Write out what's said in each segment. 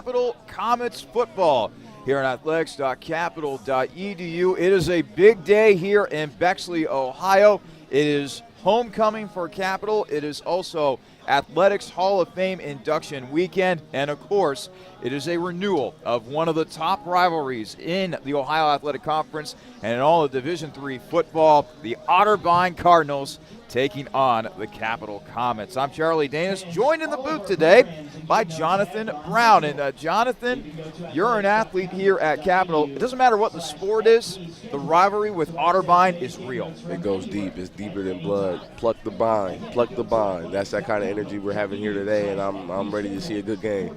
Capital Comets football here on athletics.capital.edu. It is a big day here in Bexley, Ohio. It is homecoming for Capital. It is also Athletics Hall of Fame induction weekend. And, of course, it is a renewal of one of the top rivalries in the Ohio Athletic Conference and in all of Division III football, the Otterbein Cardinals taking on the Capital Comets. I'm Charlie Danis, joined in the booth today by Jonathan Brown. And Jonathan, you're an athlete here at Capital. It doesn't matter what the sport is, the rivalry with Otterbein is real. It goes deep. It's deeper than blood. Pluck the bind. Pluck the bind. That's that kind of energy we're having here today, and I'm ready to see a good game.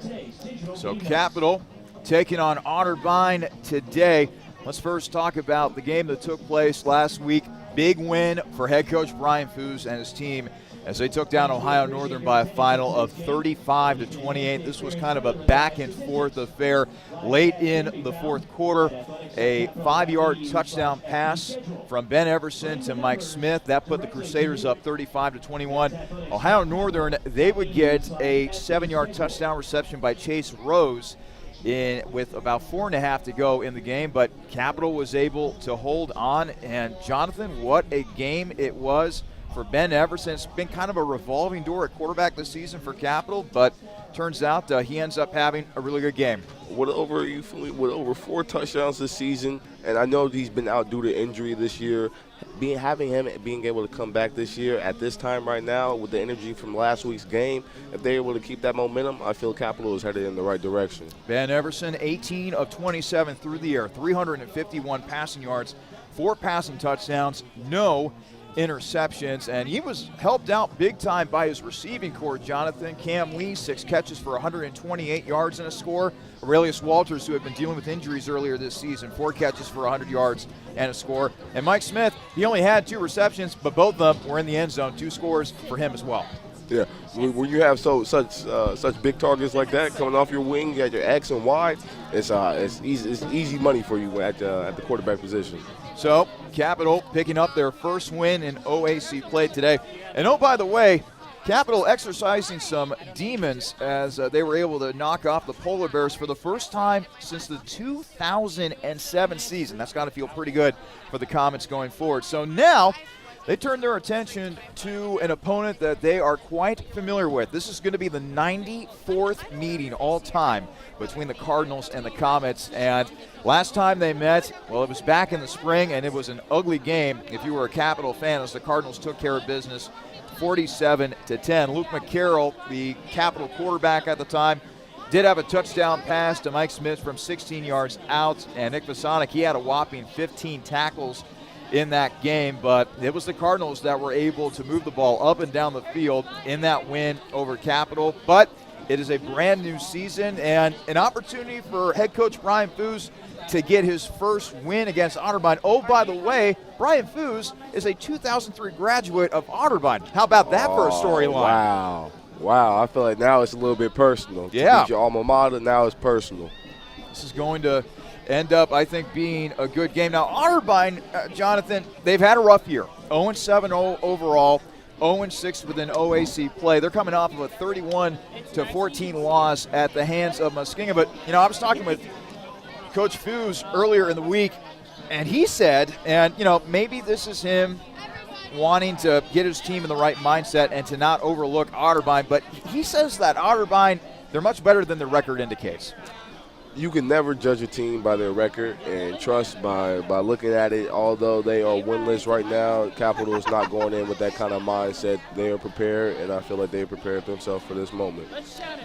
So Capital taking on Otterbein today. Let's first talk about the game that took place last week. Big win for head coach Brian Foos and his team as they took down Ohio Northern by a final of 35-28. This was kind of a back-and-forth affair late in the fourth quarter. A 5-yard touchdown pass from Ben Everson to Mike Smith. That put the Crusaders up 35-21. Ohio Northern, they would get a 7-yard touchdown reception by Chase Rose with about 4.5 to go in the game, but Capital was able to hold on. And Jonathan, what a game it was for Ben Everson. It's been kind of a revolving door at quarterback this season for Capital, but turns out he ends up having a really good game. With over 4 touchdowns this season, and I know he's been out due to injury this year. Having him being able to come back this year at this time right now with the energy from last week's game, if they're able to keep that momentum, I feel Capital is headed in the right direction. Ben Everson, 18 of 27 through the air, 351 passing yards, 4 passing touchdowns, no interceptions, and he was helped out big time by his receiving corps, Jonathan. Cam Lee, 6 catches for 128 yards and a score. Aurelius Walters, who had been dealing with injuries earlier this season, 4 catches for 100 yards and a score. And Mike Smith, he only had 2 receptions, but both of them were in the end zone. 2 scores for him as well. Yeah, when you have such big targets like that coming off your wing, you got your X and Y. It's easy money for you at the quarterback position. So Capital picking up their first win in OAC play today. And oh, by the way, Capital exercising some demons as they were able to knock off the Polar Bears for the first time since the 2007 season. That's got to feel pretty good for the Comets going forward. So now they turn their attention to an opponent that they are quite familiar with. This is going to be the 94th meeting all time between the Cardinals and the Comets. And last time they met, well, it was back in the spring, and it was an ugly game if you were a Capital fan, as the Cardinals took care of business 47-10. Luke McCarroll, the Capital quarterback at the time, did have a touchdown pass to Mike Smith from 16 yards out. And Nick Vasonic, he had a whopping 15 tackles in that game, but it was the Cardinals that were able to move the ball up and down the field in that win over Capital. But it is a brand new season and an opportunity for head coach Brian Foos to get his first win against Otterbein. Oh, by the way, Brian Foos is a 2003 graduate of Otterbein. How about that for a storyline? Wow. I feel like now it's a little bit personal. Yeah. To beat your alma mater, now it's personal. This is going to end up, I think, being a good game. Now, Otterbein, Jonathan, they've had a rough year. 0-7 overall, 0-6 within OAC play. They're coming off of a 31-14 loss at the hands of Muskingum. But, I was talking with Coach Foos earlier in the week, and he said, and, maybe this is him wanting to get his team in the right mindset and to not overlook Otterbein, but he says that Otterbein, they're much better than their record indicates. You can never judge a team by their record, and trust by looking at it. Although they are winless right now, Capital is not going in with that kind of mindset. They are prepared, and I feel like they prepared themselves for this moment.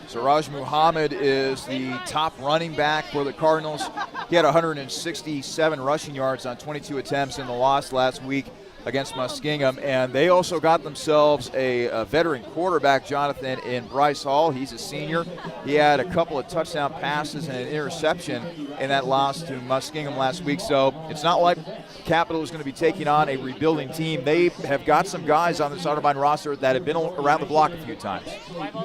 Siraj Muhammad is the top running back for the Cardinals. He had 167 rushing yards on 22 attempts in the loss last week against Muskingum, and they also got themselves a veteran quarterback, Jonathan, in Bryce Hall. He's a senior. He had a couple of touchdown passes and an interception in that loss to Muskingum last week. So it's not like Capital is going to be taking on a rebuilding team. They have got some guys on this Otterbein roster that have been around the block a few times.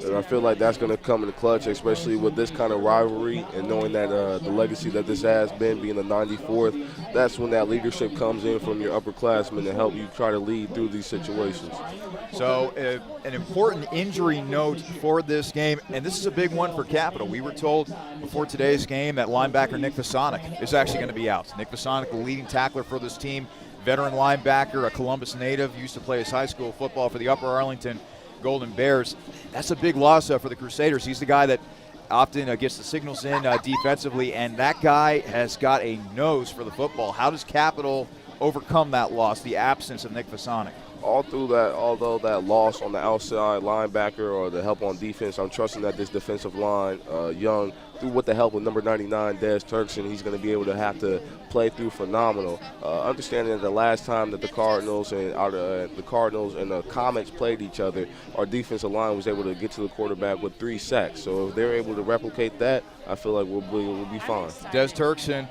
And I feel like that's going to come in the clutch, especially with this kind of rivalry and knowing that the legacy that this has been, being the 94th, that's when that leadership comes in from your upperclassmen to help you try to lead through these situations. So an important injury note for this game, and this is a big one for Capital. We were told before today's game that linebacker Nick Vasonic is actually going to be out. Nick Vasonic, the leading tackler for this team, veteran linebacker, a Columbus native, used to play his high school football for the Upper Arlington Golden Bears. That's a big loss for the Crusaders. He's the guy that often gets the signals in defensively, and that guy has got a nose for the football. How does Capital overcome that loss, the absence of Nick Vasonic? All through that, although that loss on the outside linebacker or the help on defense, I'm trusting that this defensive line, Young, with the help of number 99, Des Turkson, he's going to be able to have to play through phenomenal. Understanding that the last time that the Cardinals and the Comets played each other, our defensive line was able to get to the quarterback with 3 sacks. So if they're able to replicate that, I feel like we'll be fine. Des Turkson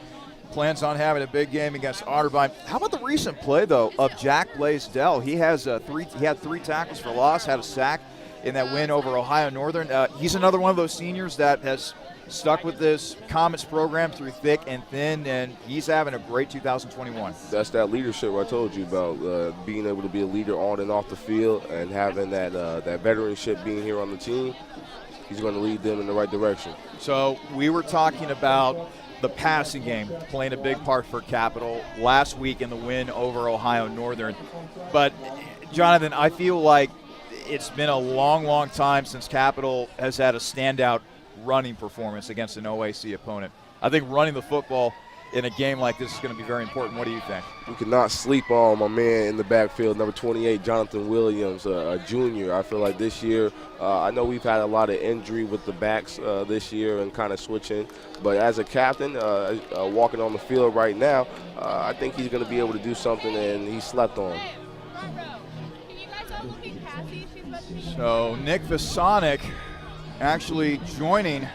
plans on having a big game against Otterbein. How about the recent play, though, of Jack Blaisdell? He has he had 3 tackles for loss, had a sack in that win over Ohio Northern. He's another one of those seniors that has stuck with this Comets program through thick and thin, and he's having a great 2021. That's that leadership I told you about, being able to be a leader on and off the field and having that veteranship being here on the team. He's going to lead them in the right direction. So we were talking about the passing game playing a big part for Capital last week in the win over Ohio Northern. But, Jonathan, I feel like it's been a long, long time since Capital has had a standout running performance against an OAC opponent. I think running the football in a game like this is going to be very important. What do you think? We cannot sleep on my man in the backfield, number 28, Jonathan Williams, a junior. I feel like this year, I know we've had a lot of injury with the backs this year and kind of switching, but as a captain, walking on the field right now, I think he's going to be able to do something, and he slept on. So Nick Vasonic actually joining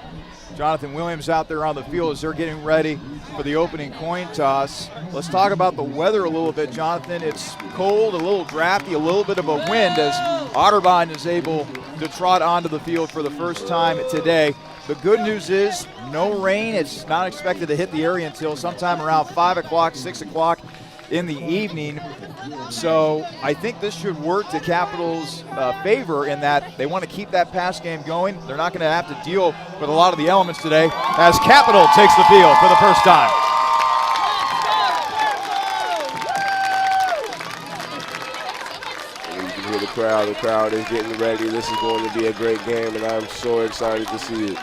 Jonathan Williams out there on the field as they're getting ready for the opening coin toss. Let's talk about the weather a little bit, Jonathan. It's cold, a little drafty, a little bit of a wind as Otterbein is able to trot onto the field for the first time today. The good news is no rain. It's not expected to hit the area until sometime around 5 o'clock, 6 o'clock in the evening. So I think this should work to Capital's favor in that they want to keep that pass game going. They're not going to have to deal with a lot of the elements today as Capital takes the field for the first time. You can hear the crowd. The crowd is getting ready. This is going to be a great game, and I'm so excited to see it.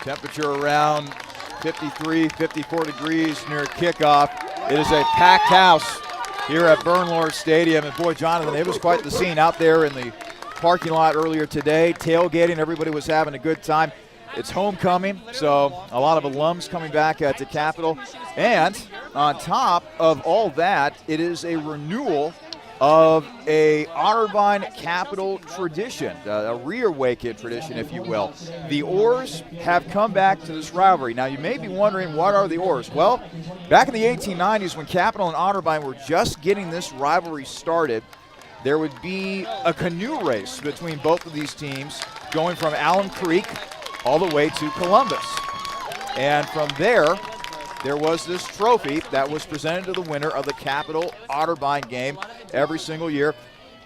Temperature around 53, 54 degrees near kickoff. It is a packed house here at Bernlohr Stadium. And boy, Jonathan, it was quite the scene out there in the parking lot earlier today. Tailgating, everybody was having a good time. It's homecoming, so a lot of alums coming back to Capital. And on top of all that, it is a renewal of a Otterbein Capital tradition, a reawakened tradition, if you will. The Oars have come back to this rivalry. Now, you may be wondering, what are the Oars? Well, back in the 1890s, when Capital and Otterbein were just getting this rivalry started, there would be a canoe race between both of these teams going from Alum Creek all the way to Columbus. And from there was this trophy that was presented to the winner of the Capital Otterbein game every single year.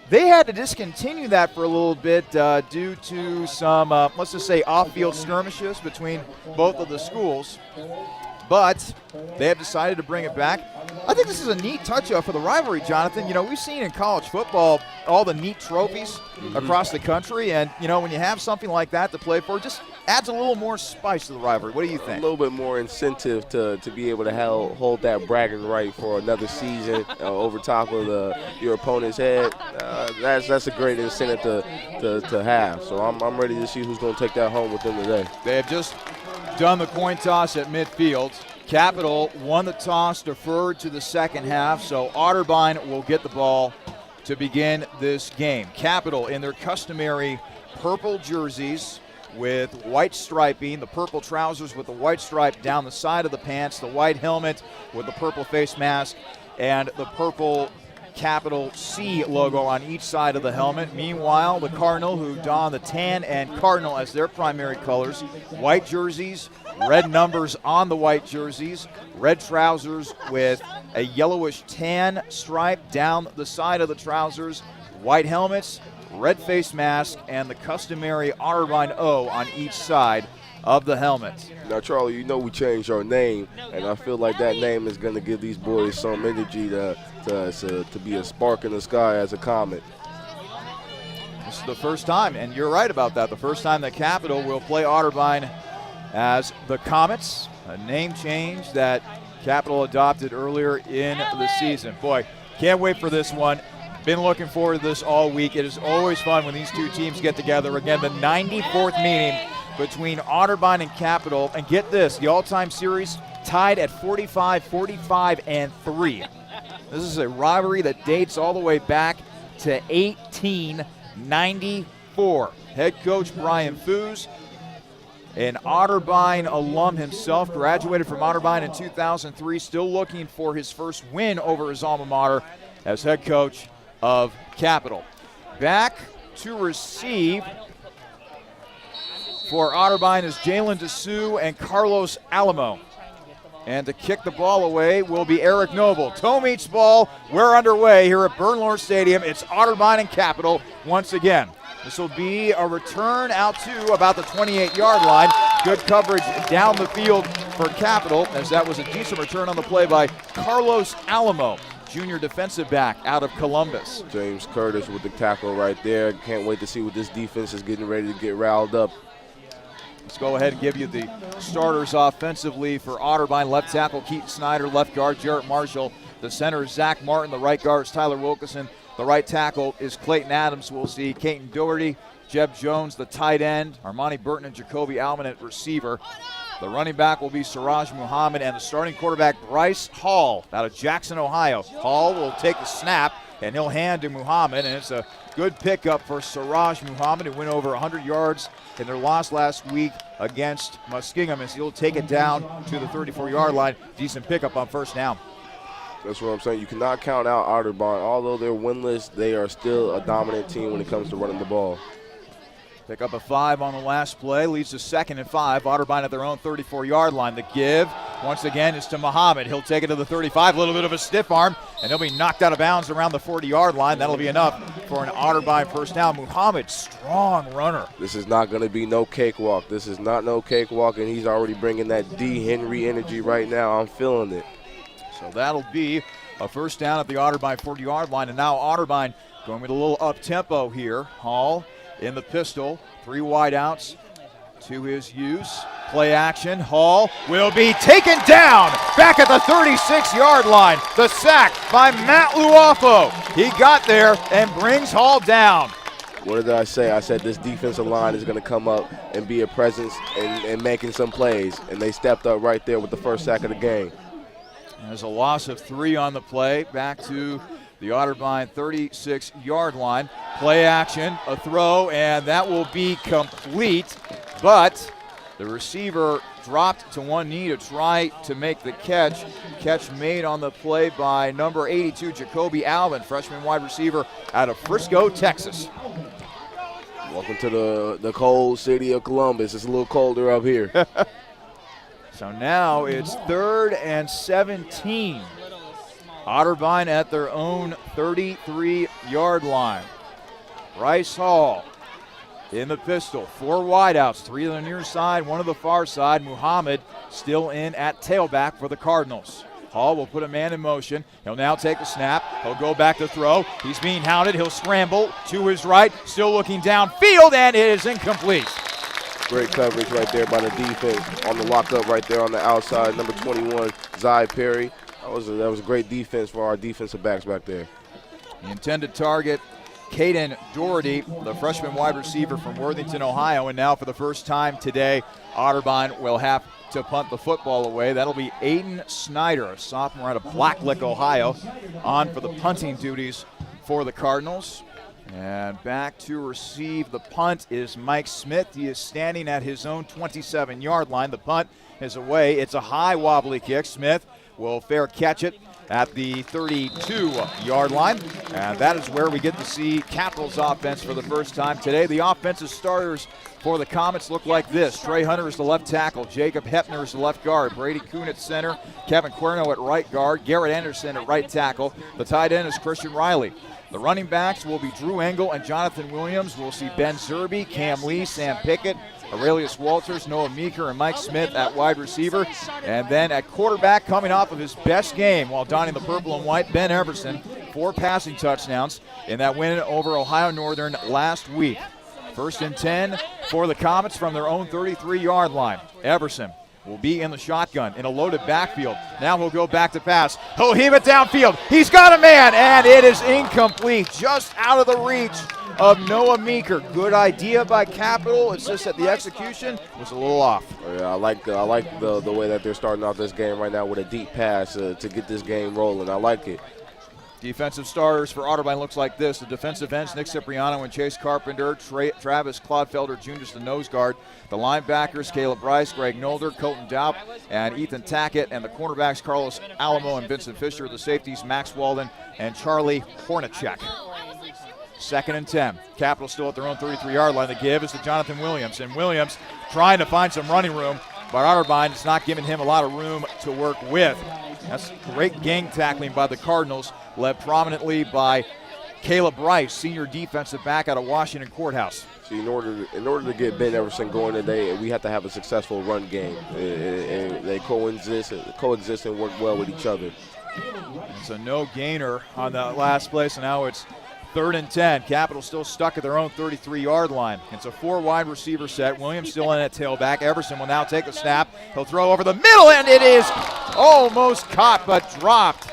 They had to discontinue that for a little bit due to some, let's just say, off-field skirmishes between both of the schools. But they have decided to bring it back. I think this is a neat touch-up for the rivalry, Jonathan. You know, we've seen in college football all the neat trophies across the country. And, you know, when you have something like that to play for, just adds a little more spice to the rivalry. What do you think? A little bit more incentive to be able to hold that bragging right for another season over top of your opponent's head. That's a great incentive to have. So I'm ready to see who's going to take that home with them today. They have just done the coin toss at midfield. Capital won the toss, deferred to the second half, so Otterbein will get the ball to begin this game. Capital in their customary purple jerseys with white striping, the purple trousers with the white stripe down the side of the pants, the white helmet with the purple face mask, and the purple capital C logo on each side of the helmet. Meanwhile, the Cardinal, who don the tan and Cardinal as their primary colors, white jerseys, red numbers on the white jerseys, red trousers with a yellowish tan stripe down the side of the trousers, white helmets, red face mask, and the customary Otterbein O on each side of the helmet. Now, Charlie, you know we changed our name, and I feel like that name is going to give these boys some energy to be a spark in the sky as a comet. This is the first time, and you're right about that, the first time that Capital will play Otterbein as the Comets, a name change that Capital adopted earlier in the season. Boy, can't wait for this one. Been looking forward to this all week. It is always fun when these two teams get together. Again, the 94th meeting between Otterbein and Capital. And get this, the all-time series tied at 45, 45, and 3. This is a rivalry that dates all the way back to 1894. Head coach Brian Foos, an Otterbein alum himself, graduated from Otterbein in 2003, still looking for his first win over his alma mater as head coach of Capital. Back to receive for Otterbein is Jalen DeSue and Carlos Alamo. And to kick the ball away will be Eric Noble. Toe meets ball. We're underway here at Bernlohr Stadium. It's Otterbein and Capital once again. This will be a return out to about the 28-yard line. Good coverage down the field for Capital, as that was a decent return on the play by Carlos Alamo, junior defensive back out of Columbus. James Curtis with the tackle right there. Can't wait to see what this defense is getting ready to get riled up. Let's go ahead and give you the starters offensively for Otterbein. Left tackle Keaton Snyder, left guard Jarrett Marshall. The center is Zach Martin, the right guard is Tyler Wilkinson. The right tackle is Clayton Adams. We'll see Caton Doherty, Jeb Jones, the tight end, Armani Burton and Jacoby Alman at receiver. The running back will be Siraj Muhammad, and the starting quarterback Bryce Hall out of Jackson, Ohio. Hall will take the snap, and he'll hand to Muhammad, and it's a good pickup for Siraj Muhammad, who went over 100 yards in their loss last week against Muskingum, as he'll take it down to the 34-yard line. Decent pickup on first down. That's what I'm saying. You cannot count out Otterbein. Although they're winless, they are still a dominant team when it comes to running the ball. Pick up a 5 on the last play, leads to 2nd and 5. Otterbein at their own 34-yard line. The give, once again, is to Muhammad. He'll take it to the 35, a little bit of a stiff arm, and he'll be knocked out of bounds around the 40-yard line. That'll be enough for an Otterbein first down. Muhammad, strong runner. This is not going to be no cakewalk. This is not no cakewalk, and he's already bringing that D. Henry energy right now. I'm feeling it. So that'll be a first down at the Otterbein 40-yard line, and now Otterbein going with a little up-tempo here. Hall in the pistol, 3 wideouts to his use. Play action, Hall will be taken down back at the 36-yard line. The sack by Matt Luafo. He got there and brings Hall down. What did I say? I said this defensive line is going to come up and be a presence and making some plays, and they stepped up right there with the first sack of the game. There's a loss of 3 on the play, back to the Otterbein 36-yard line. Play action, a throw, and that will be complete. But the receiver dropped to one knee to try to make the catch. Catch made on the play by number 82, Jacoby Alvin, freshman wide receiver out of Frisco, Texas. Welcome to the cold city of Columbus. It's a little colder up here. So now it's 3rd and 17. Otterbein at their own 33-yard line. Bryce Hall in the pistol. 4 wideouts, 3 on the near side, 1 on the far side. Muhammad still in at tailback for the Cardinals. Hall will put a man in motion. He'll now take the snap. He'll go back to throw. He's being hounded. He'll scramble to his right. Still looking downfield, and it is incomplete. Great coverage right there by the defense on the lockup right there on the outside. Number 21, Zy Perry. That was a great defense for our defensive backs back there. The intended target, Caden Doherty, the freshman wide receiver from Worthington, Ohio. And now for the first time today, Otterbein will have to punt the football away. That'll be Aiden Snyder, a sophomore out of Blacklick, Ohio, on for the punting duties for the Cardinals. And back to receive the punt is Mike Smith. He is standing at his own 27-yard line. The punt is away. It's a high wobbly kick. Smith will fair catch it at the 32-yard line. And that is where we get to see Capital's offense for the first time today. The offensive starters for the Comets look like this. Trey Hunter is the left tackle. Jacob Hepner is the left guard. Brady Kuhn at center. Kevin Cuerno at right guard. Garrett Anderson at right tackle. The tight end is Christian Riley. The running backs will be Drew Engel and Jonathan Williams. We'll see Ben Zerbe, Cam Lee, Sam Pickett, Aurelius Walters, Noah Meeker, and Mike Smith at wide receiver. And then at quarterback, coming off of his best game while donning the purple and white, Ben Everson, 4 passing touchdowns in that win over Ohio Northern last week. 1st and 10 for the Comets from their own 33-yard line. Everson will be in the shotgun in a loaded backfield. Now he'll go back to pass. He'll heave it downfield. He's got a man, and it is incomplete, just out of the reach of Noah Meeker. Good idea by Capital. It's just that the execution was a little off. Yeah, I like the way that they're starting off this game right now with a deep pass to get this game rolling. I like it. Defensive starters for Otterbein looks like this. The defensive ends, Nick Cipriano and Chase Carpenter. Travis Clodfelder Jr. is the nose guard. The linebackers, Caleb Bryce, Greg Nolder, Colton Daup, and Ethan Tackett. And the cornerbacks, Carlos Alamo and Vincent Fisher. The safeties, Max Walden and Charlie Hornacek. 2nd and 10. Capital still at their own 33-yard line. The give is to Jonathan Williams. And Williams trying to find some running room, but Otterbein is not giving him a lot of room to work with. That's great gang tackling by the Cardinals, led prominently by Caleb Bryce, senior defensive back out of Washington Courthouse. See, in order to get Ben Everson going today, we have to have a successful run game. And they coexist and work well with each other. It's a no gainer on that last play, so now it's 3rd and 10. Capital still stuck at their own 33-yard line. It's a 4 wide receiver set. Williams still in at tailback. Everson will now take a snap. He'll throw over the middle, and it is almost caught but dropped.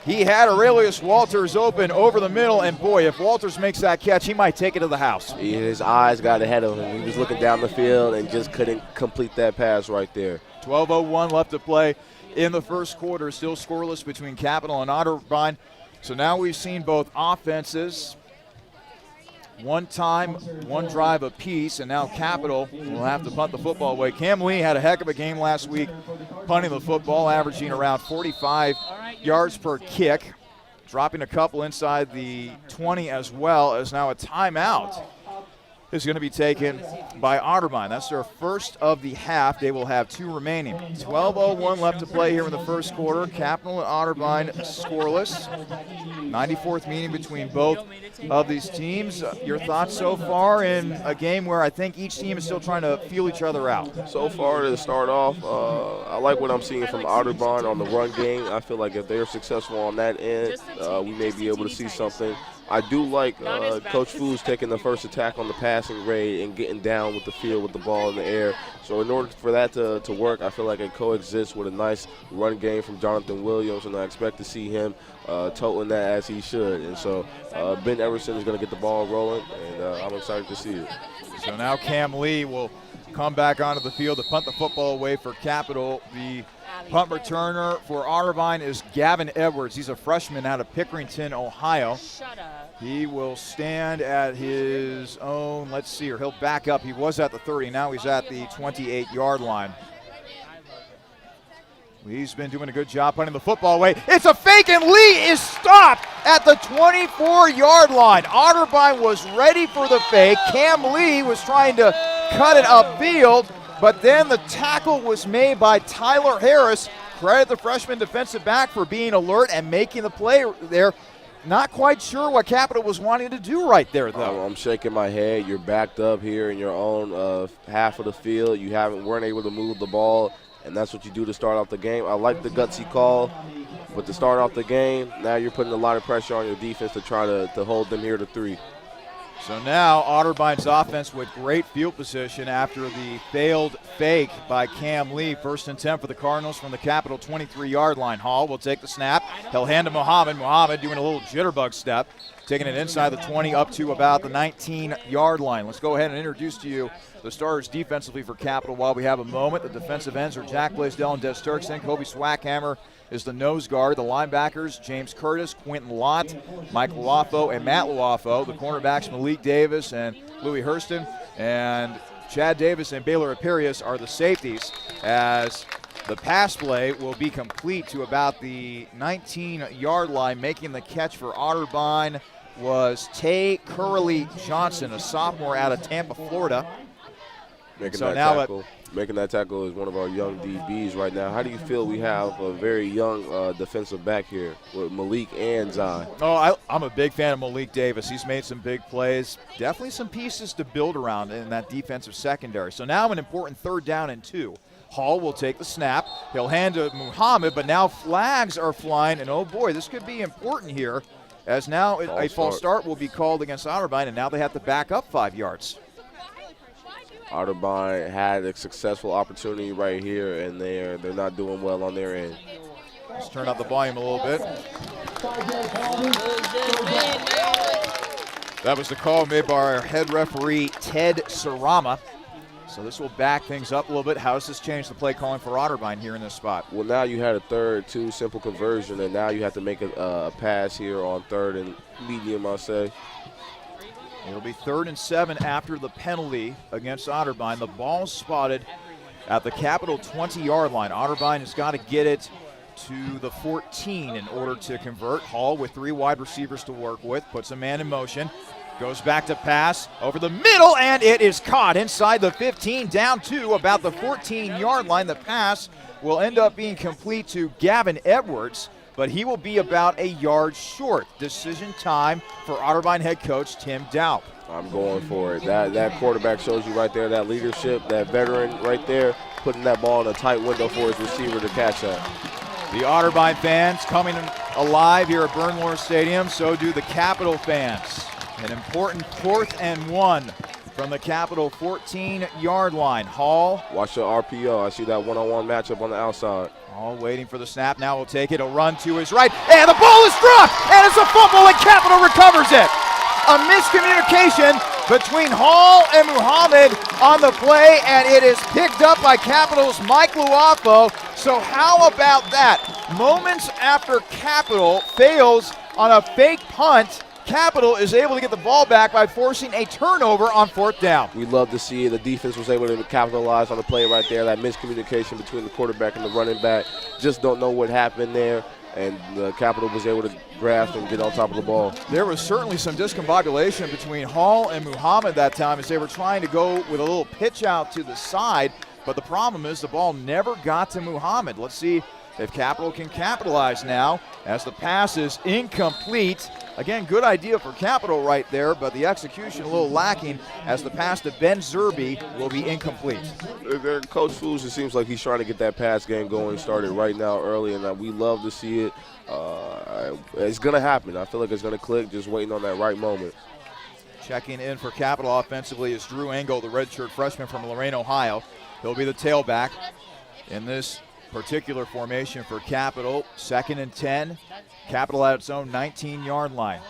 He had Aurelius Walters open over the middle, and boy, if Walters makes that catch, he might take it to the house. His eyes got ahead of him. He was looking down the field and just couldn't complete that pass right there. 12:01 left to play in the first quarter. Still scoreless between Capital and Otterbein. So now we've seen both offenses, one drive apiece, and now Capital will have to punt the football away. Cam Lee had a heck of a game last week, punting the football, averaging around 45 yards per kick, dropping a couple inside the 20 as well, as now a timeout is going to be taken by Otterbein. That's their first of the half. They will have 2 remaining. 12:01 left to play here in the first quarter. Capital and Otterbein scoreless. 94th meeting between both of these teams. Your thoughts so far in a game where I think each team is still trying to feel each other out? So far to start off, I like what I'm seeing from Otterbein on the run game. I feel like if they're successful on that end, we may be able to see something. I do like Coach Foos taking the first attack on the passing raid and getting down with the field with the ball in the air. So in order for that to work, I feel like it coexists with a nice run game from Jonathan Williams, and I expect to see him toting that as he should. And so Ben Everson is going to get the ball rolling, and I'm excited to see it. So now Cam Lee will come back onto the field to punt the football away for Capital. The punt returner for Otterbein is Gavin Edwards. He's a freshman out of Pickerington, Ohio. He will stand at his own, let's see here, he'll back up. He was at the 30, now he's at the 28-yard line. He's been doing a good job punting the football away. It's a fake, and Lee is stopped at the 24-yard line. Otterbein was ready for the fake. Cam Lee was trying to cut it upfield, but then the tackle was made by Tyler Harris. Credit the freshman defensive back for being alert and making the play there. Not quite sure what Capital was wanting to do right there, though. I'm shaking my head. You're backed up here in your own half of the field. You weren't able to move the ball, and that's what you do to start off the game. I like the gutsy call, but to start off the game, now you're putting a lot of pressure on your defense to try to hold them here to 3. So now Otterbein's offense with great field position after the failed fake by Cam Lee. 1st and 10 for the Cardinals from the Capital 23-yard line. Hall will take the snap. He'll hand to Muhammad. Muhammad doing a little jitterbug step. taking it inside the 20 up to about the 19-yard line. Let's go ahead and introduce to you the starters defensively for Capital while we have a moment. The defensive ends are Jack Blaisdell and Des Turkson. Kobe Swackhammer is the nose guard. The linebackers, James Curtis, Quentin Lott, Mike Luafo, and Matt Luafo. The cornerbacks, Malik Davis and Louis Hurston. And Chad Davis and Baylor Aparius are the safeties, as the pass play will be complete to about the 19-yard line. Making the catch for Otterbein was Tay Curley Johnson, a sophomore out of Tampa, Florida. Making that tackle is one of our young DBs right now. How do you feel we have a very young defensive back here with Malik and Zion? Oh, I'm a big fan of Malik Davis. He's made some big plays. Definitely some pieces to build around in that defensive secondary. So now an important 3rd down and 2. Hall will take the snap. He'll hand to Muhammad, but now flags are flying, and oh boy, this could be important here, as now a false start will be called against Otterbein, and now they have to back up 5 yards. Otterbein had a successful opportunity right here, and they're not doing well on their end. Let's turn up the volume a little bit. That was the call made by our head referee, Ted Sarama. So this will back things up a little bit. How does this change the play calling for Otterbein here in this spot? Well, now you had a 3rd, 2 simple conversion, and now you have to make a pass here on 3rd and medium, I'll say. It'll be 3rd and 7 after the penalty against Otterbein. The ball spotted at the Capital 20-yard line. Otterbein has got to get it to the 14 in order to convert. Hall with 3 wide receivers to work with, puts a man in motion, goes back to pass over the middle, and it is caught inside the 15, down to about the 14-yard line. The pass will end up being complete to Gavin Edwards, but he will be about a yard short. Decision time for Otterbein head coach Tim Daup. I'm going for it. That quarterback shows you right there, that leadership, that veteran right there, putting that ball in a tight window for his receiver to catch that. The Otterbein fans coming alive here at Bernlohr Stadium. So do the Capital fans. An important 4th and 1 from the Capital 14-yard line. Hall. Watch the RPO. I see that one-on-one matchup on the outside. Hall waiting for the snap. Now will take it. He'll run to his right. And the ball is dropped. And it's a fumble, and Capital recovers it. A miscommunication between Hall and Muhammad on the play, and it is picked up by Capital's Mike Luafo. So how about that? Moments after Capital fails on a fake punt, Capital is able to get the ball back by forcing a turnover on 4th down. We love to see it. The defense was able to capitalize on the play right there. That miscommunication between the quarterback and the running back. Just don't know what happened there, and the Capital was able to grasp and get on top of the ball. There was certainly some discombobulation between Hall and Muhammad that time as they were trying to go with a little pitch out to the side, but the problem is the ball never got to Muhammad. Let's see if Capital can capitalize now as the pass is incomplete. Again, good idea for Capital right there, but the execution a little lacking as the pass to Ben Zerby will be incomplete. Coach Foos, it seems like he's trying to get that pass game going, started right now early, and we love to see it. It's going to happen. I feel like it's going to click, just waiting on that right moment. Checking in for Capital offensively is Drew Engel, the redshirt freshman from Lorain, Ohio. He'll be the tailback in this particular formation for Capital. 2nd and 10. Capital at its own 19-yard line.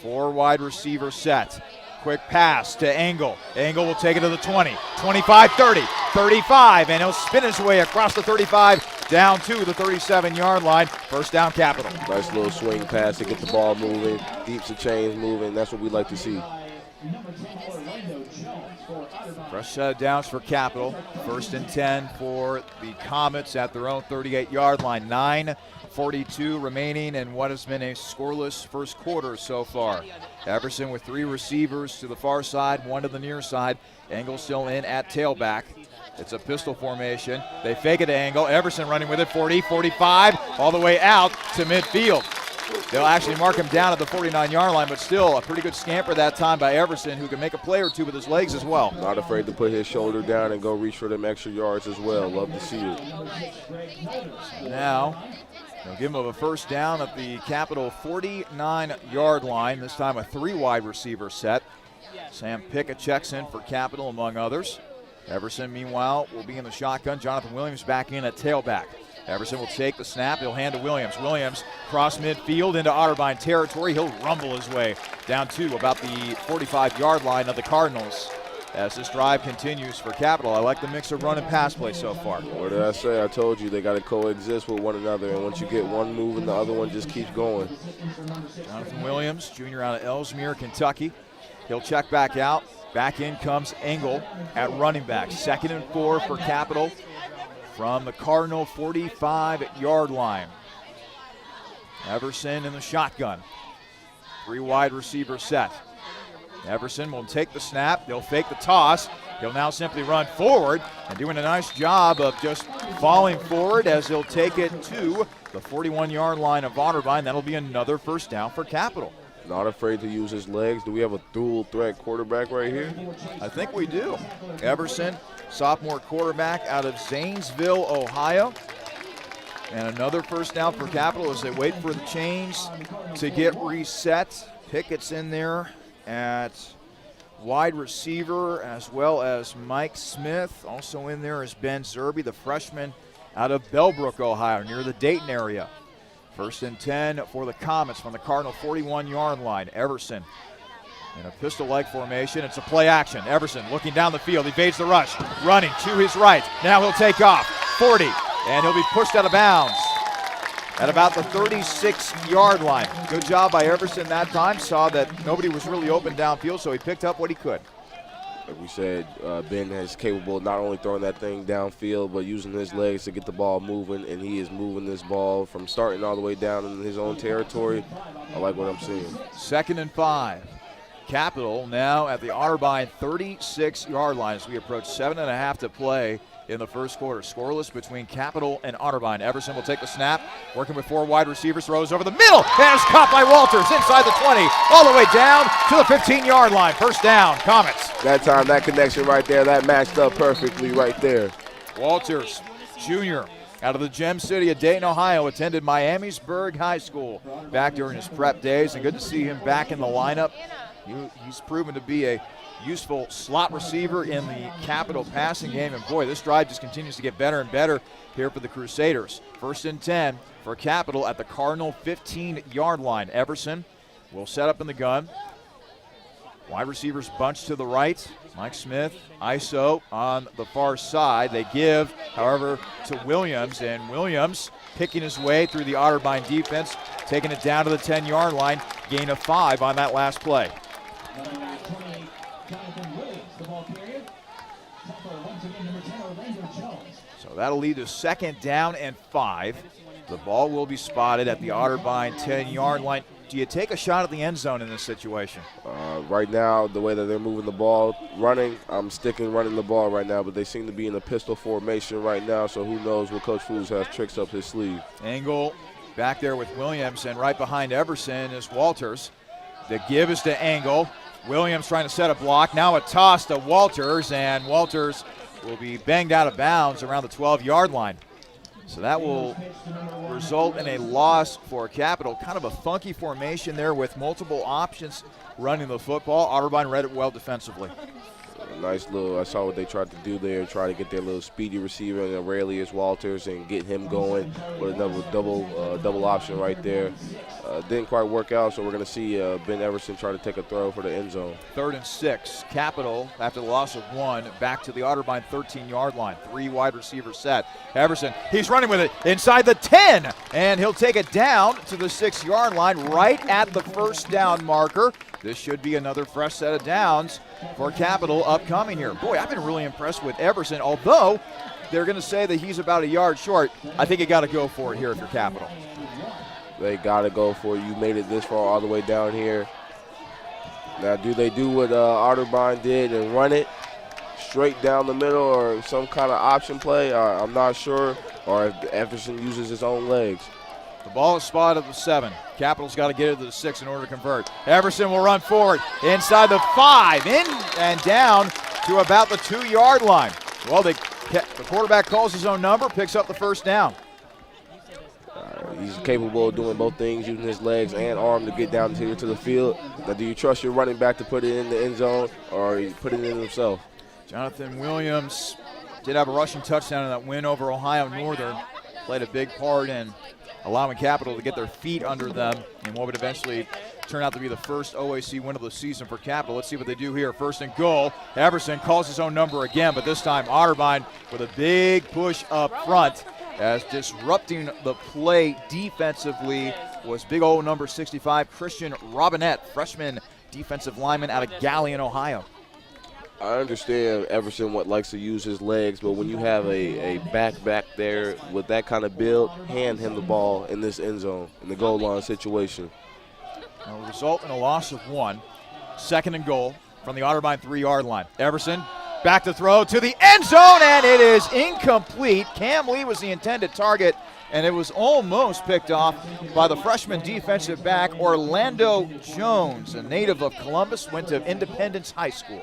4 wide receiver set. Quick pass to Engel. Engel will take it to the 20, 25, 30, 35, and he'll spin his way across the 35 down to the 37-yard line. 1st down, Capital. Nice little swing pass to get the ball moving, keeps the chains moving. That's what we like to see. Fresh set of downs for Capital. 1st and 10 for the Comets at their own 38-yard line. 9:42 remaining in what has been a scoreless first quarter so far. Everson with 3 receivers to the far side, 1 to the near side. Engel still in at tailback. It's a pistol formation. They fake it to Engel. Everson running with it, 40, 45, all the way out to midfield. They'll actually mark him down at the 49-yard line, but still a pretty good scamper that time by Everson, who can make a play or two with his legs as well. Not afraid to put his shoulder down and go reach for them extra yards as well. Love to see it. Now, they'll give him a 1st down at the Capital 49-yard line. This time a 3 wide receiver set. Sam Pickett checks in for Capital, among others. Everson, meanwhile, will be in the shotgun. Jonathan Williams back in at tailback. Everson will take the snap. He'll hand to Williams. Williams cross midfield into Otterbein territory. He'll rumble his way down to about the 45-yard line of the Cardinals. As this drive continues for Capital, I like the mix of run and pass play so far. What did I say? I told you they got to coexist with one another, and once you get one moving, the other one just keeps going. Jonathan Williams, junior out of Ellesmere, Kentucky. He'll check back out. Back in comes Engel at running back. 2nd and 4 for Capital from the Cardinal 45-yard line. Everson in the shotgun. 3 wide receiver set. Everson will take the snap. They'll fake the toss. He'll now simply run forward and doing a nice job of just falling forward as he'll take it to the 41-yard line of Otterbein. That'll be another first down for Capital. Not afraid to use his legs. Do we have a dual threat quarterback right here? I think we do. Everson, sophomore quarterback out of Zanesville, Ohio. And another first down for Capital as they wait for the chains to get reset. Pickett's in there at wide receiver, as well as Mike Smith. Also in there is Ben Zerby, the freshman out of Bellbrook, Ohio, near the Dayton area. 1st and 10 for the Comets from the Cardinal 41-yard line. Everson in a pistol-like formation. It's a play action. Everson looking down the field, evades the rush, running to his right. Now he'll take off, 40, and he'll be pushed out of bounds at about the 36-yard line. Good job by Everson that time. Saw that nobody was really open downfield, so he picked up what he could. Like we said, Ben is capable of not only throwing that thing downfield, but using his legs to get the ball moving, and he is moving this ball from starting all the way down in his own territory. I like what I'm seeing. 2nd and 5. Capital now at the Otterbein 36-yard line as we approach 7.5 to play in the first quarter. Scoreless between Capital and Otterbein. Everson will take the snap, working with 4 wide receivers, throws over the middle, and is caught by Walters inside the 20, all the way down to the 15-yard line. First down, Comets. That time, that connection right there, that matched up perfectly right there. Walters, junior, out of the gem city of Dayton, Ohio, attended Miamisburg High School back during his prep days, and good to see him back in the lineup. He's proven to be a useful slot receiver in the Capital passing game, and boy, this drive just continues to get better and better here for the Crusaders. 1st and 10 for Capital at the Cardinal 15-yard line. Everson will set up in the gun. Wide receivers bunch to the right. Mike Smith, ISO on the far side. They give, however, to Williams, and Williams picking his way through the Otterbein defense, taking it down to the 10-yard line. Gain of 5 on that last play. So that'll lead to 2nd down and 5. The ball will be spotted at the Otterbein 10-yard line. Do you take a shot at the end zone in this situation? Right now, the way that they're moving the ball, running, I'm sticking running the ball right now, but they seem to be in a pistol formation right now, so who knows what Coach Foos has tricks up his sleeve. Engel back there with Williams, and right behind Everson is Walters. The give is to Engel. Williams trying to set a block. Now a toss to Walters, and Walters will be banged out of bounds around the 12-yard line. So that will result in a loss for Capital. Kind of a funky formation there with multiple options running the football. Otterbein read it well defensively. Nice little, I saw what they tried to do there, try to get their little speedy receiver and Aurelius Walters and get him going with another double option right there. Didn't quite work out, so we're going to see Ben Everson try to take a throw for the end zone. 3rd and 6. Capital, after the loss of 1, back to the Otterbein 13-yard line. 3 wide receivers set. Everson, he's running with it inside the 10, and he'll take it down to the 6-yard line right at the first down marker. This should be another fresh set of downs for Capital upcoming here. Boy, I've been really impressed with Everson, although they're going to say that he's about a yard short. I think you got to go for it here if you're Capital. They got to go for it. You made it this far all the way down here. Now, do they do what Otterbein did and run it straight down the middle or some kind of option play? I'm not sure. Or if Everson uses his own legs. The ball is spotted at the 7. Capital's got to get it to the 6 in order to convert. Everson will run forward inside the 5, in and down to about the 2-yard line. Well, the quarterback calls his own number, picks up the first down. He's capable of doing both things, using his legs and arm to get down to the field. Now, do you trust your running back to put it in the end zone, or he put it in himself? Jonathan Williams did have a rushing touchdown in that win over Ohio Northern. played a big part in allowing Capital to get their feet under them in what would eventually turn out to be the first OAC win of the season for Capital. Let's see what they do here. First and goal. Everson calls his own number again, but this time Otterbein with a big push up front, as disrupting the play defensively was big old number 65, Christian Robinette, freshman defensive lineman out of Galion, Ohio. I understand Everson likes to use his legs, but when you have a back there with that kind of build, hand him the ball in this end zone, in the goal line situation. It will result in a loss of 1. Second and goal from the Otterbein 3-yard line. Everson back to throw to the end zone, and it is incomplete. Cam Lee was the intended target, and it was almost picked off by the freshman defensive back, Orlando Jones, a native of Columbus, went to Independence High School.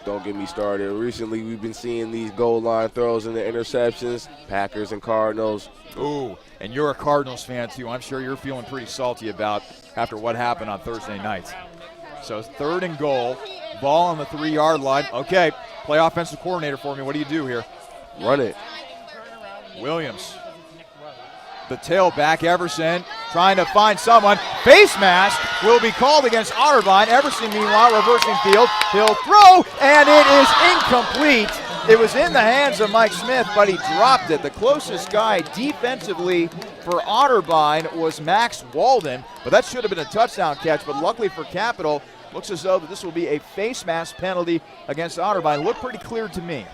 Don't get me started. Recently, we've been seeing these goal line throws and the interceptions, Packers and Cardinals. Ooh, and you're a Cardinals fan, too. I'm sure you're feeling pretty salty about after what happened on Thursday night. So third and goal, ball on the 3-yard line. Okay, play offensive coordinator for me. What do you do here? Run it. Williams. The tailback, Everson, trying to find someone. Face mask will be called against Otterbein. Everson, meanwhile, reversing field. He'll throw, and it is incomplete. It was in the hands of Mike Smith, but he dropped it. The closest guy defensively for Otterbein was Max Walden, but that should have been a touchdown catch. But luckily for Capital, looks as though that this will be a face mask penalty against Otterbein. Looked pretty clear to me.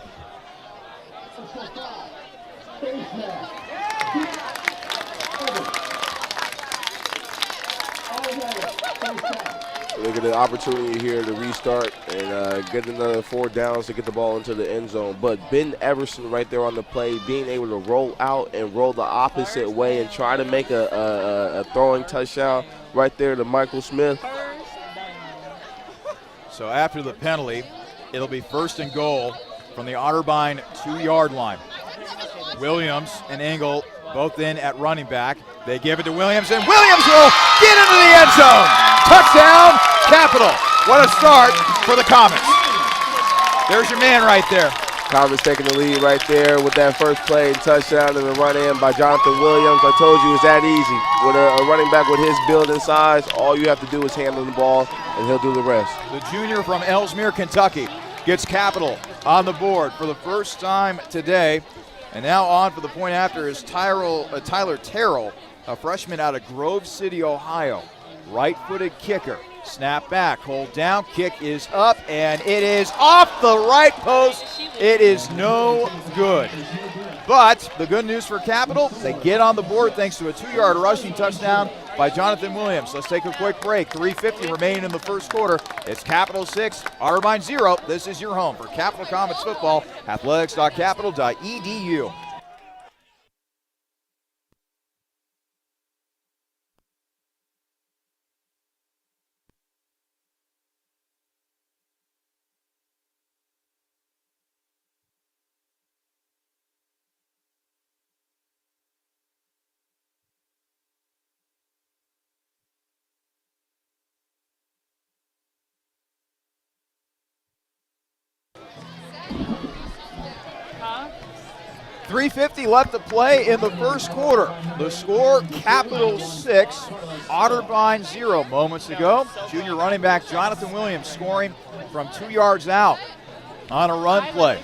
They get an opportunity here to restart and get another 4 downs to get the ball into the end zone. But Ben Everson right there on the play, being able to roll out and roll the opposite way and try to make a throwing touchdown right there to Michael Smith. So after the penalty, it'll be first and goal from the Otterbein 2-yard line. Williams and Engel both in at running back. They give it to Williams, and Williams will get into the end zone. Touchdown, Capital. What a start for the Comets. There's your man right there. Comets taking the lead right there with that first play and touchdown and the run in by Jonathan Williams. I told you it's that easy. With a running back with his build and size, all you have to do is handle the ball, and he'll do the rest. The junior from Ellesmere, Kentucky, gets Capital on the board for the first time today. And now on for the point after is Tyler Terrell, a freshman out of Grove City, Ohio. Right-footed kicker. Snap back, hold down, kick is up, and it is off the right post. It is no good. But the good news for Capital, they get on the board thanks to a 2-yard rushing touchdown by Jonathan Williams. Let's take a quick break. 3:50 remaining in the first quarter. It's Capital 6, Otterbein 0. This is your home for Capital Comets football, athletics.capital.edu. Huh? 3:50 left to play in the first quarter. The score, Capital 6, Otterbein 0. Moments ago, junior running back Jonathan Williams scoring from 2 yards out on a run play.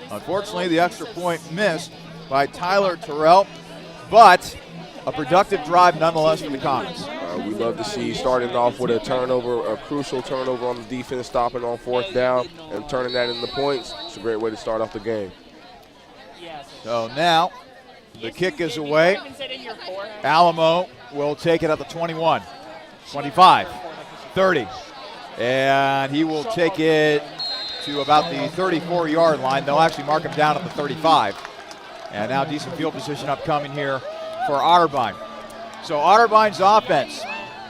Unfortunately, the extra point missed by Tyler Terrell, but a productive drive nonetheless for the Comets. We love to see starting off with a turnover, a crucial turnover on the defense, stopping on 4th down and turning that into points. It's a great way to start off the game. So now the kick is away. Alamo will take it at the 21, 25, 30, and he will take it to about the 34-yard line. They'll actually mark him down at the 35. And now decent field position upcoming here for Otterbein. So Otterbein's offense,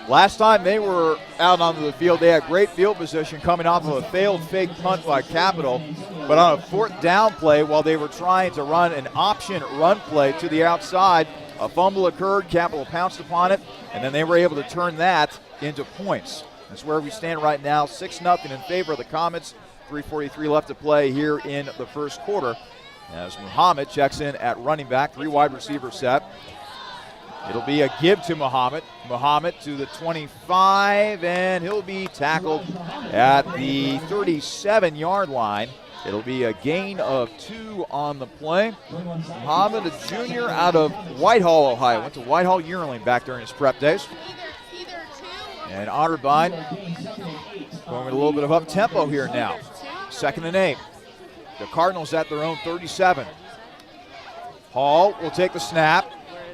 last time they were out onto the field, they had great field position coming off of a failed fake punt by Capital. But on a 4th down play, while they were trying to run an option run play to the outside, a fumble occurred, Capital pounced upon it, and then they were able to turn that into points. That's where we stand right now, 6-0 in favor of the Comets. 3:43 left to play here in the first quarter. as Muhammad checks in at running back, 3 wide receiver set. It'll be a give to Muhammad. Muhammad to the 25, and he'll be tackled at the 37-yard line. It'll be a gain of 2 on the play. Muhammad, a junior out of Whitehall, Ohio. Went to Whitehall Yearling back during his prep days. And Otterbein going with a little bit of up-tempo here now. 2nd and 8. The Cardinals at their own 37. Hall will take the snap.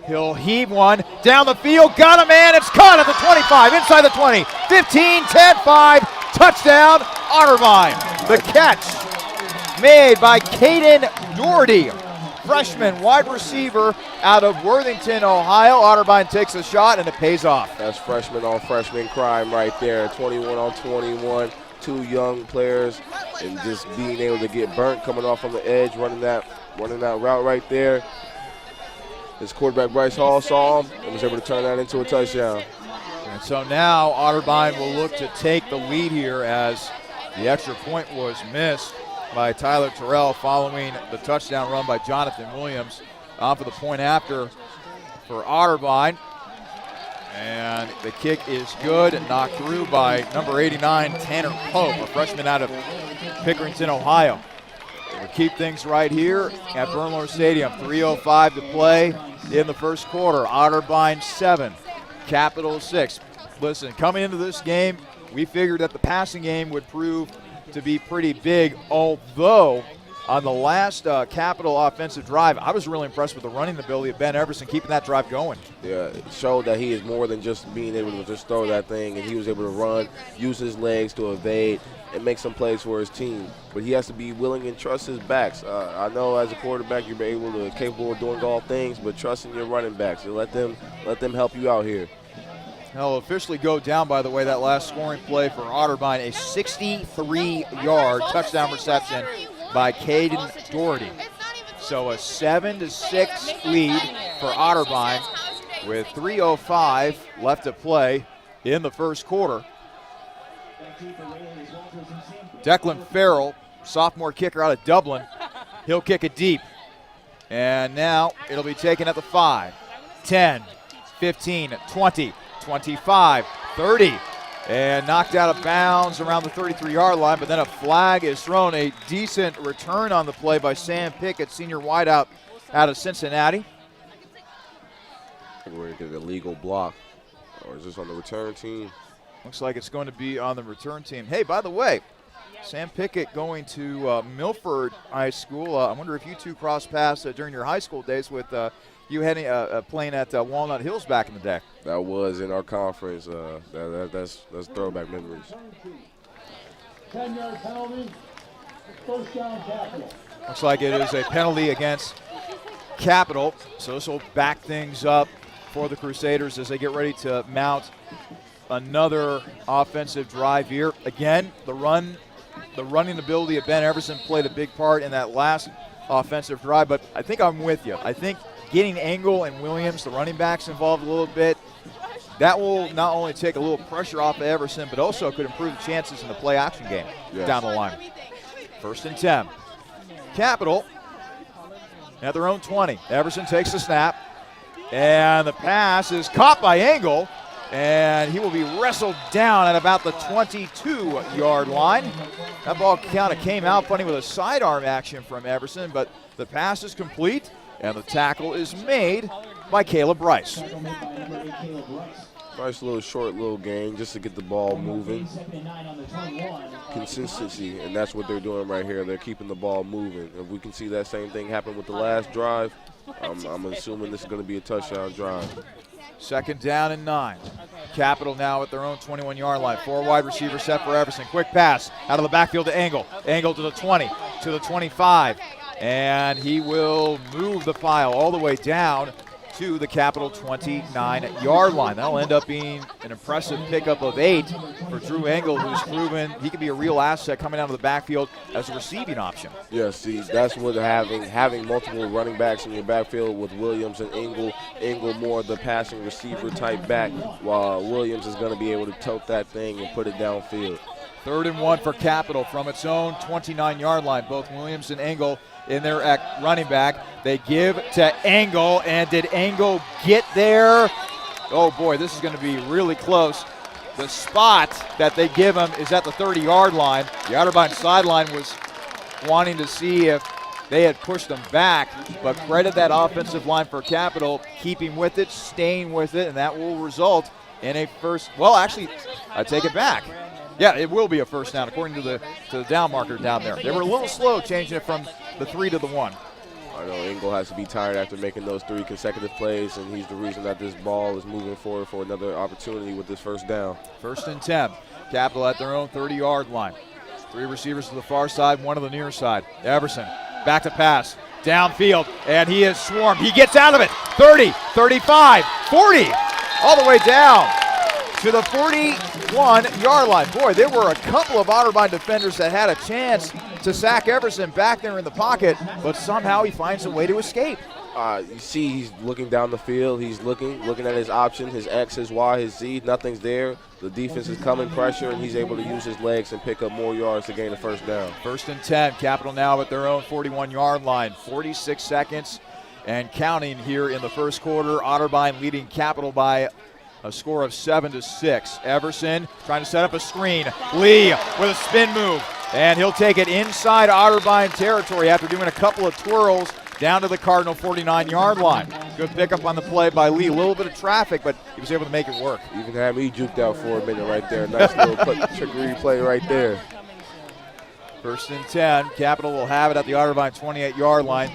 He'll heave one down the field. Got a man. It's caught at the 25, inside the 20. 15, 10, 5. Touchdown, Otterbein. The catch made by Caden Doherty, freshman wide receiver out of Worthington, Ohio. Otterbein takes a shot, and it pays off. That's freshman on freshman crime right there. 21 on 21. 2 young players, and just being able to get burnt coming off on the edge, running that route right there. His quarterback Bryce Hall saw him and was able to turn that into a touchdown. And so now Otterbein will look to take the lead here as the extra point was missed by Tyler Terrell following the touchdown run by Jonathan Williams. On for the point after for Otterbein. And the kick is good and knocked through by number 89, Tanner Pope, a freshman out of Pickerington, Ohio. We'll keep things right here at Bernlohr Stadium. 3:05 to play in the first quarter. Otterbein 7, Capital 6. Listen, coming into this game, we figured that the passing game would prove to be pretty big, although on the last Capital offensive drive, I was really impressed with the running ability of Ben Everson, keeping that drive going. Yeah, it showed that he is more than just being able to just throw that thing, and he was able to run, use his legs to evade, and make some plays for his team. But he has to be willing and trust his backs. I know as a quarterback you're capable of doing all things, but trusting your running backs. So let them help you out here. He'll officially go down, by the way, that last scoring play for Otterbein, a 63-yard touchdown reception by Caden Doherty. So a 7-6 lead for Otterbein with 3:05 left to play in the first quarter. Declan Farrell, sophomore kicker out of Dublin, he'll kick it deep. And now it'll be taken at the 5, 10, 15, 20, 25, 30. And knocked out of bounds around the 33-yard line, but then a flag is thrown. A decent return on the play by Sam Pickett, senior wideout out of Cincinnati. We're going to get a legal block. Or is this on the return team? Looks like it's going to be on the return team. Hey, by the way, Sam Pickett going to Milford High School. I wonder if you two crossed paths during your high school days with you heading playing at Walnut Hills back in the day. That was in our conference. That's throwback memories. 10-yard penalty, first down Capital. Looks like it is a penalty against Capital, so this will back things up for the Crusaders as they get ready to mount another offensive drive here. Again, the running ability of Ben Everson played a big part in that last offensive drive, but I think I'm with you. I think getting Engel and Williams, the running backs, involved a little bit, that will not only take a little pressure off of Everson, but also could improve the chances in the play-action game down the line. 1st and 10. Capital at their own 20. Everson takes the snap, and the pass is caught by Engel, and he will be wrestled down at about the 22-yard line. That ball kind of came out funny with a sidearm action from Everson, but the pass is complete, and the tackle is made by Caleb Bryce. Nice little short little game just to get the ball moving. Consistency, and that's what they're doing right here. They're keeping the ball moving. If we can see that same thing happen with the last drive, I'm assuming this is going to be a touchdown drive. 2nd down and 9. Capital now at their own 21-yard line. 4 wide receiver set for Everson. Quick pass out of the backfield to Engel. Engel to the 20, to the 25. And he will move the pile all the way down to the Capital 29-yard line. That'll end up being an impressive pickup of 8 for Drew Engel, who's proven he can be a real asset coming out of the backfield as a receiving option. Yeah, see, that's what having multiple running backs in your backfield with Williams and Engel. Engel more the passing receiver type back, while Williams is going to be able to tote that thing and put it downfield. 3rd and 1 for Capital from its own 29-yard line. Both Williams and Engel in their running back. They give to Engel, and did Engel get there? Oh boy, this is going to be really close. The spot that they give him is at the 30-yard line. The Otterbein sideline was wanting to see if they had pushed them back, but credit that offensive line for Capital, keeping with it, staying with it, and that will result in a first. Well, actually, I take it back. Yeah, it will be a first down according to the down marker down there. They were a little slow changing it from the 3 to the 1. I know Engel has to be tired after making those 3 consecutive plays, and he's the reason that this ball is moving forward for another opportunity with this first down. 1st and 10. Capital at their own 30-yard line. 3 receivers to the far side, 1 to the near side. Everson back to pass, downfield, and he is swarmed. He gets out of it. 30, 35, 40, all the way down to the 41-yard line. Boy, there were a couple of Otterbein defenders that had a chance to sack Everson back there in the pocket, but somehow he finds a way to escape. You see he's looking down the field. He's looking at his option, his X, his Y, his Z. Nothing's there. The defense is coming pressure, and he's able to use his legs and pick up more yards to gain the first down. 1st and 10. Capital now at their own 41-yard line. 46 seconds and counting here in the first quarter. Otterbein leading Capital by a score of 7-6. Everson trying to set up a screen. Lee with a spin move, and he'll take it inside Otterbein territory after doing a couple of twirls down to the Cardinal 49-yard line. Good pickup on the play by Lee. A little bit of traffic, but he was able to make it work. Even had me juked out for a minute right there. Nice little trickery play right there. 1st and 10. Capital will have it at the Otterbein 28-yard line.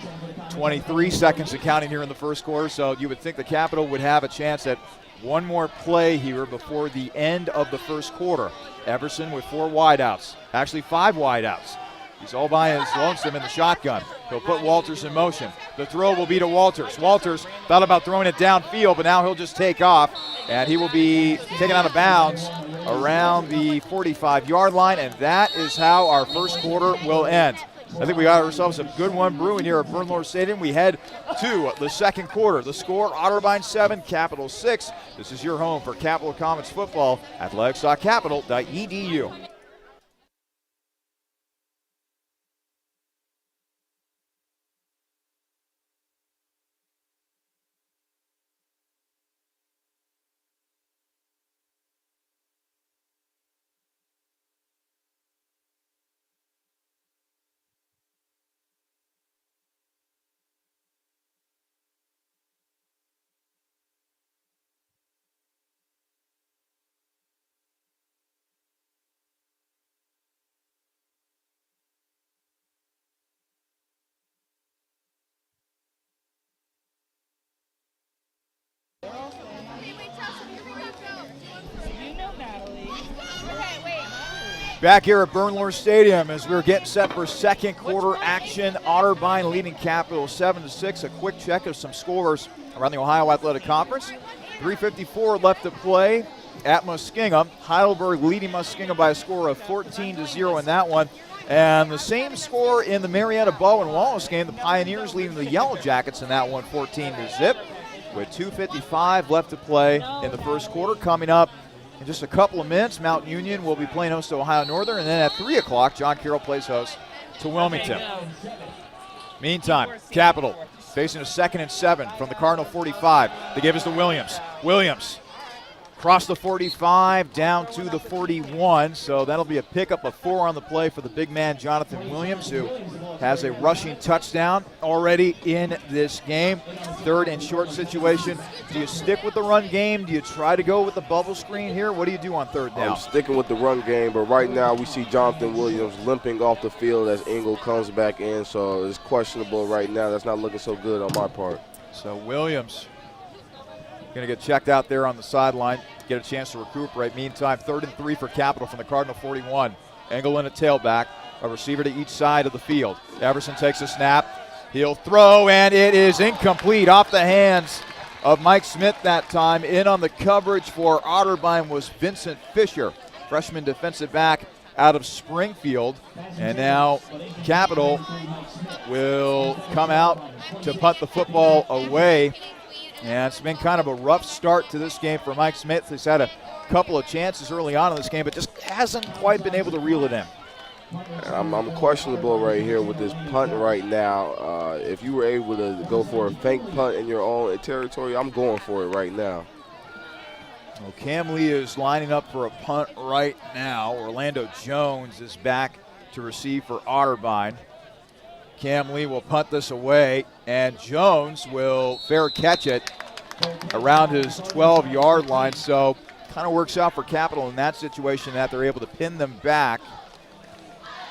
23 seconds and counting here in the first quarter, so you would think the Capital would have a chance at one more play here before the end of the first quarter. Everson with 4 wideouts, actually 5 wideouts. He's all by his lonesome in the shotgun. He'll put Walters in motion. The throw will be to Walters. Walters thought about throwing it downfield, but now he'll just take off, and he will be taken out of bounds around the 45-yard line, and that is how our first quarter will end. I think we got ourselves a good one brewing here at Bernlohr Stadium. We head to the second quarter. The score, Otterbein 7, Capital 6. This is your home for Capital Comets football, athletics.capital.edu. Back here at Bernlohr Stadium as we're getting set for second quarter action. Otterbein leading Capital 7-6. A quick check of some scores around the Ohio Athletic Conference. 3:54 left to play at Muskingum. Heidelberg leading Muskingum by a score of 14-0 in that one. And the same score in the Marietta Bowen-Wallace game. The Pioneers leading the Yellow Jackets in that one 14-0. With 2:55 left to play in the first quarter. Coming up in just a couple of minutes, Mount Union will be playing host to Ohio Northern, and then at 3 o'clock, John Carroll plays host to Wilmington. Meantime, Capital facing a 2nd and 7 from the Cardinal 45. They give us to Williams. Williams across the 45 down to the 41, so that'll be a pickup of 4 on the play for the big man Jonathan Williams, who has a rushing touchdown already in this game. 3rd and short situation. Do you stick with the run game? Do you try to go with the bubble screen here? What do you do on 3rd down? I'm sticking with the run game, but right now we see Jonathan Williams limping off the field as Engel comes back in, so it's questionable right now. That's not looking so good on my part. So Williams going to get checked out there on the sideline, get a chance to recuperate. Meantime, 3rd and 3 for Capital from the Cardinal 41. Engel in a tailback, a receiver to each side of the field. Everson takes a snap. He'll throw, and it is incomplete off the hands of Mike Smith that time. In on the coverage for Otterbein was Vincent Fisher, freshman defensive back out of Springfield. And now Capital will come out to punt the football away. And it's been kind of a rough start to this game for Mike Smith. He's had a couple of chances early on in this game, but just hasn't quite been able to reel it in. I'm questionable right here with this punt right now. If you were able to go for a fake punt in your own territory, I'm going for it right now. Well, Cam Lee is lining up for a punt right now. Orlando Jones is back to receive for Otterbein. Cam Lee will punt this away, and Jones will fair catch it around his 12-yard line. So kind of works out for Capital in that situation that they're able to pin them back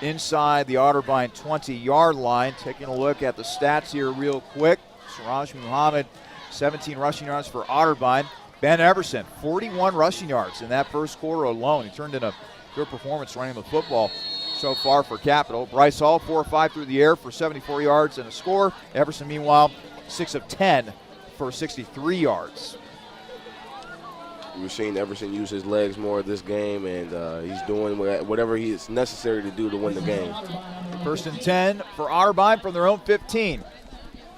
inside the Otterbein 20-yard line. Taking a look at the stats here real quick. Siraj Muhammad, 17 rushing yards for Otterbein. Ben Everson, 41 rushing yards in that first quarter alone. He turned in a good performance running the football so far for Capital. Bryce Hall, 4 of 5 through the air for 74 yards and a score. Everson, meanwhile, 6 of 10 for 63 yards. We're seeing Everson use his legs more this game, and he's doing whatever is necessary to do to win the game. First and 10 for Otterbein from their own 15.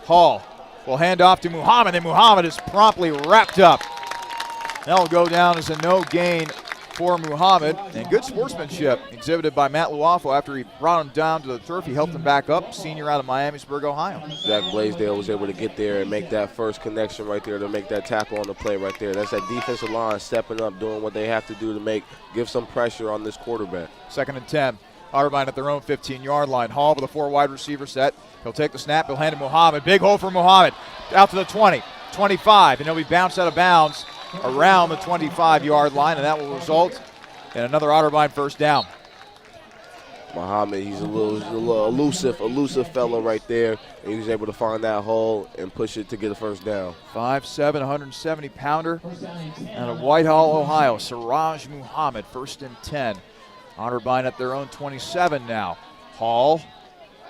Hall will hand off to Muhammad, and Muhammad is promptly wrapped up. That'll go down as a no gain for Muhammad, and good sportsmanship exhibited by Matt Luafo after he brought him down to the turf. He helped him back up, senior out of Miamisburg, Ohio. Jack Blaisdell was able to get there and make that first connection right there to make that tackle on the play right there. That's that defensive line stepping up, doing what they have to do to give some pressure on this quarterback. Second and 10. Otterbein at their own 15-yard line. Hall with a 4-wide receiver set. He'll take the snap. He'll hand it to Muhammad. Big hole for Muhammad. Out to the 20, 25, and he'll be bounced out of bounds around the 25-yard line, and that will result in another Otterbein first down. Muhammad, he's a little elusive fella right there, and he was able to find that hole and push it to get a first down. 5'7", 170-pounder out of Whitehall, Ohio. Siraj Muhammad, first and 10. Otterbein at their own 27 now. Hall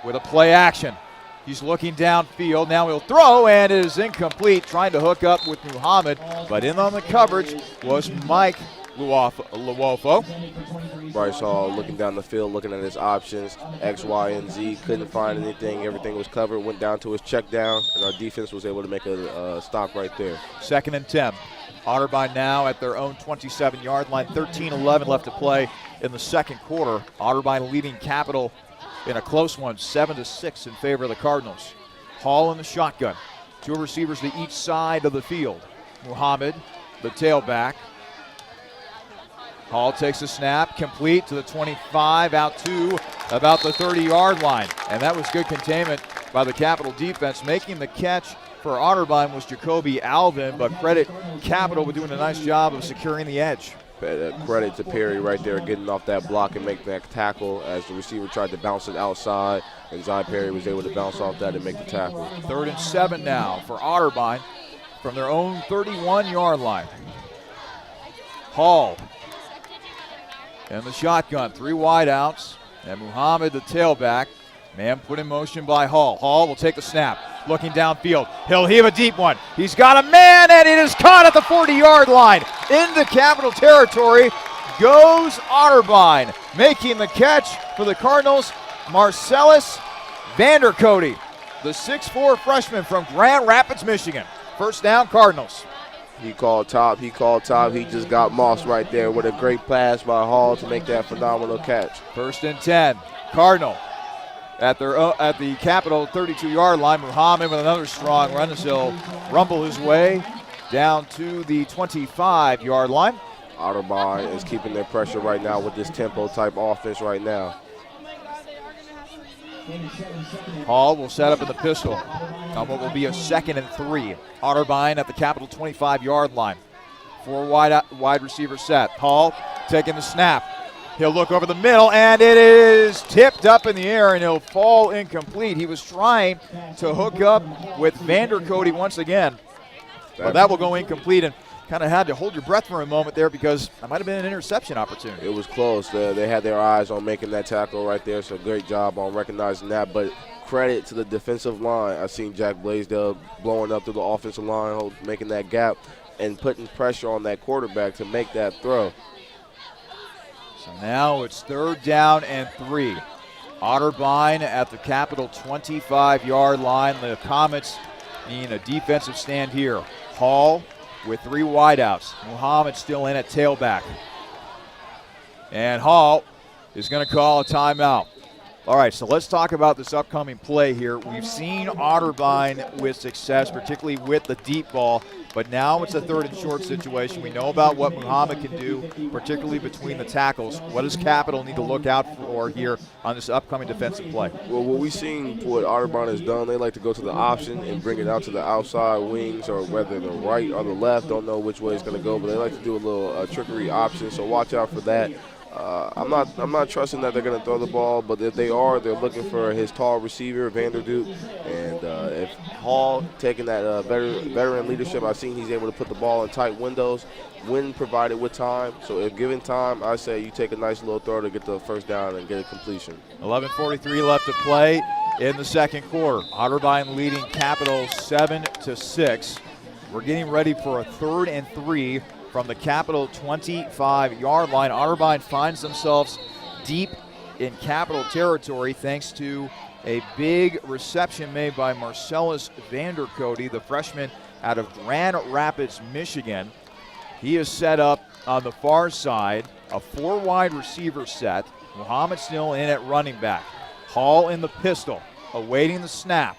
with a play action. He's looking downfield. Now he'll throw, and it is incomplete. Trying to hook up with Muhammad, but in on the coverage was Mike Luofo. Bryce Hall looking down the field, looking at his options, X, Y, and Z. Couldn't find anything. Everything was covered. Went down to his check down, and our defense was able to make a stop right there. Second and 10. Otterbein now at their own 27-yard line. 13-11 left to play in the second quarter. Otterbein leading Capital in a close one, 7-6 in favor of the Cardinals. Hall in the shotgun. Two receivers to each side of the field. Muhammad, the tailback. Hall takes a snap, complete to the 25, out to about the 30-yard line. And that was good containment by the Capital defense. Making the catch for Otterbein was Jacoby Alvin, but credit Capital with doing a nice job of securing the edge. Credit to Perry right there, getting off that block and making that tackle as the receiver tried to bounce it outside, and Zion Perry was able to bounce off that and make the tackle. 3rd and 7 now for Otterbein from their own 31-yard line. Hall and the shotgun, 3 wideouts, and Muhammad, the tailback. Man put in motion by Hall. Hall will take the snap, looking downfield. He'll heave a deep one. He's got a man, and it is caught at the 40-yard line. Into Capital territory goes Otterbein. Making the catch for the Cardinals, Marcellus Vandercote, the 6'4" freshman from Grand Rapids, Michigan. First down, Cardinals. He called top. He just got mossed right there with a great pass by Hall to make that phenomenal catch. 1st and 10, Cardinal. At the Capital 32-yard line, Muhammad with another strong run as he'll rumble his way down to the 25-yard line. Otterbein is keeping their pressure right now with this tempo-type offense right now. Hall will set up in the pistol on what will be a 2nd and 3. Otterbein at the Capital 25-yard line. 4 wide receiver set. Hall taking the snap. He'll look over the middle, and it is tipped up in the air, and he'll fall incomplete. He was trying to hook up with Vandercote once again, but that will go incomplete, and kind of had to hold your breath for a moment there because that might have been an interception opportunity. It was close. They had their eyes on making that tackle right there, so great job on recognizing that. But credit to the defensive line. I've seen Jack Blaisdell blowing up to the offensive line, making that gap and putting pressure on that quarterback to make that throw. So now it's 3rd down and 3. Otterbein at the Capital 25-yard line. The Comets need a defensive stand here. Hall with 3 wideouts. Muhammad still in at tailback. And Hall is going to call a timeout. All right, so let's talk about this upcoming play here. We've seen Otterbein with success, particularly with the deep ball, but now it's a 3rd and short situation. We know about what Muhammad can do, particularly between the tackles. What does Capital need to look out for here on this upcoming defensive play? Well, what we've seen what Otterbein has done, they like to go to the option and bring it out to the outside wings, or whether the right or the left, don't know which way it's going to go, but they like to do a little trickery option, so watch out for that. I'm not trusting that they're going to throw the ball, but if they are, they're looking for his tall receiver, Vanderdoot. And if Hall taking that veteran leadership, I've seen he's able to put the ball in tight windows when provided with time. So if given time, I say you take a nice little throw to get the first down and get a completion. 11:43 left to play in the second quarter. Otterbein leading Capital 7-6. We're getting ready for a 3rd and 3 from the Capital 25-yard line. Otterbein finds themselves deep in Capital territory thanks to a big reception made by Marcellus Vandercote, the freshman out of Grand Rapids, Michigan. He is set up on the far side, a 4-wide receiver set. Muhammad still in at running back. Hall in the pistol, awaiting the snap.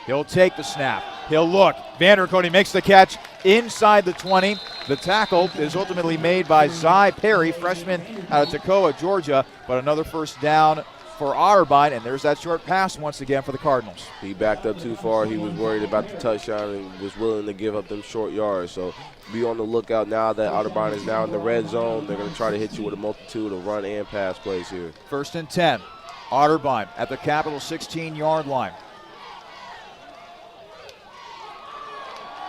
He'll take the snap. He'll look. Vandercote makes the catch inside the 20. The tackle is ultimately made by Zy Perry, freshman out of Toccoa, Georgia, but another first down for Otterbein, and there's that short pass once again for the Cardinals. He backed up too far. He was worried about the touchdown and was willing to give up them short yards. So be on the lookout now that Otterbein is now in the red zone. They're going to try to hit you with a multitude of run and pass plays here. 1st and 10. Otterbein at the Capital 16-yard line.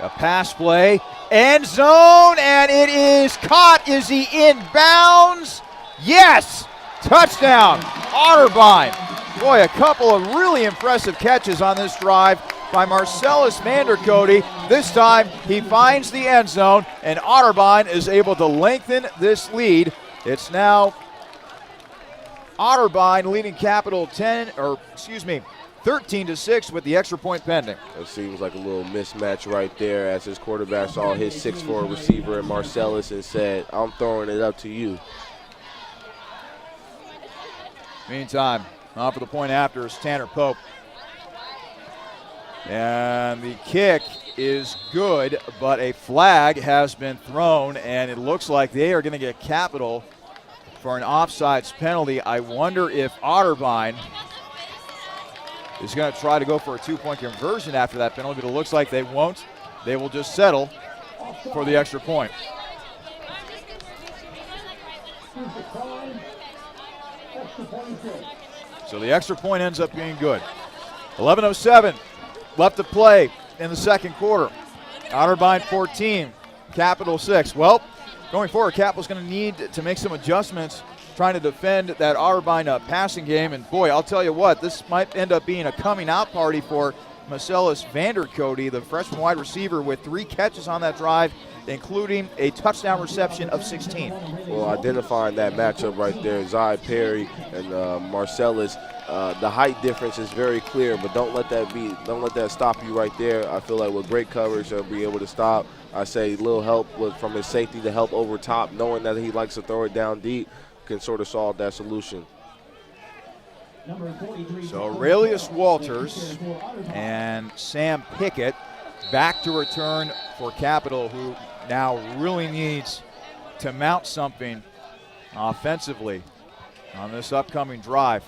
A pass play, end zone, and it is caught. Is he in bounds? Yes! Touchdown, Otterbein. Boy, a couple of really impressive catches on this drive by Marcellus Vandercote. This time he finds the end zone, and Otterbein is able to lengthen this lead. It's now Otterbein leading Capital 13-6 with the extra point pending. It seems like a little mismatch right there as his quarterback saw his 6'4" receiver in Marcellus and said, I'm throwing it up to you. Meantime, on for the point after is Tanner Pope. And the kick is good, but a flag has been thrown, and it looks like they are going to get Capital for an offsides penalty. I wonder if Otterbein is going to try to go for a 2-point conversion after that penalty, but it looks like they won't. They will just settle for the extra point. So the extra point ends up being good. 11:07 left to play in the second quarter. Otterbein 14, Capital 6. Well, going forward, Capital's going to need to make some adjustments trying to defend that Otterbein passing game. And boy, I'll tell you what, this might end up being a coming out party for Marcellus Vandercote, the freshman wide receiver, with 3 catches on that drive, including a touchdown reception of 16. Well, identifying that matchup right there, Zy Perry and Marcellus, the height difference is very clear, but don't let that stop you right there. I feel like with great coverage, they'll be able to stop. I say a little help from his safety to help over top, knowing that he likes to throw it down deep, can sort of solve that solution. So Aurelius Walters and Sam Pickett back to return for Capital, who now really needs to mount something offensively on this upcoming drive.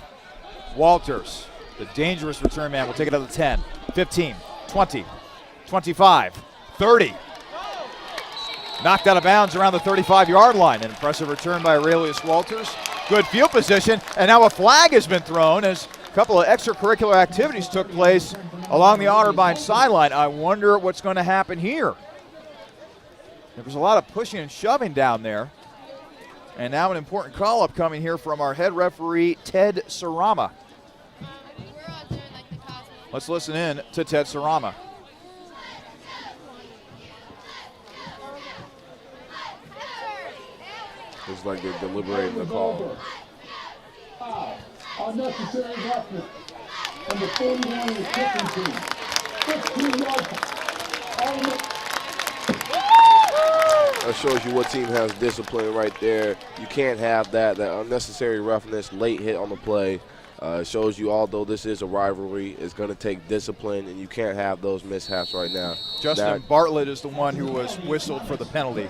Walters, the dangerous return man, will take it out of the 10, 15, 20, 25, 30. Knocked out of bounds around the 35-yard line. An impressive return by Aurelius Walters. Good field position, and now a flag has been thrown as a couple of extracurricular activities took place along the Otterbein sideline. I wonder what's going to happen here. There was a lot of pushing and shoving down there. And now an important call-up coming here from our head referee, Ted Sarama. Let's listen in to Ted Sarama. It's like they're deliberating the call. Unnecessary roughness. And the 41 of the kicking team. 16 yards. That shows you what team has discipline right there. You can't have that unnecessary roughness, late hit on the play. It shows you, although this is a rivalry, it's going to take discipline, and you can't have those mishaps right now. Justin Bartlett is the one who was whistled for the penalty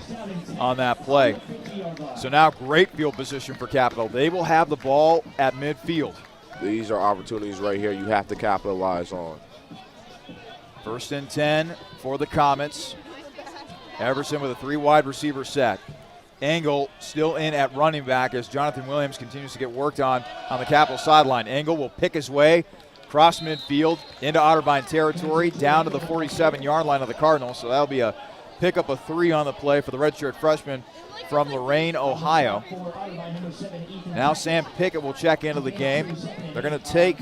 on that play. So now great field position for Capital. They will have the ball at midfield. These are opportunities right here you have to capitalize on. 1st and 10 for the Comets. Everson with a 3 wide receiver set. Engel still in at running back as Jonathan Williams continues to get worked on the Capital sideline. Engel will pick his way across midfield into Otterbein territory down to the 47-yard line of the Cardinals. So that'll be a pickup of 3 on the play for the redshirt freshman from Lorain, Ohio. Now Sam Pickett will check into the game. They're going to take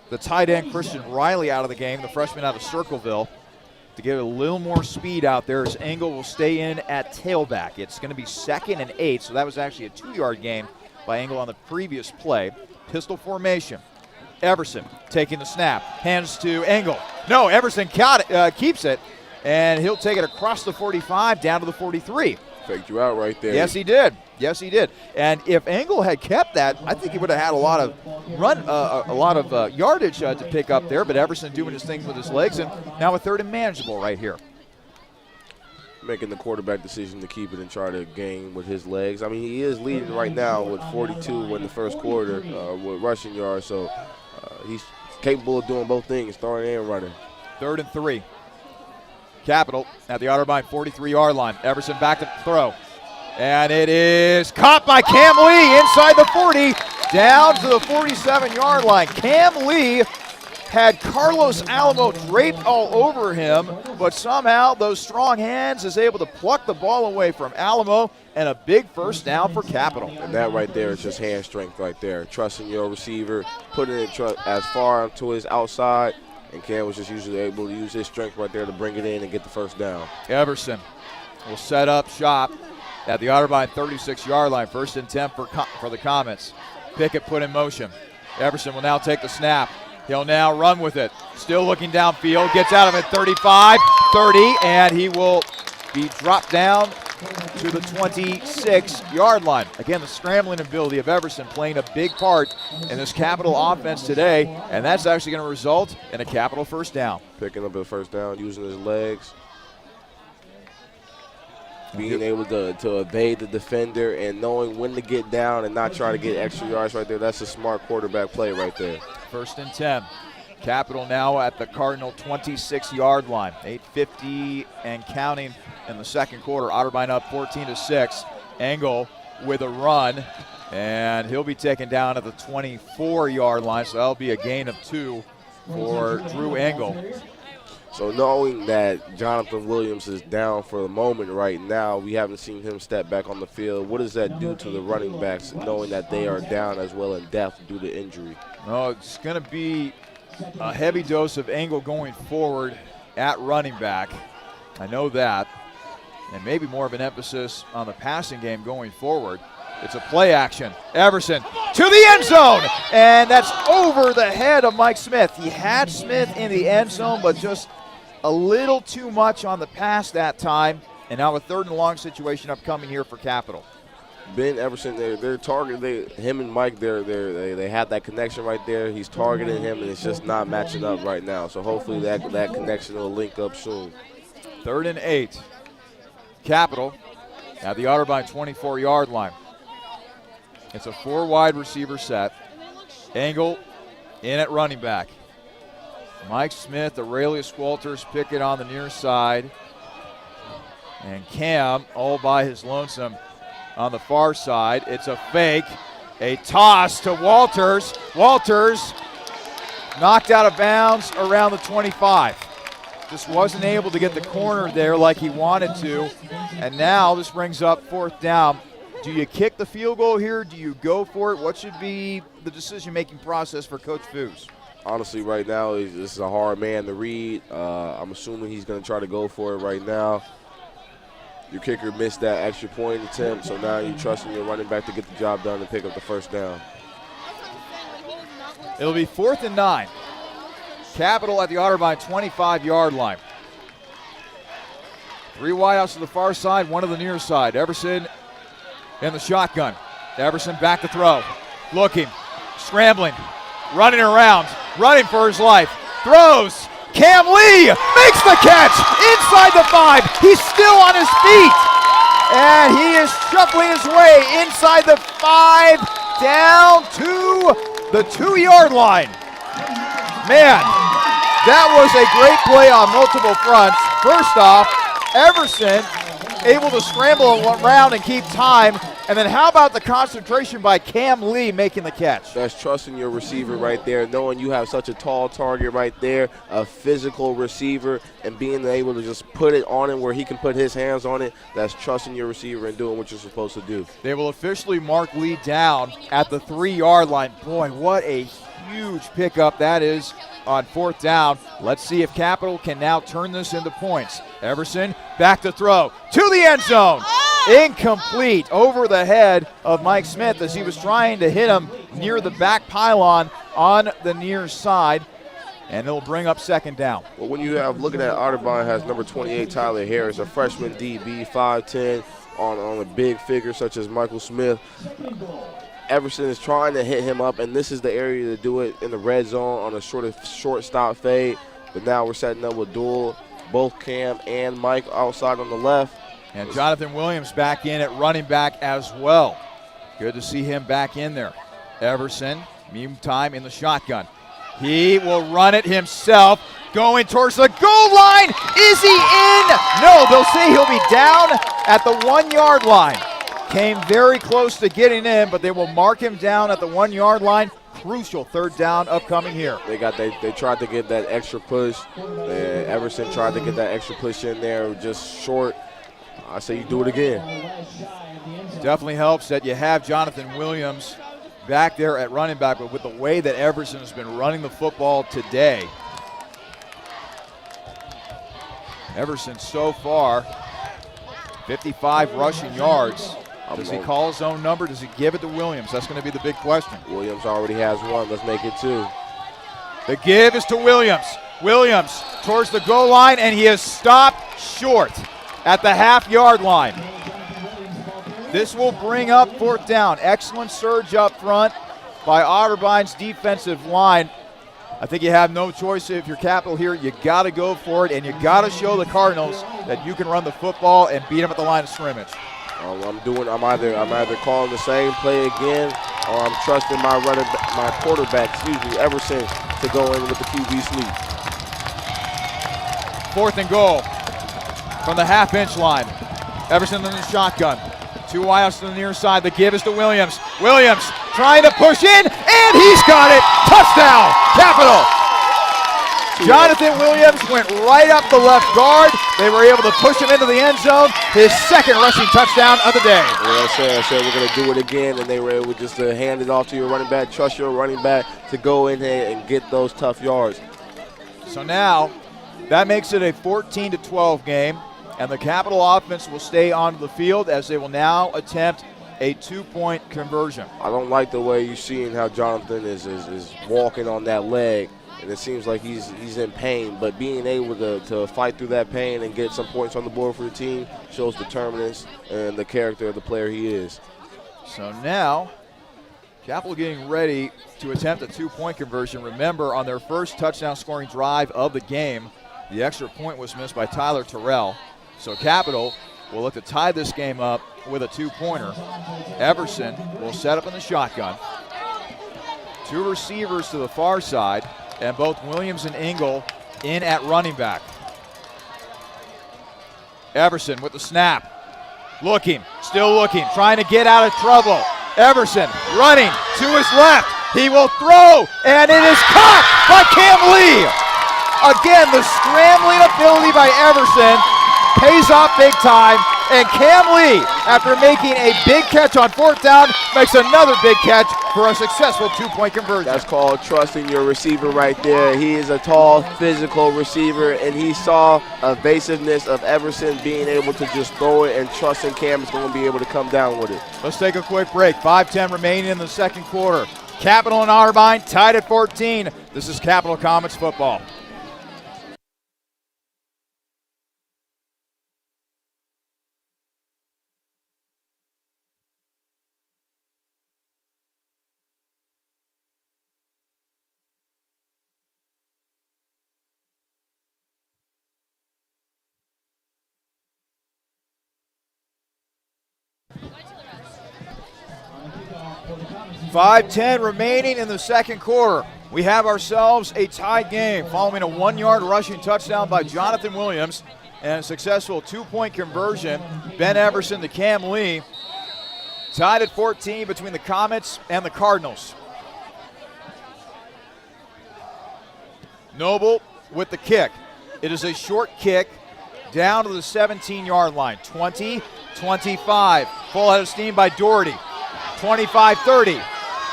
the tight end Christian Riley out of the game, the freshman out of Circleville, to get a little more speed out there as Engel will stay in at tailback. It's going to be 2nd and 8, so that was actually a 2-yard gain by Engel on the previous play. Pistol formation. Everson taking the snap, hands to Engel. No, Everson keeps it, and he'll take it across the 45 down to the 43. Faked you out right there. Yes, he did. Yes, he did. And if Engel had kept that, I think he would have had a lot of yardage to pick up there. But Everson doing his thing with his legs, and now a 3rd and manageable right here. Making the quarterback decision to keep it and try to gain with his legs. I mean, he is leading right now with 42 in the first quarter with rushing yards. So he's capable of doing both things, throwing and running. 3rd and 3. Capital at the Otterbein 43-yard line. Everson back to throw. And it is caught by Cam Lee inside the 40, down to the 47-yard line. Cam Lee had Carlos Alamo draped all over him, but somehow those strong hands is able to pluck the ball away from Alamo, and a big first down for Capital. And that right there is just hand strength right there. Trusting your receiver, putting it as far to his outside, and Cam was just usually able to use his strength right there to bring it in and get the first down. Everson will set up shop at the Otterbein 36-yard line. 1st and 10 for the Comets. Pickett put in motion. Everson will now take the snap. He'll now run with it. Still looking downfield. Gets out of it 35, 30, and he will be dropped down to the 26-yard line. Again, the scrambling ability of Everson playing a big part in this Capital offense today, and that's actually going to result in a Capital first down. Picking up a first down, using his legs. Being able to evade the defender and knowing when to get down and not try to get extra yards right there. That's a smart quarterback play right there. 1st and 10. Capital now at the Cardinal 26-yard line. 8:50 and counting in the second quarter. Otterbein up 14-6. Engel with a run, and he'll be taken down at the 24-yard line, so that'll be a gain of 2 for Drew Engel. So knowing that Jonathan Williams is down for the moment right now, we haven't seen him step back on the field. What does that do to the running backs, knowing that they are down as well in depth due to injury? Oh, it's going to be a heavy dose of Engel going forward at running back. I know that. And maybe more of an emphasis on the passing game going forward. It's a play action. Everson to the end zone, and that's over the head of Mike Smith. He had Smith in the end zone, but just a little too much on the pass that time, and now a 3rd and long situation upcoming here for Capital. Ben Everson, they're targeting him and Mike. They have that connection right there. He's targeting him, and it's just not matching up right now. So hopefully that connection will link up soon. 3rd and 8. Capital at the Otterbein 24-yard line. It's a 4 wide receiver set. Engel in at running back. Mike Smith, Aurelius Walters, Pickett on the near side. And Cam all by his lonesome on the far side. It's a fake. A toss to Walters. Walters knocked out of bounds around the 25. Just wasn't able to get the corner there like he wanted to. And now this brings up 4th down. Do you kick the field goal here? Do you go for it? What should be the decision-making process for Coach Foos? Honestly, right now, this is a hard man to read. I'm assuming he's going to try to go for it right now. Your kicker missed that extra point attempt, so now you're trusting your running back to get the job done and pick up the first down. It'll be 4th and 9. Capital at the Otterbein 25-yard line. 3 wideouts to the far side, 1 to the near side. Everson in the shotgun. Everson back to throw. Looking, scrambling, running around, running for his life. Throws. Cam Lee makes the catch inside the 5. He's still on his feet. And he is shuffling his way inside the 5 down to the 2-yard line. Man, that was a great play on multiple fronts. First off, Everson able to scramble around and keep time. And then how about the concentration by Cam Lee making the catch? That's trusting your receiver right there, knowing you have such a tall target right there, a physical receiver, and being able to just put it on him where he can put his hands on it. That's trusting your receiver and doing what you're supposed to do. They will officially mark Lee down at the 3-yard line. Boy, what a huge pickup that is on 4th down. Let's see if Capital can now turn this into points. Everson back to throw to the end zone. Incomplete, over the head of Mike Smith as he was trying to hit him near the back pylon on the near side. And it'll bring up 2nd down. Well, when you have, looking at Otterbein has number 28, Tyler Harris, a freshman DB, 5'10", on a big figure such as Michael Smith. Everson is trying to hit him up, and this is the area to do it in the red zone on a short stop fade. But now we're setting up with dual, both Cam and Mike outside on the left. And Jonathan Williams back in at running back as well. Good to see him back in there. Everson, meantime, in the shotgun. He will run it himself, going towards the goal line. Is he in? No, they'll say he'll be down at the 1-yard line. Came very close to getting in, but they will mark him down at the 1-yard line. Crucial 3rd down upcoming here. They tried to get that extra push. Everson tried to get that extra push in there, just short. I say you do it again. Definitely helps that you have Jonathan Williams back there at running back, but with the way that Everson has been running the football today, Everson so far, 55 rushing yards. Does he call his own number? Does he give it to Williams? That's going to be the big question. Williams already has 1. Let's make it 2. The give is to Williams. Williams towards the goal line, and he is stopped short at the half-yard line. This will bring up 4th down. Excellent surge up front by Otterbein's defensive line. I think you have no choice if you're Capital here. You got to go for it, and you got to show the Cardinals that you can run the football and beat them at the line of scrimmage. I'm either calling the same play again, or I'm trusting my quarterback, Everson, to go in with the QB sweep. 4th and goal from the half-inch line. Everson in the shotgun. 2 wideouts to the near side. The give is to Williams. Williams trying to push in, and he's got it. Touchdown, Capital. Jonathan Williams went right up the left guard. They were able to push him into the end zone. His 2nd rushing touchdown of the day. Yeah, I said we're going to do it again, and they were able just to hand it off to your running back. Trust your running back to go in there and get those tough yards. So now that makes it a 14-12 game, and the Capital offense will stay on the field as they will now attempt a 2-point conversion. I don't like the way you're seeing how Jonathan is walking on that leg. And it seems like he's in pain, but being able to fight through that pain and get some points on the board for the team shows determinants and the character of the player he is. So now, Capital getting ready to attempt a 2-point conversion. Remember, on their first touchdown scoring drive of the game, the extra point was missed by Tyler Terrell. So Capital will look to tie this game up with a 2-pointer. Everson will set up in the shotgun. 2 receivers to the far side, and both Williams and Engel in at running back. Everson with the snap. Looking, still looking, trying to get out of trouble. Everson running to his left. He will throw, and it is caught by Cam Lee. Again, the scrambling ability by Everson pays off big time. And Cam Lee, after making a big catch on 4th down, makes another big catch for a successful 2-point conversion. That's called trusting your receiver right there. He is a tall, physical receiver, and he saw evasiveness of Everson being able to just throw it, and trusting Cam is going to be able to come down with it. Let's take a quick break. 5:10 remaining in the 2nd quarter. Capital and Otterbein tied at 14. This is Capital Comets football. 5:10 remaining in the second quarter. We have ourselves a tied game following a 1-yard rushing touchdown by Jonathan Williams and a successful 2-point conversion. Ben Everson to Cam Lee. Tied at 14 between the Comets and the Cardinals. Noble with the kick. It is a short kick down to the 17-yard line. 20, 25. Full head of steam by Doherty. 25, 30,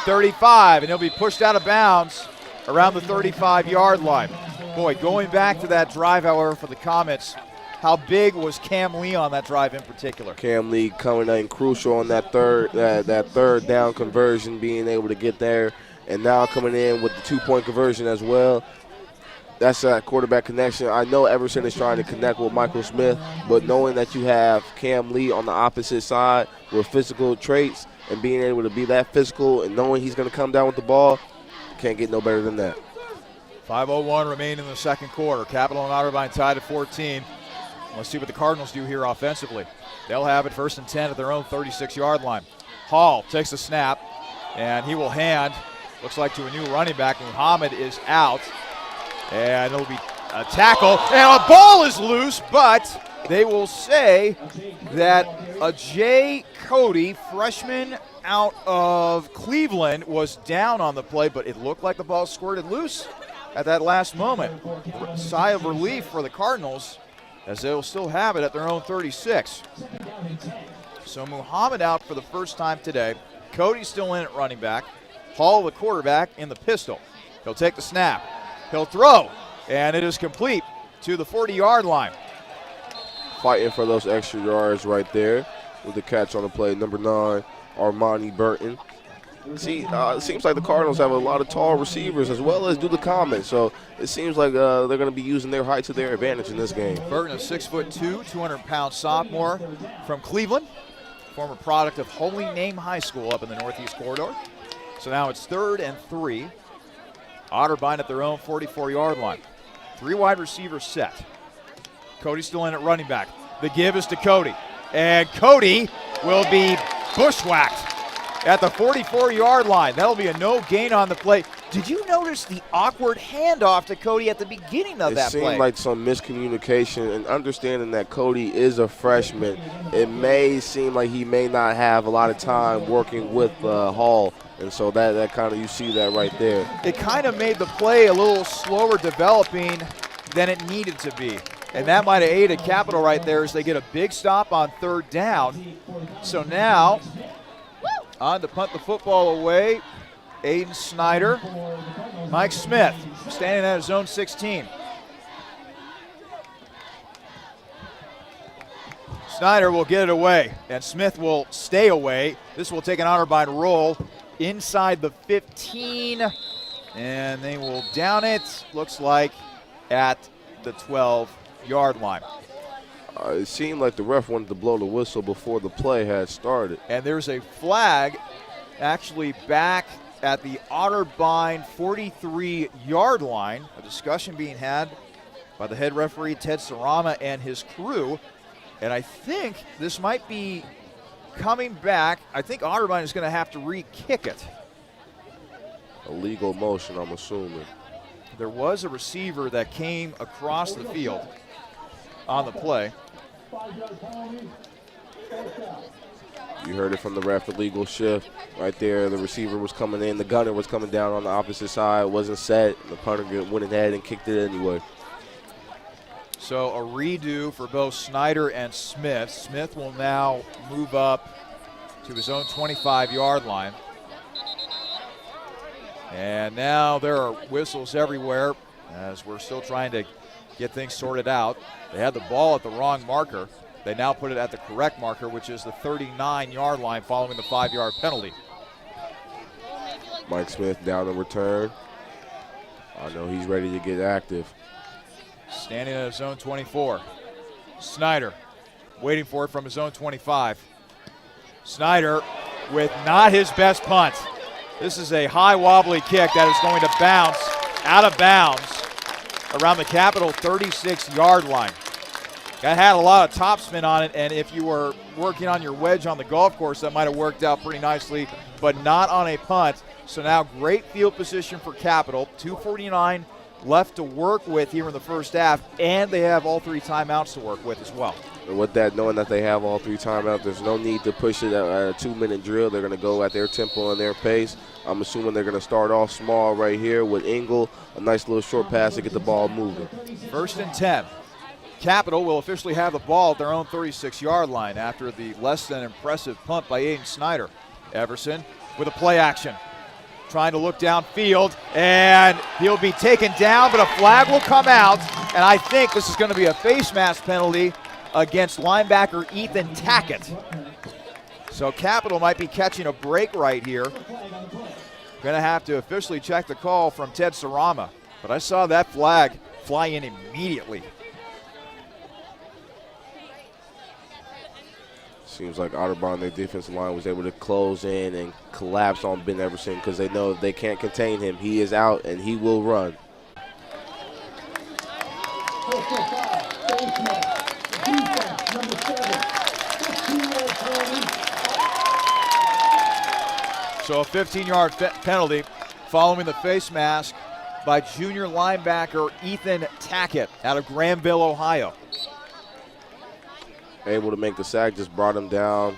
35, and he'll be pushed out of bounds around the 35-yard line. Boy, going back to that drive, however, for the Comets, how big was Cam Lee on that drive in particular? Cam Lee coming in crucial on that third down conversion, being able to get there, and now coming in with the 2-point conversion as well. That's that quarterback connection. I know Everson is trying to connect with Michael Smith, but knowing that you have Cam Lee on the opposite side with physical traits and being able to be that physical and knowing he's going to come down with the ball, can't get no better than that. 5:01 remaining in the second quarter. Capital and Otterbein tied at 14. Let's see what the Cardinals do here offensively. They'll have it 1st and 10 at their own 36-yard line. Hall takes the snap, and he will hand, looks like to a new running back. Muhammad is out, and it'll be a tackle, and a ball is loose, but they will say that a Jay Cody, freshman out of Cleveland, was down on the play, but it looked like the ball squirted loose at that last moment. Sigh of relief for the Cardinals, as they'll still have it at their own 36. So Muhammad out for the first time today. Cody's still in at running back. Hall, the quarterback, in the pistol. He'll take the snap. He'll throw, and it is complete to the 40-yard line. Fighting for those extra yards right there with the catch on the play, number 9, Armani Burton. See, it seems like the Cardinals have a lot of tall receivers as well as do the Comets, so it seems like they're going to be using their height to their advantage in this game. Burton, a 6'2", 200-pound sophomore from Cleveland, former product of Holy Name High School up in the Northeast Corridor. So now it's 3rd and 3. Otterbein at their own 44-yard line. 3 wide receivers set. Cody still in at running back. The give is to Cody. And Cody will be bushwhacked at the 44-yard line. That'll be a no gain on the play. Did you notice the awkward handoff to Cody at the beginning of that play? It seemed like some miscommunication, and understanding that Cody is a freshman, it may seem like he may not have a lot of time working with Hall. And so that kind of, you see that right there. It kind of made the play a little slower developing than it needed to be. And that might have aided Capital right there as they get a big stop on 3rd down. So now, on to punt the football away, Aiden Snyder. Mike Smith standing at his own 16. Snyder will get it away, and Smith will stay away. This will take an Otterbein roll inside the 15, and they will down it, looks like, at the 12-yard line. It seemed like the ref wanted to blow the whistle before the play had started. And there's a flag actually back at the Otterbein 43-yard line. A discussion being had by the head referee, Ted Sarama, and his crew. And I think this might be coming back. I think Otterbein is going to have to re-kick it. Illegal motion, I'm assuming. There was a receiver that came across the field on the play. You heard it from the ref, illegal shift. Right there, the receiver was coming in. The gunner was coming down on the opposite side. Wasn't set. The punter went ahead and kicked it anyway. So a redo for both Snyder and Smith. Smith will now move up to his own 25-yard line. And now there are whistles everywhere as we're still trying to get things sorted out. They had the ball at the wrong marker. They now put it at the correct marker, which is the 39-yard line following the 5-yard penalty. Mike Smith down in return. I know he's ready to get active. Standing at his own 24. Snyder waiting for it from his own 25. Snyder with not his best punt. This is a high wobbly kick that is going to bounce out of bounds around the Capital 36-yard line. That had a lot of topspin on it, and if you were working on your wedge on the golf course, that might have worked out pretty nicely, but not on a punt. So now great field position for Capital. 2:49 left to work with here in the first half, and they have all 3 timeouts to work with as well. And with that, knowing that they have all 3 timeouts, there's no need to push it at a 2-minute drill. They're going to go at their tempo and their pace. I'm assuming they're going to start off small right here with Engel, a nice little short pass to get the ball moving. 1st and 10. Capital will officially have the ball at their own 36-yard line after the less than impressive punt by Aiden Snyder. Everson with a play action, trying to look downfield, and he'll be taken down, but a flag will come out, and I think this is going to be a face mask penalty against linebacker Ethan Tackett. So Capital might be catching a break right here. Going to have to officially check the call from Ted Sarama, but I saw that flag fly in immediately. Seems like Otterbein, their defensive line, was able to close in and collapse on Ben Everson because they know if they can't contain him, he is out and he will run. So a 15-yard penalty following the face mask by junior linebacker Ethan Tackett out of Granville, Ohio. Able to make the sack, just brought him down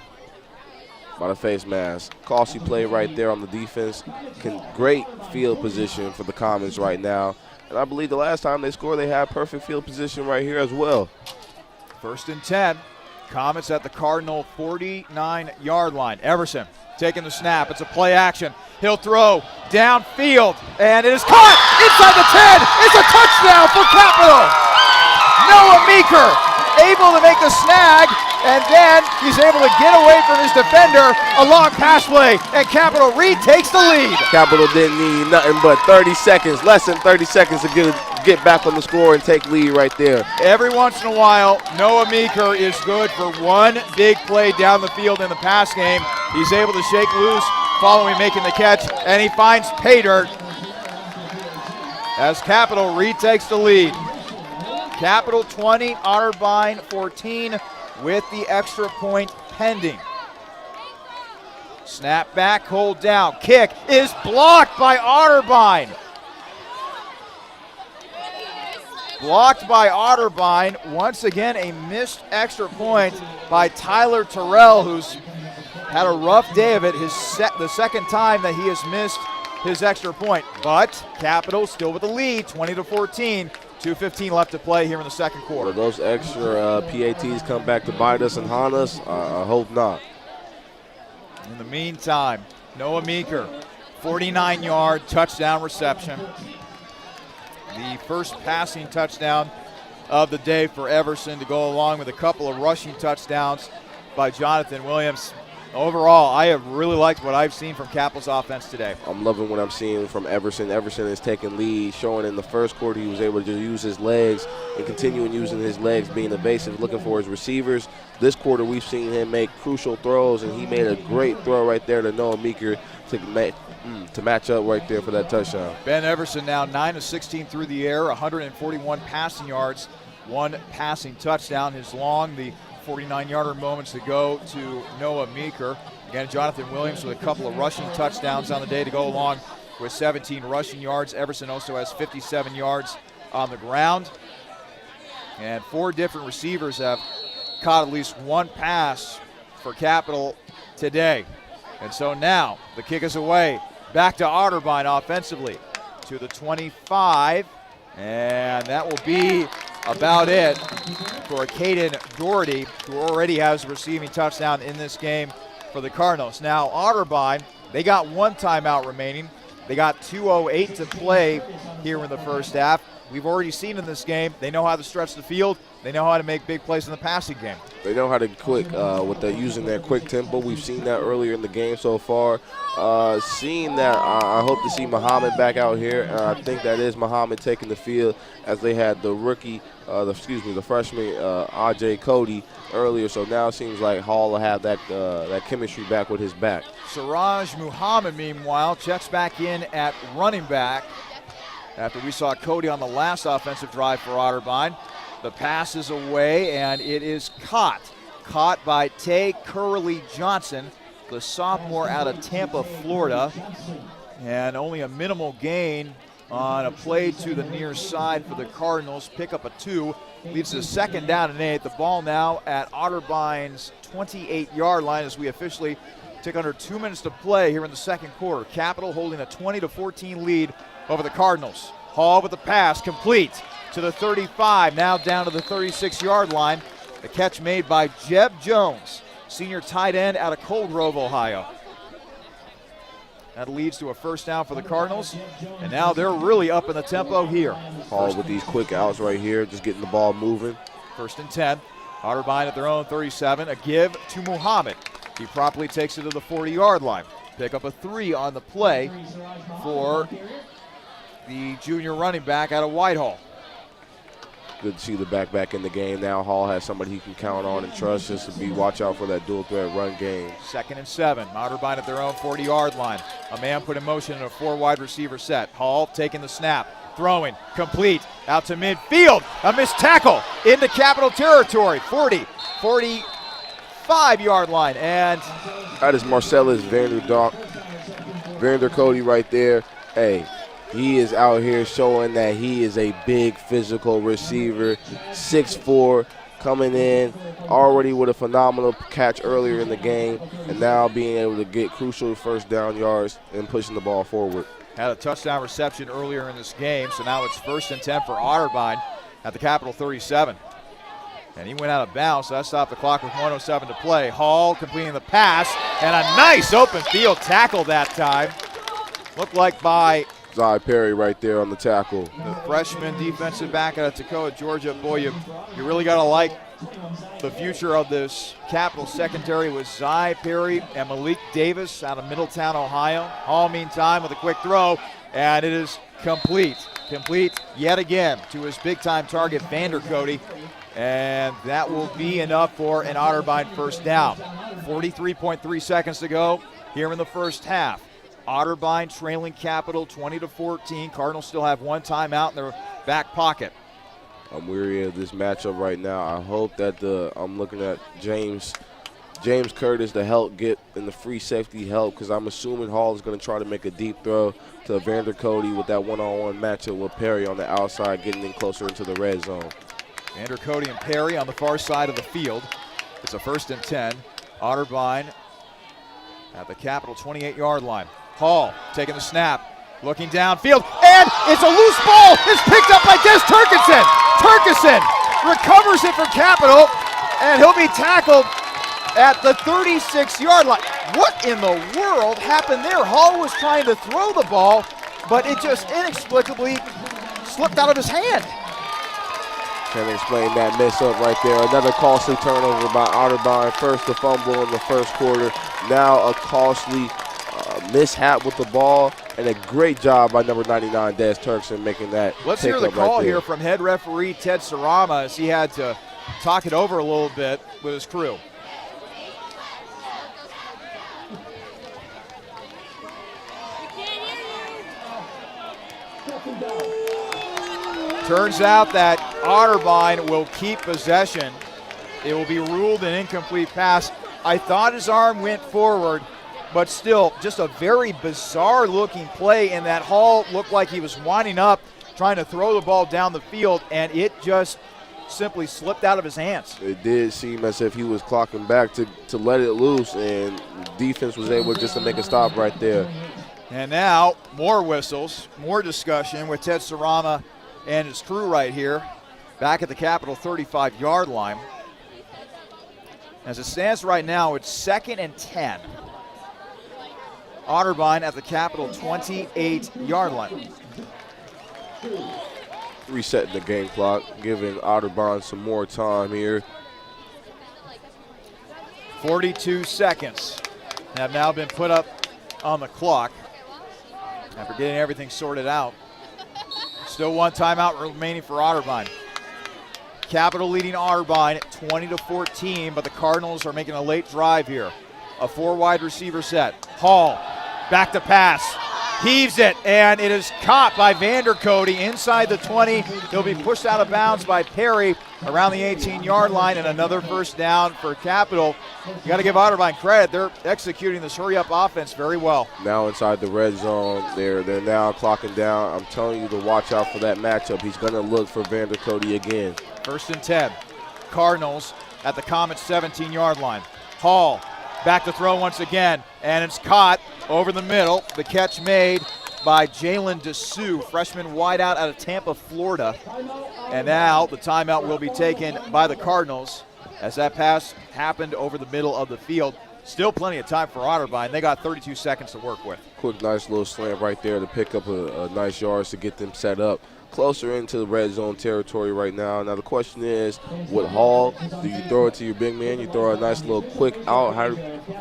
by the face mask. Costly play right there on the defense. Great field position for the Comets right now. And I believe the last time they scored, they had perfect field position right here as well. 1st and 10. Comets at the Cardinal 49-yard line. Everson taking the snap. It's a play action. He'll throw downfield, and it is caught inside the 10. It's a touchdown for Capital. Noah Meeker able to make the snag, and then he's able to get away from his defender. A long pass play, and Capital retakes the lead. Capital didn't need nothing but 30 seconds, less than 30 seconds to get back on the score and take lead right there. Every once in a while, Noah Meeker is good for one big play down the field in the pass game. He's able to shake loose following making the catch, and he finds pay dirt as Capital retakes the lead. Capital 20, Otterbein 14 with the extra point pending. Snap back, hold down. Kick is blocked by Otterbein. Blocked by Otterbein. Once again, a missed extra point by Tyler Terrell, who's had a rough day of it. The second time that he has missed his extra point. But Capital still with the lead, 20-14. 2:15 left to play here in the second quarter. Will those extra PATs come back to bite us and haunt us? I hope not. In the meantime, Noah Meeker, 49-yard touchdown reception. The first passing touchdown of the day for Everson to go along with a couple of rushing touchdowns by Jonathan Williams. Overall, I have really liked what I've seen from Capital's offense today. I'm loving what I'm seeing from Everson. Everson is taking lead, showing in the first quarter he was able to use his legs and continuing using his legs, being evasive, looking for his receivers. This quarter we've seen him make crucial throws, and he made a great throw right there to Noah Meeker to match up right there for that touchdown. Ben Everson now 9 of 16 through the air, 141 passing yards, 1 passing touchdown. His long, the 49-yarder moments to go to Noah Meeker. Again, Jonathan Williams with a couple of rushing touchdowns on the day to go along with 17 rushing yards. Everson also has 57 yards on the ground. And 4 different receivers have caught at least 1 pass for Capital today. And so now the kick is away. Back to Otterbein offensively to the 25. And that will be about it for Caden Doherty, who already has a receiving touchdown in this game for the Cardinals. Now, Otterbein, they got 1 timeout remaining. They got 2:08 to play here in the first half. We've already seen in this game, they know how to stretch the field. They know how to make big plays in the passing game. They know how to using their quick tempo. We've seen that earlier in the game so far. Seeing that, I hope to see Muhammad back out here. And I think that is Muhammad taking the field, as they had the rookie, the freshman RJ Cody earlier. So now it seems like Hall will have that chemistry back with his back. Siraj Muhammad, meanwhile, checks back in at running back after we saw Cody on the last offensive drive for Otterbein. The pass is away, and it is caught. Caught by Tay Curley Johnson, the sophomore out of Tampa, Florida. And only a minimal gain on a play to the near side for the Cardinals. Pick up a 2. Leaves a 2nd down and 8. The ball now at Otterbein's 28-yard line as we officially take under 2 minutes to play here in the second quarter. Capital holding a 20-14 lead over the Cardinals. Hall with the pass, complete to the 35, now down to the 36-yard line. The catch made by Jeb Jones, senior tight end out of Cold Grove, Ohio. That leads to a 1st down for the Cardinals, and now they're really up in the tempo here. Hall with these quick outs right here, just getting the ball moving. 1st and 10. Otterbein at their own 37. A give to Muhammad. He promptly takes it to the 40-yard line. Pick up a 3 on the play for the junior running back out of Whitehall. Good to see the back in the game now. Hall has somebody he can count on and trust just to watch out for that dual threat run game. 2nd and 7. Otterbein at their own 40-yard line. A man put in motion in a 4 wide receiver set. Hall taking the snap, throwing, complete, out to midfield. A missed tackle into Capital territory. 45-yard line. And that is Marcellus Vander Cody right there. Hey, he is out here showing that he is a big physical receiver, 6'4", coming in already with a phenomenal catch earlier in the game, and now being able to get crucial 1st down yards and pushing the ball forward. Had a touchdown reception earlier in this game, so now it's 1st and 10 for Otterbein at the Capital 37. And he went out of bounds, so that stopped the clock with 1:07 to play. Hall completing the pass, and a nice open field tackle that time. Looked like by Zy Perry right there on the tackle. The freshman defensive back out of Toccoa, Georgia. Boy, you really got to like the future of this Capital secondary with Zy Perry and Malik Davis out of Middletown, Ohio. Hall, meantime, with a quick throw, and it is complete. Complete yet again to his big-time target, Vander Cody. And that will be enough for an Otterbein 1st down. 43.3 seconds to go here in the first half. Otterbein trailing Capital 20-14. Cardinals still have 1 timeout in their back pocket. I'm weary of this matchup right now. I hope that I'm looking at James Curtis to help get in the free safety help, because I'm assuming Hall is going to try to make a deep throw to Vander Cody with that one-on-one matchup with Perry on the outside, getting in closer into the red zone. Vander Cody and Perry on the far side of the field. It's a 1st and 10. Otterbein at the Capital 28-yard line. Hall taking the snap, looking downfield, and it's a loose ball. It's picked up by Des Turkison. Turkison recovers it for Capital, and he'll be tackled at the 36-yard line. What in the world happened there? Hall was trying to throw the ball, but it just inexplicably slipped out of his hand. Can't explain that mess up right there. Another costly turnover by Otterbein. First the fumble in the 1st quarter. Now a costly mishap with the ball, and a great job by number 99, Des Turkson, making that. Let's hear the call right here from head referee Ted Sarama as he had to talk it over a little bit with his crew. Turns out that Otterbein will keep possession. It will be ruled an incomplete pass. I thought his arm went forward, but still just a very bizarre looking play in that Hall looked like he was winding up, trying to throw the ball down the field, and it just simply slipped out of his hands. It did seem as if he was clocking back to let it loose, and the defense was able just to make a stop right there. And now more whistles, more discussion with Ted Sarama and his crew right here back at the Capital 35-yard line. As it stands right now, it's 2nd and 10. Otterbein at the Capital 28-yard line. Resetting the game clock, giving Otterbein some more time here. 42 seconds have now been put up on the clock after getting everything sorted out. Still 1 timeout remaining for Otterbein. Capital leading Otterbein 20-14, but the Cardinals are making a late drive here. A 4 wide receiver set. Hall, back to pass, heaves it, and it is caught by Vander Cody inside the 20. He'll be pushed out of bounds by Perry around the 18-yard line, and another first down for Capital. You got to give Otterbein credit. They're executing this hurry-up offense very well. Now inside the red zone, they're now clocking down. I'm telling you to watch out for that matchup. He's going to look for Vander Cody again. 1st and 10. Cardinals at the Comets 17-yard line. Hall back to throw once again, and it's caught over the middle. The catch made by Jalen DeSue, freshman wideout out of Tampa, Florida. And now the timeout will be taken by the Cardinals as that pass happened over the middle of the field. Still plenty of time for Otterbein. They got 32 seconds to work with. Quick, nice little slant right there to pick up a nice yards to get them set up. Closer into the red zone territory right now. Now the question is, with Hall, do you throw it to your big man? You throw a nice little quick out.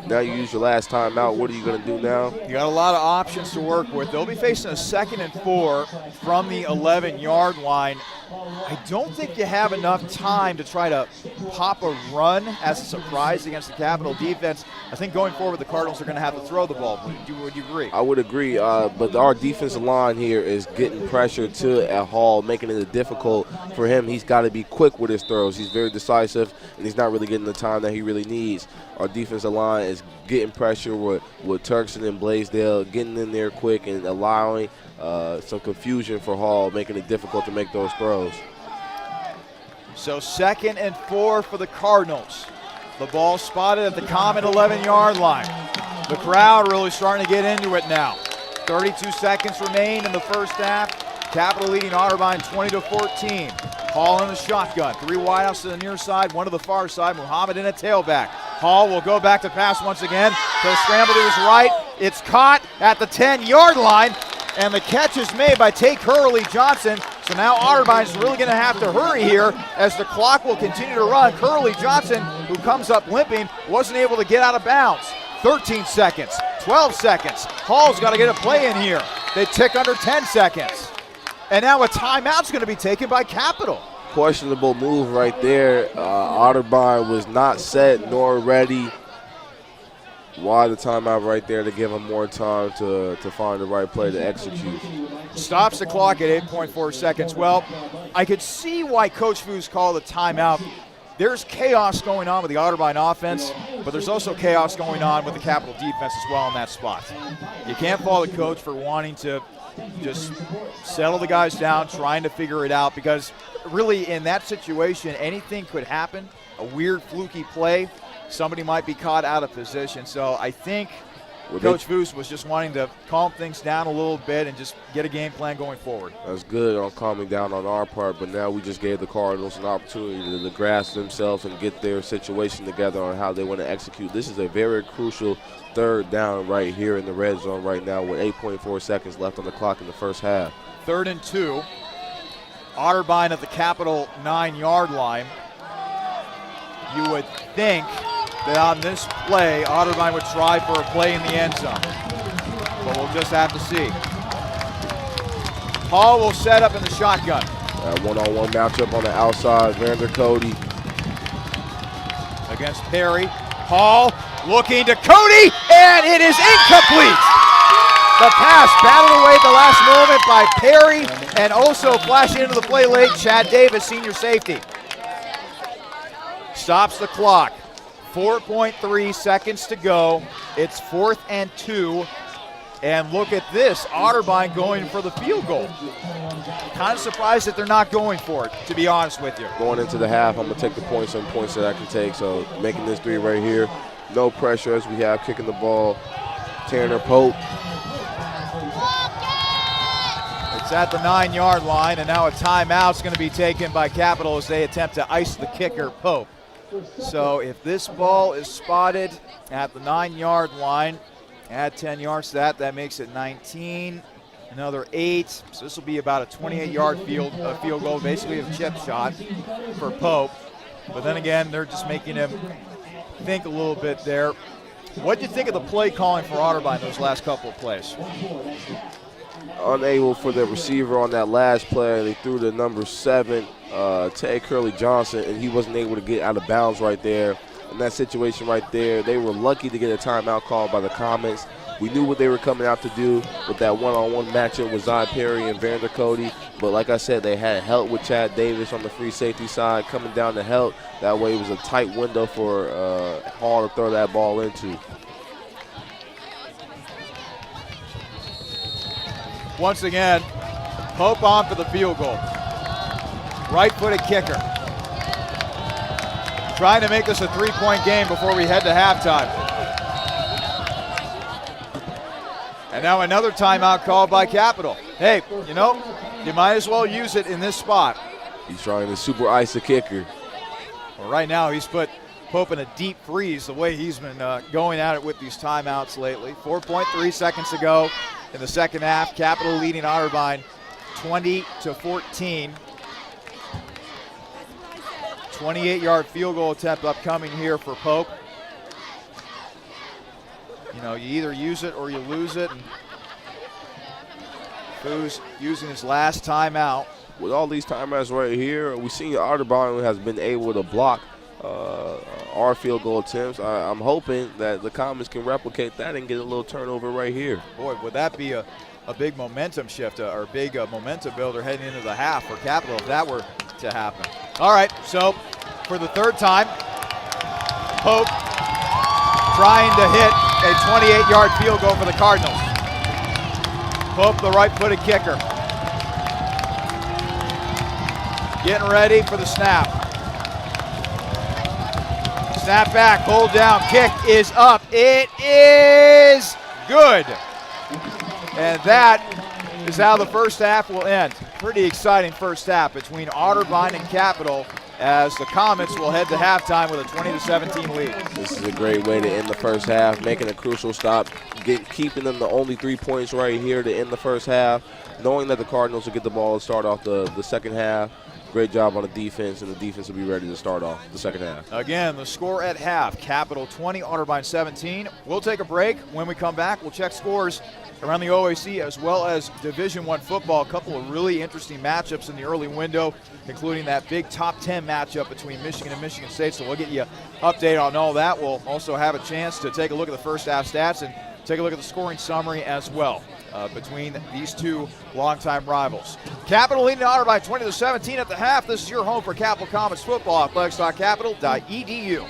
Now you use your last time out. What are you going to do now? You got a lot of options to work with. They'll be facing a 2nd and 4 from the 11-yard line. I don't think you have enough time to try to pop a run as a surprise against the Capital defense. I think going forward, the Cardinals are going to have to throw the ball. Would you agree? I would agree, but our defensive line here is getting pressure to Hall, making it difficult for him. He's got to be quick with his throws. He's very decisive, and he's not really getting the time that he really needs. Our defensive line is getting pressure with Turkson and Blaisdell, getting in there quick and allowing some confusion for Hall, making it difficult to make those throws. So 2nd and 4 for the Cardinals. The ball spotted at the Comet 11-yard line. The crowd really starting to get into it now. 32 seconds remain in the first half. Capital leading Otterbein 20-14. Hall in the shotgun. 3 wideouts to the near side, 1 to the far side. Muhammad in a tailback. Hall will go back to pass once again. He'll scramble to his right. It's caught at the 10-yard line, and the catch is made by Tate Curley Johnson. So now Otterbein's really going to have to hurry here as the clock will continue to run. Curley Johnson, who comes up limping, wasn't able to get out of bounds. 13 seconds, 12 seconds. Hall's got to get a play in here. They tick under 10 seconds. And now a timeout's going to be taken by Capital. Questionable move right there. Otterbein was not set nor ready. Why the timeout right there to give him more time to find the right play to execute? Stops the clock at 8.4 seconds. Well, I could see why Coach Foos called a timeout. There's chaos going on with the Otterbein offense, but there's also chaos going on with the Capital defense as well in that spot. You can't fault the coach for wanting to just settle the guys down, trying to figure it out, because really in that situation, anything could happen. A weird, fluky play, somebody might be caught out of position. So I think Coach Foos was just wanting to calm things down a little bit and just get a game plan going forward. That's good on calming down on our part, but now we just gave the Cardinals an opportunity to grasp themselves and get their situation together on how they want to execute. This is a very crucial 3rd down right here in the red zone right now with 8.4 seconds left on the clock in the first half. 3rd and 2. Otterbein at the Capital 9-yard line. You would think that on this play, Otterbein would try for a play in the end zone. But we'll just have to see. Hall will set up in the shotgun. One-on-one matchup on the outside. Vander Cody against Perry. Hall looking to Cody, and it is incomplete. The pass battled away at the last moment by Perry, and also flashing into the play late, Chad Davis, senior safety. Stops the clock. 4.3 seconds to go. It's 4th and 2. And look at this, Otterbein going for the field goal. Kind of surprised that they're not going for it, to be honest with you. Going into the half, I'm going to take the points that I can take. So making this 3 right here. No pressure as we have kicking the ball. Tanner Pope. It's at the 9-yard line, and now a timeout's going to be taken by Capital as they attempt to ice the kicker, Pope. So if this ball is spotted at the 9-yard line, add 10 yards to that makes it 19, another 8. So this will be about a 28-yard field goal, basically a chip shot for Pope. But then again, they're just making him think a little bit there. What do you think of the play calling for Otterbein those last couple of plays? Unable for the receiver on that last play. They threw the number 7, Ted Curley Johnson, and he wasn't able to get out of bounds right there. In that situation right there, they were lucky to get a timeout called by the Comets. We knew what they were coming out to do with that one-on-one matchup with Zion Perry and Vander Cody. But like I said, they had help with Chad Davis on the free safety side coming down to help. That way it was a tight window for Hall to throw that ball into. Once again, Pope on for the field goal. Right-footed kicker. Trying to make this a 3-point game before we head to halftime. And now another timeout called by Capital. Hey, you know, you might as well use it in this spot. He's trying to super ice the kicker. Well, right now he's put Pope in a deep freeze the way he's been going at it with these timeouts lately. 4.3 seconds to go in the second half. Capital leading Otterbein 20-14. 28-yard field goal attempt upcoming here for Pope. You know, you either use it or you lose it. And Foo's using his last timeout. With all these timeouts right here, we seen Otterbein has been able to block our field goal attempts. I'm hoping that the Comets can replicate that and get a little turnover right here. Boy, would that be a big momentum shift or a big momentum builder heading into the half for Capital if that were to happen. All right, so for the third time, Pope trying to hit a 28-yard field goal for the Cardinals. Pope, the right-footed kicker. Getting ready for the snap. Snap back, hold down, kick is up. It is good. And that is how the first half will end. Pretty exciting first half between Otterbein and Capital as the Comets will head to halftime with a 20-17 lead. This is a great way to end the first half, making a crucial stop, keeping them the only 3 points right here to end the first half, knowing that the Cardinals will get the ball to start off the second half. Great job on the defense, and the defense will be ready to start off the second half. Again, the score at half, Capital 20, Otterbein 17. We'll take a break. When we come back, we'll check scores around the OAC as well as Division I football. A couple of really interesting matchups in the early window, including that big top 10 matchup between Michigan and Michigan State. So we'll get you an update on all that. We'll also have a chance to take a look at the first half stats and take a look at the scoring summary as well between these two longtime rivals. Capital leading Otterbein 20-17 at the half. This is your home for Capital Comets football, athletics.capital.edu.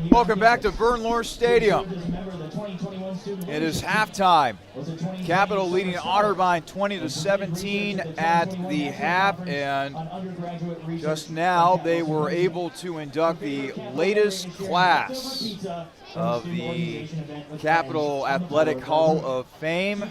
Welcome back to Bernlohr Stadium. It is halftime. Capital leading Otterbein 20-17 at the half, and just now they were able to induct the latest class of the Capital Athletic Hall of Fame.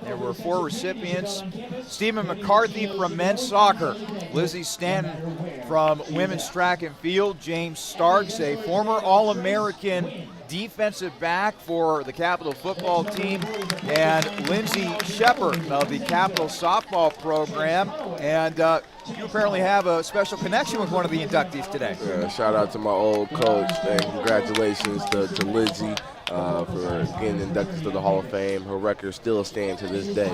There were 4 recipients: Stephen McCarthy from men's soccer, Lizzie Stanton from women's track and field, James Starks, a former All-American defensive back for the Capital football team, and Lindsay Shepard of the Capital softball program. And you apparently have a special connection with one of the inductees today. Yeah, shout out to my old coach, and congratulations to Lindsay for getting inducted to the Hall of Fame. Her record still stands to this day.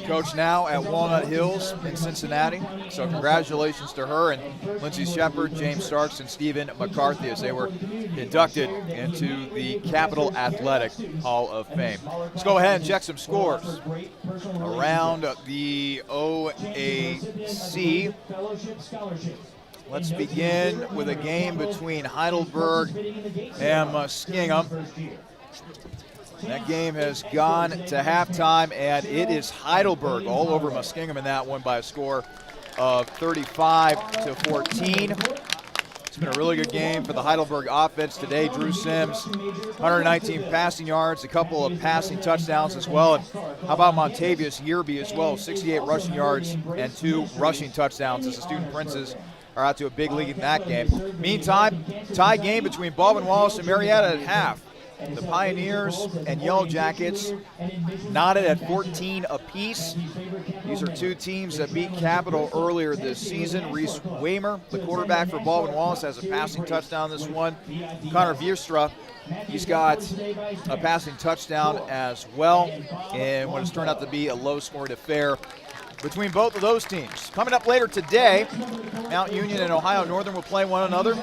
Coach now at Walnut Hills in Cincinnati, so congratulations to her and Lindsay Shepard, James Starks, and Stephen McCarthy as they were inducted into the Capital Athletic Hall of Fame. Let's go ahead and check some scores around the OAC. Let's begin with a game between Heidelberg and Muskingum. That game has gone to halftime, and it is Heidelberg all over Muskingum in that one by a score of 35-14. It's been a really good game for the Heidelberg offense today. Drew Sims, 119 passing yards, a couple of passing touchdowns as well. And how about Montavious Yearby as well, 68 rushing yards and 2 rushing touchdowns as the Student Princes are out to a big lead in that game. Meantime, tie game between Baldwin Wallace and Marietta at half. The Pioneers and Yellow Jackets knotted at 14 apiece. These are 2 teams that beat Capital earlier this season. Reese Waymer, the quarterback for Baldwin Wallace, has a passing touchdown this one. Connor Vierstra, he's got a passing touchdown as well in what has turned out to be a low-scoring affair between both of those teams. Coming up later today, Mount Union and Ohio Northern will play one another.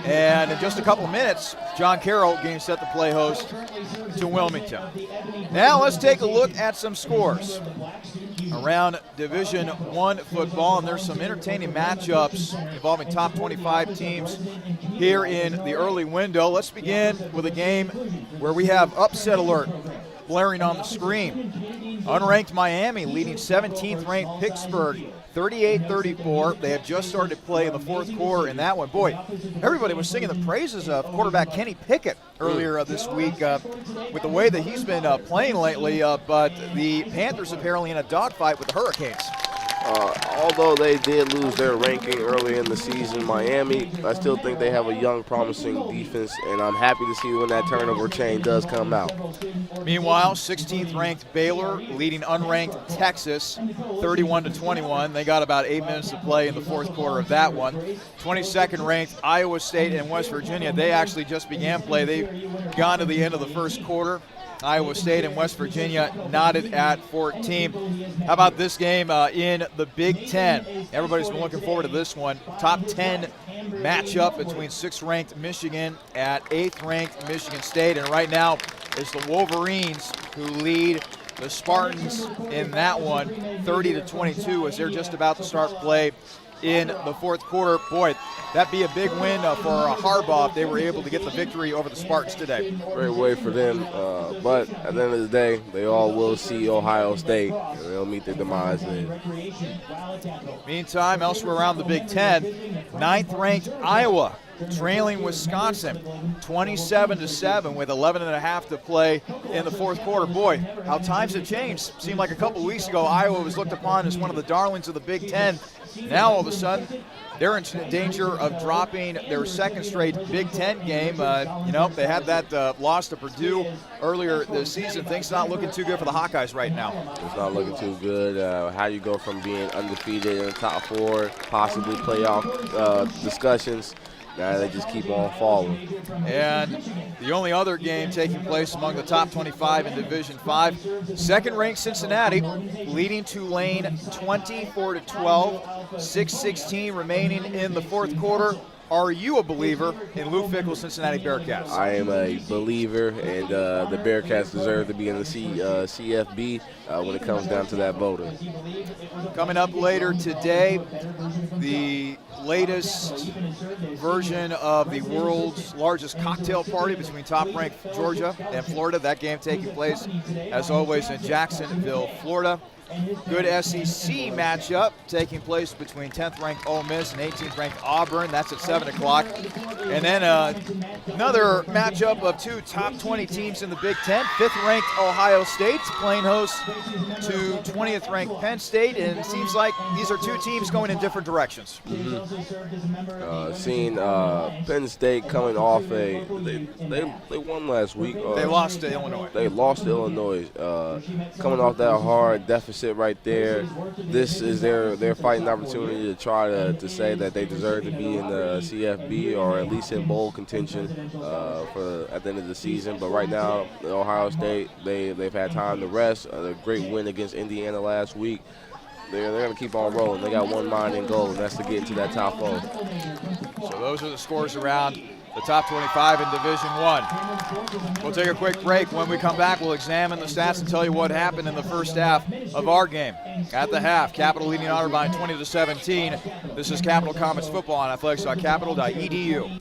And in just a couple of minutes, John Carroll getting set to play host to Wilmington. Now let's take a look at some scores around Division I football. And there's some entertaining matchups involving top 25 teams here in the early window. Let's begin with a game where we have upset alert blaring on the screen. Unranked Miami leading 17th ranked Pittsburgh 38-34. They had just started to play in the fourth quarter in that one. Boy, everybody was singing the praises of quarterback Kenny Pickett earlier this week with the way that he's been playing lately, but the Panthers apparently in a dogfight with the Hurricanes. Although they did lose their ranking early in the season, Miami, I still think they have a young, promising defense, and I'm happy to see when that turnover chain does come out. Meanwhile, 16th ranked Baylor leading unranked Texas 31-21. They got about 8 minutes to play in the fourth quarter of that one. 22nd ranked Iowa State and West Virginia, they actually just began play. They've gone to the end of the first quarter. Iowa State and West Virginia knotted at 14. How about this game in the Big Ten? Everybody's been looking forward to this one. Top 10 matchup between 6th-ranked Michigan at 8th-ranked Michigan State. And right now it's the Wolverines who lead the Spartans in that one, 30-22, as they're just about to start play in the fourth quarter. Boy, that'd be a big win for Harbaugh if they were able to get the victory over the Spartans today. Great way for them, but at the end of the day, they all will see Ohio State, and they'll meet their demise there. Meantime, elsewhere around the Big Ten, 9th-ranked Iowa trailing Wisconsin 27-7 with 11.5 to play in the fourth quarter. Boy, how times have changed. Seemed like a couple weeks ago Iowa was looked upon as one of the darlings of the Big Ten. Now all of a sudden they're in danger of dropping their second straight Big Ten game. They had that loss to Purdue earlier this season. Things not looking too good for the Hawkeyes right now. It's not looking too good. How you go from being undefeated in the top 4, possibly playoff discussions, they just keep on falling. And the only other game taking place among the top 25 in Division 5, 2nd-ranked Cincinnati leading Tulane 24-12, 6:16 remaining in the fourth quarter. Are you a believer in Lou Fickell's Cincinnati Bearcats? I am a believer, and the Bearcats deserve to be in the CFB when it comes down to that voting. Coming up later today, the latest version of the world's largest cocktail party between top-ranked Georgia and Florida. That game taking place, as always, in Jacksonville, Florida. Good SEC matchup taking place between 10th-ranked Ole Miss and 18th-ranked Auburn. That's at 7 o'clock. And then another matchup of two top 20 teams in the Big Ten. 5th-ranked Ohio State playing host to 20th-ranked Penn State. And it seems like these are two teams going in different directions. Seeing Penn State coming off they won last week. They lost to Illinois. They lost to Illinois. Coming off that hard deficit right there, this is their fighting opportunity to try to say that they deserve to be in the CFB or at least in bowl contention for at the end of the season. But right now, Ohio State, they've had time to rest. A great win against Indiana last week. They're going to keep on rolling. They got one mind in goal, and that's to get into that top 4. So those are the scores around the top 25 in Division I. We'll take a quick break. When we come back, we'll examine the stats and tell you what happened in the first half of our game. At the half, Capital leading Otterbein 20-17. This is Capital Comets Football on athletics.capital.edu.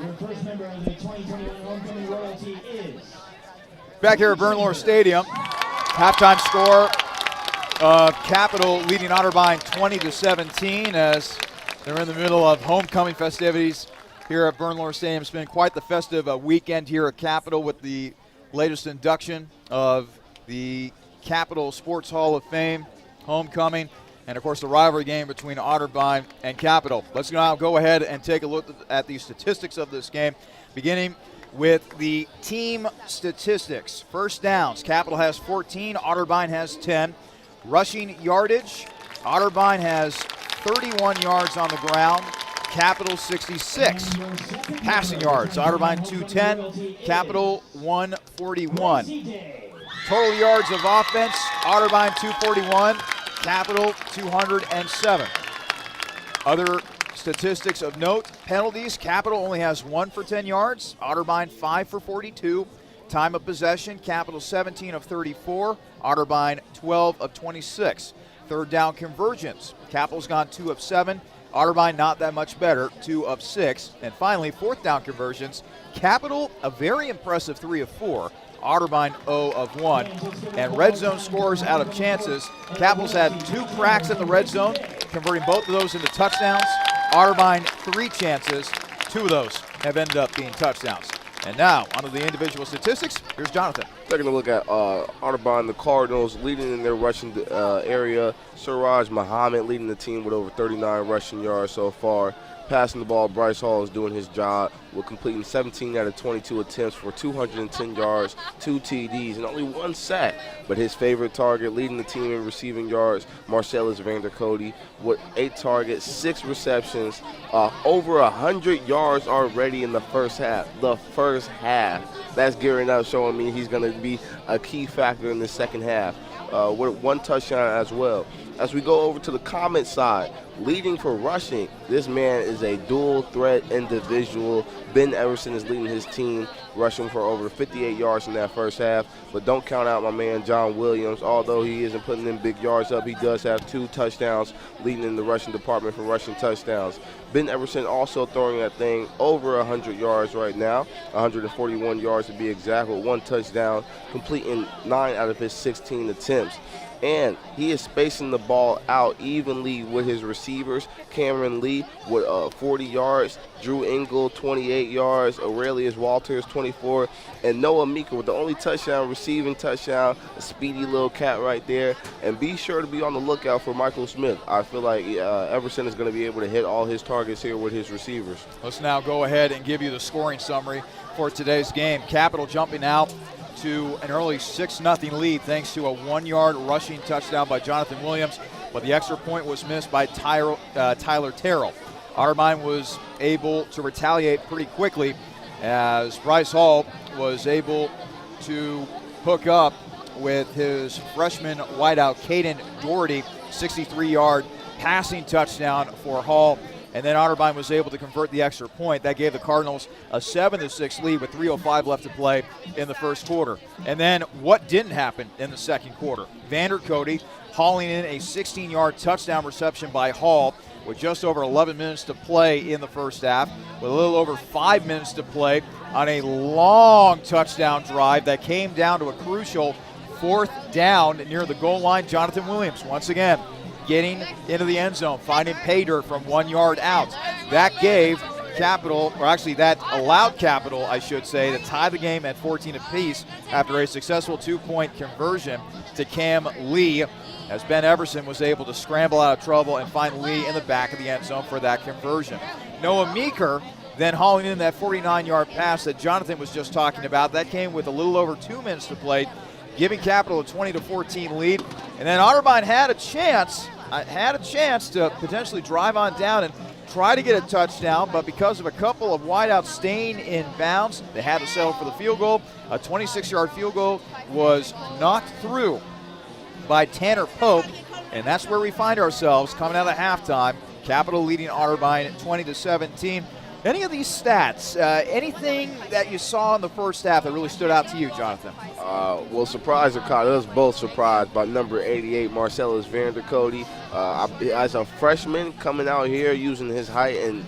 Your first member of the 2021 homecoming royalty is... Back here at Bernlohr Stadium, halftime score of Capital leading Otterbein 20-17 as they're in the middle of homecoming festivities here at Bernlohr Stadium. It's been quite the festive weekend here at Capital with the latest induction of the Capital Sports Hall of Fame homecoming, and of course the rivalry game between Otterbein and Capital. Let's now go ahead and take a look at the statistics of this game, beginning with the team statistics. First downs, Capital has 14, Otterbein has 10. Rushing yardage, Otterbein has 31 yards on the ground, Capital 66. Passing yards, Otterbein 210, Capital 141. Total yards of offense, Otterbein 241, Capital 207. Other statistics of note, penalties, Capital only has 1 for 10 yards, Otterbein 5 for 42. Time of possession, Capital 17 of 34, Otterbein 12 of 26. Third down conversions, Capital's gone 2 of 7, Otterbein not that much better, 2 of 6. And finally, fourth down conversions, Capital a very impressive 3 of 4, Otterbein 0 of 1. And red zone scores out of chances, Capital's had 2 cracks in the red zone, converting both of those into touchdowns. Otterbein 3 chances, 2 of those have ended up being touchdowns. And now, onto the individual statistics. Here's Jonathan. Taking a look at Otterbein, the Cardinals leading in their rushing area. Siraj Muhammad leading the team with over 39 rushing yards so far. Passing the ball, Bryce Hall is doing his job with completing 17 out of 22 attempts for 210 yards, 2 TDs, and only 1 sack. But his favorite target, leading the team in receiving yards, Marcellus Vandercote, with 8 targets, 6 receptions, over 100 yards already in the first half. The first half. That's gearing up, showing me he's going to be a key factor in the second half. With 1 touchdown as well. As we go over to the comment side, leading for rushing, this man is a dual threat individual. Ben Everson is leading his team, rushing for over 58 yards in that first half. But don't count out my man John Williams. Although he isn't putting in big yards up, he does have 2 touchdowns, leading in the rushing department for rushing touchdowns. Ben Everson also throwing that thing over 100 yards right now, 141 yards to be exact, with 1 touchdown, completing 9 out of his 16 attempts. And he is spacing the ball out evenly with his receivers. Cameron Lee with 40 yards, Drew Engel 28 yards, Aurelius Walters 24, and Noah Meeker with the only touchdown, receiving touchdown, a speedy little cat right there. And be sure to be on the lookout for Michael Smith. I feel like Everson is going to be able to hit all his targets here with his receivers. Let's now go ahead and give you the scoring summary for today's game. Capital jumping out to an early 6-0 lead thanks to a 1-yard rushing touchdown by Jonathan Williams, but the extra point was missed by Tyler Terrell. Otterbein was able to retaliate pretty quickly as Bryce Hall was able to hook up with his freshman wideout Caden Doherty, 63-yard passing touchdown for Hall. And then Otterbein was able to convert the extra point. That gave the Cardinals a 7-6 lead with 3:05 left to play in the first quarter. And then what didn't happen in the second quarter? Vander Cody hauling in a 16-yard touchdown reception by Hall with just over 11 minutes to play in the first half, with a little over 5 minutes to play on a long touchdown drive that came down to a crucial 4th down near the goal line. Jonathan Williams, once again, getting into the end zone, finding pay dirt from 1 yard out. That gave Capital, or actually that allowed Capital, I should say, to tie the game at 14 apiece after a successful 2-point conversion to Cam Lee, as Ben Everson was able to scramble out of trouble and find Lee in the back of the end zone for that conversion. Noah Meeker then hauling in that 49-yard pass that Jonathan was just talking about. That came with a little over 2 minutes to play, giving Capital a 20-14 lead. And then Otterbein had a chance to potentially drive on down and try to get a touchdown, but because of a couple of wideouts staying in bounds, they had to settle for the field goal. A 26-yard field goal was knocked through by Tanner Pope, and that's where we find ourselves coming out of halftime. Capital leading Otterbein 20-17. Any of these stats, anything that you saw in the first half that really stood out to you, Jonathan? Well, surprise or caught us both surprised by number 88, Marcellus Vander Cody. As a freshman coming out here using his height, and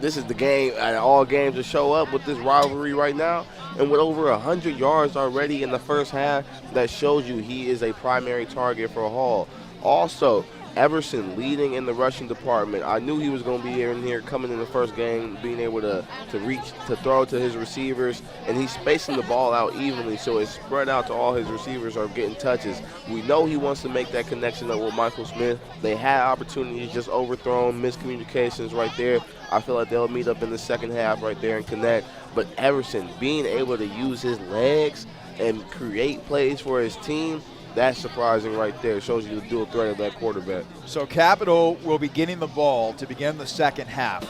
this is the game, all games to show up with this rivalry right now. And with over 100 yards already in the first half, that shows you he is a primary target for Hall. Also, Everson leading in the rushing department. I knew he was going to be in here coming in the first game, being able to reach, to throw to his receivers, and he's spacing the ball out evenly, so it's spread out to all his receivers are getting touches. We know he wants to make that connection up with Michael Smith. They had opportunities, just overthrown, miscommunications right there. I feel like they'll meet up in the second half right there and connect. But Everson being able to use his legs and create plays for his team, that's surprising right there. It shows you the dual threat of that quarterback. So Capital will be getting the ball to begin the second half.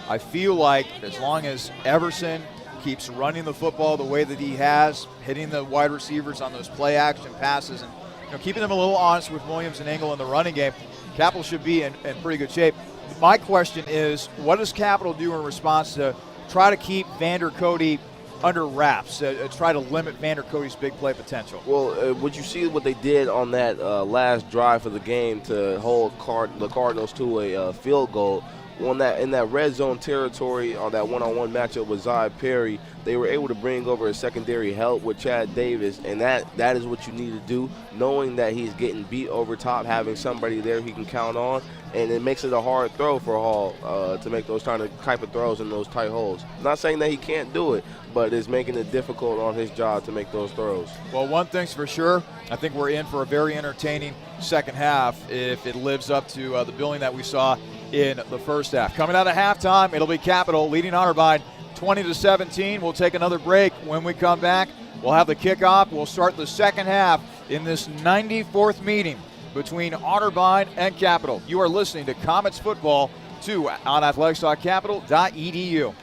I feel like as long as Everson keeps running the football the way that he has, hitting the wide receivers on those play action passes and keeping them a little honest with Williams and Engel in the running game, Capital should be in pretty good shape. My question is, what does Capital do in response to try to keep Vander Cody under wraps, try to limit Vander Cody's big play potential? Well, would you see what they did on that last drive of the game to hold the Cardinals to a field goal? In that red zone territory, on that one-on-one matchup with Zai Perry, they were able to bring over a secondary help with Chad Davis, and that is what you need to do, knowing that he's getting beat over top, having somebody there he can count on, and it makes it a hard throw for Hall to make those type of throws in those tight holes. Not saying that he can't do it, but it's making it difficult on his job to make those throws. Well, one thing's for sure, I think we're in for a very entertaining second half if it lives up to the billing that we saw in the first half. Coming out of halftime, it'll be Capital leading Otterbein 20-17. We'll take another break. When we come back, we'll have the kickoff. We'll start the second half in this 94th meeting between Otterbein and Capital. You are listening to Comets Football 2 on athletics.capital.edu.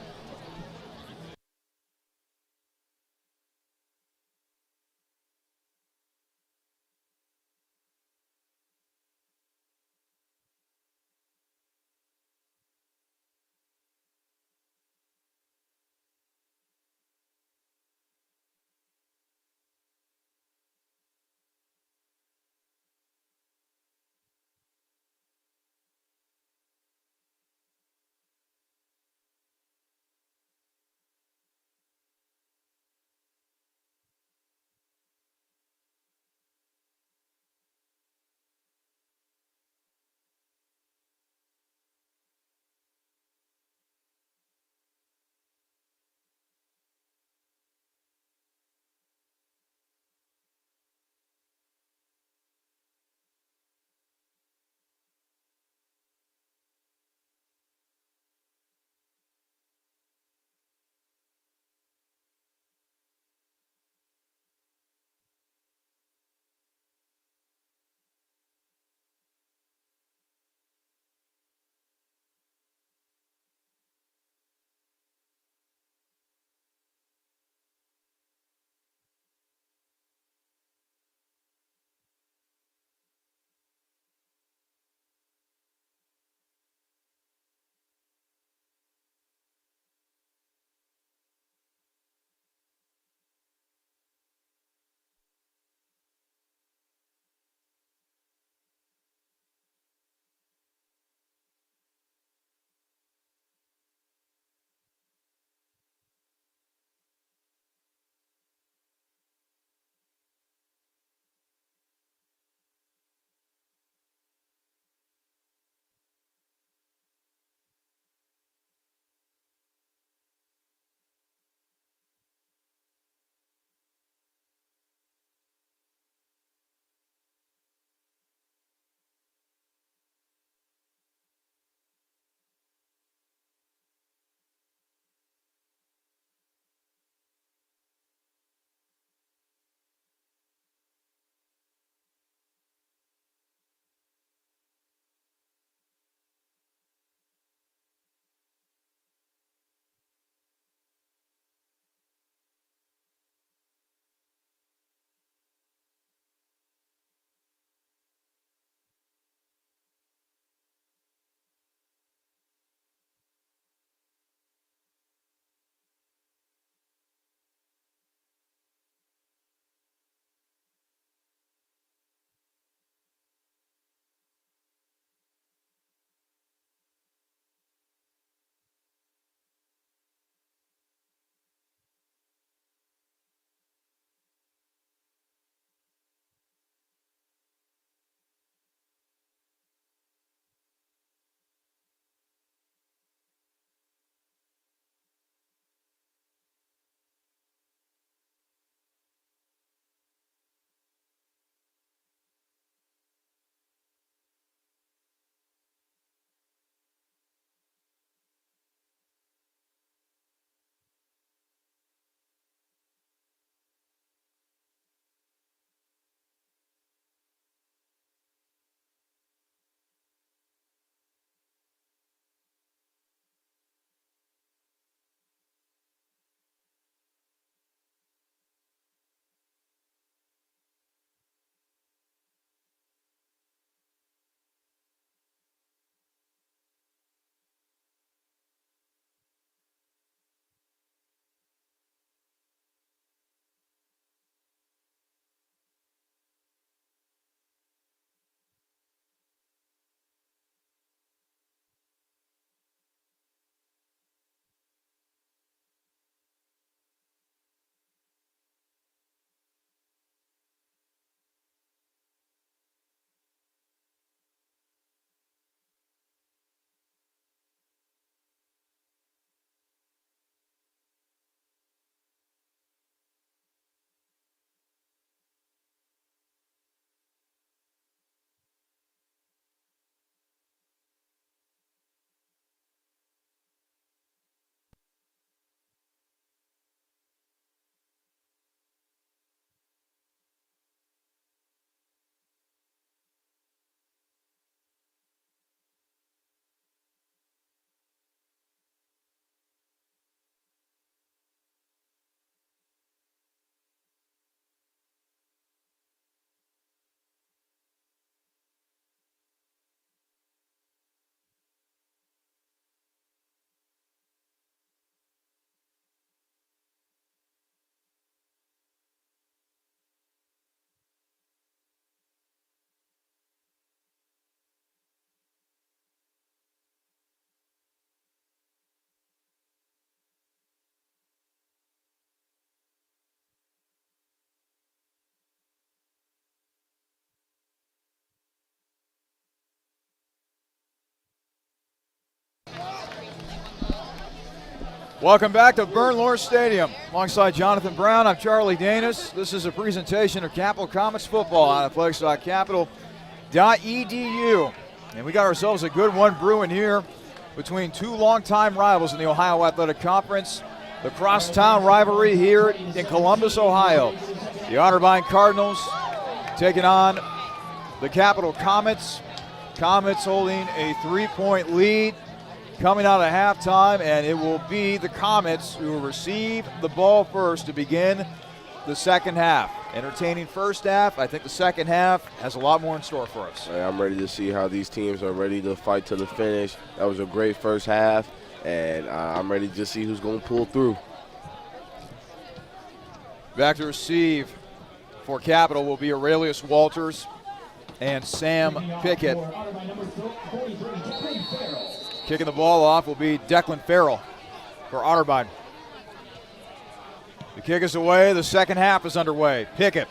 Welcome back to Bernlohr Stadium. Alongside Jonathan Brown, I'm Charlie Danis. This is a presentation of Capital Comets football on athletics.capital.edu. And we got ourselves a good one brewing here between two longtime rivals in the Ohio Athletic Conference. The crosstown rivalry here in Columbus, Ohio. The Otterbein Cardinals taking on the Capital Comets. Comets holding a 3-point lead coming out of halftime, and it will be the Comets who will receive the ball first to begin the second half. Entertaining first half. I think the second half has a lot more in store for us. I'm ready to see how these teams are ready to fight to the finish. That was a great first half, and I'm ready to see who's going to pull through. Back to receive for Capital will be Aurelius Walters and Sam Pickett. Kicking the ball off will be Declan Farrell for Otterbein. The kick is away. The second half is underway. Pickett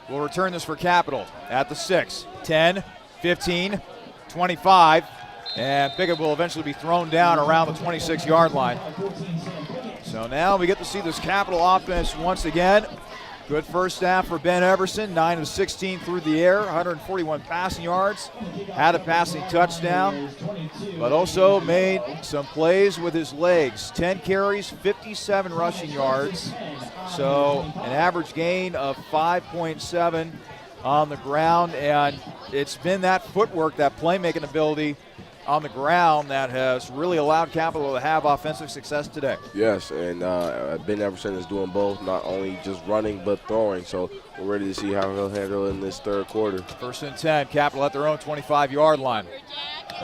will return this for Capital at the 6, 10, 15, 25. And Pickett will eventually be thrown down around the 26-yard line. So now we get to see this Capital offense once again. Good first half for Ben Everson, 9 of 16 through the air, 141 passing yards, had a passing touchdown, but also made some plays with his legs. 10 carries, 57 rushing yards, so an average gain of 5.7 on the ground, and it's been that footwork, that playmaking ability on the ground that has really allowed Capital to have offensive success today. Yes, and Ben Everson is doing both, not only just running but throwing. So we're ready to see how he'll handle it in this third quarter. 1st and 10, Capital at their own 25-yard line.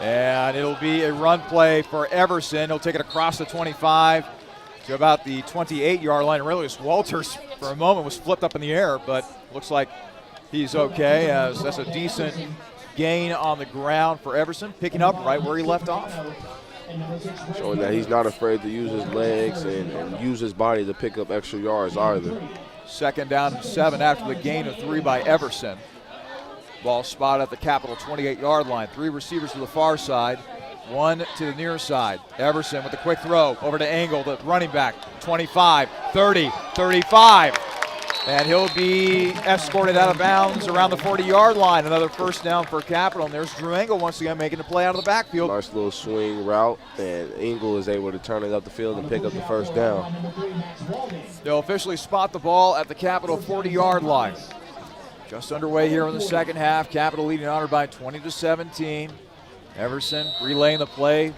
And it'll be a run play for Everson. He'll take it across the 25 to about the 28-yard line. Aurelius Walters, for a moment, was flipped up in the air, but looks like he's okay, as that's a decent gain on the ground for Everson, picking up right where he left off. Showing that he's not afraid to use his legs and use his body to pick up extra yards either. 2nd down and 7 after the gain of 3 by Everson. Ball spotted at the Capital 28-yard line. 3 receivers to the far side, 1 to the near side. Everson with a quick throw over to Engel, the running back, 25, 30, 35. And he'll be escorted out of bounds around the 40-yard line. Another first down for Capital. And there's Drew Engel once again making the play out of the backfield. Nice little swing route, and Engel is able to turn it up the field and pick up the first down. They'll officially spot the ball at the Capital 40-yard line. Just underway here in the second half. Capital leading Otterbein 20-17. Everson relaying the play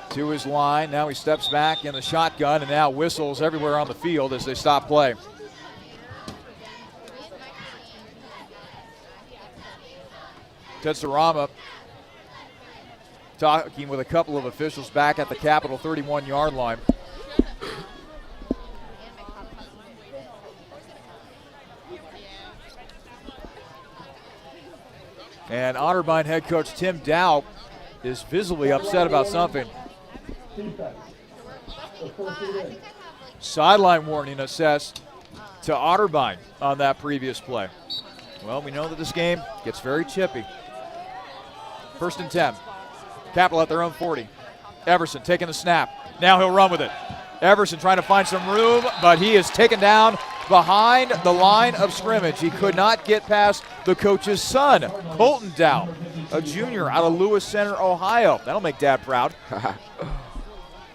to his line. Now he steps back in the shotgun and now whistles everywhere on the field as they stop play. Ted Sarama talking with a couple of officials back at the Capital 31-yard line. And Otterbein head coach Tim Dow is visibly upset about something. Sideline warning assessed to Otterbein on that previous play. Well, we know that this game gets very chippy. 1st and 10. Capital at their own 40. Everson taking the snap. Now he'll run with it. Everson trying to find some room, but he is taken down behind the line of scrimmage. He could not get past the coach's son, Colton Dow, a junior out of Lewis Center, Ohio. That'll make Dad proud.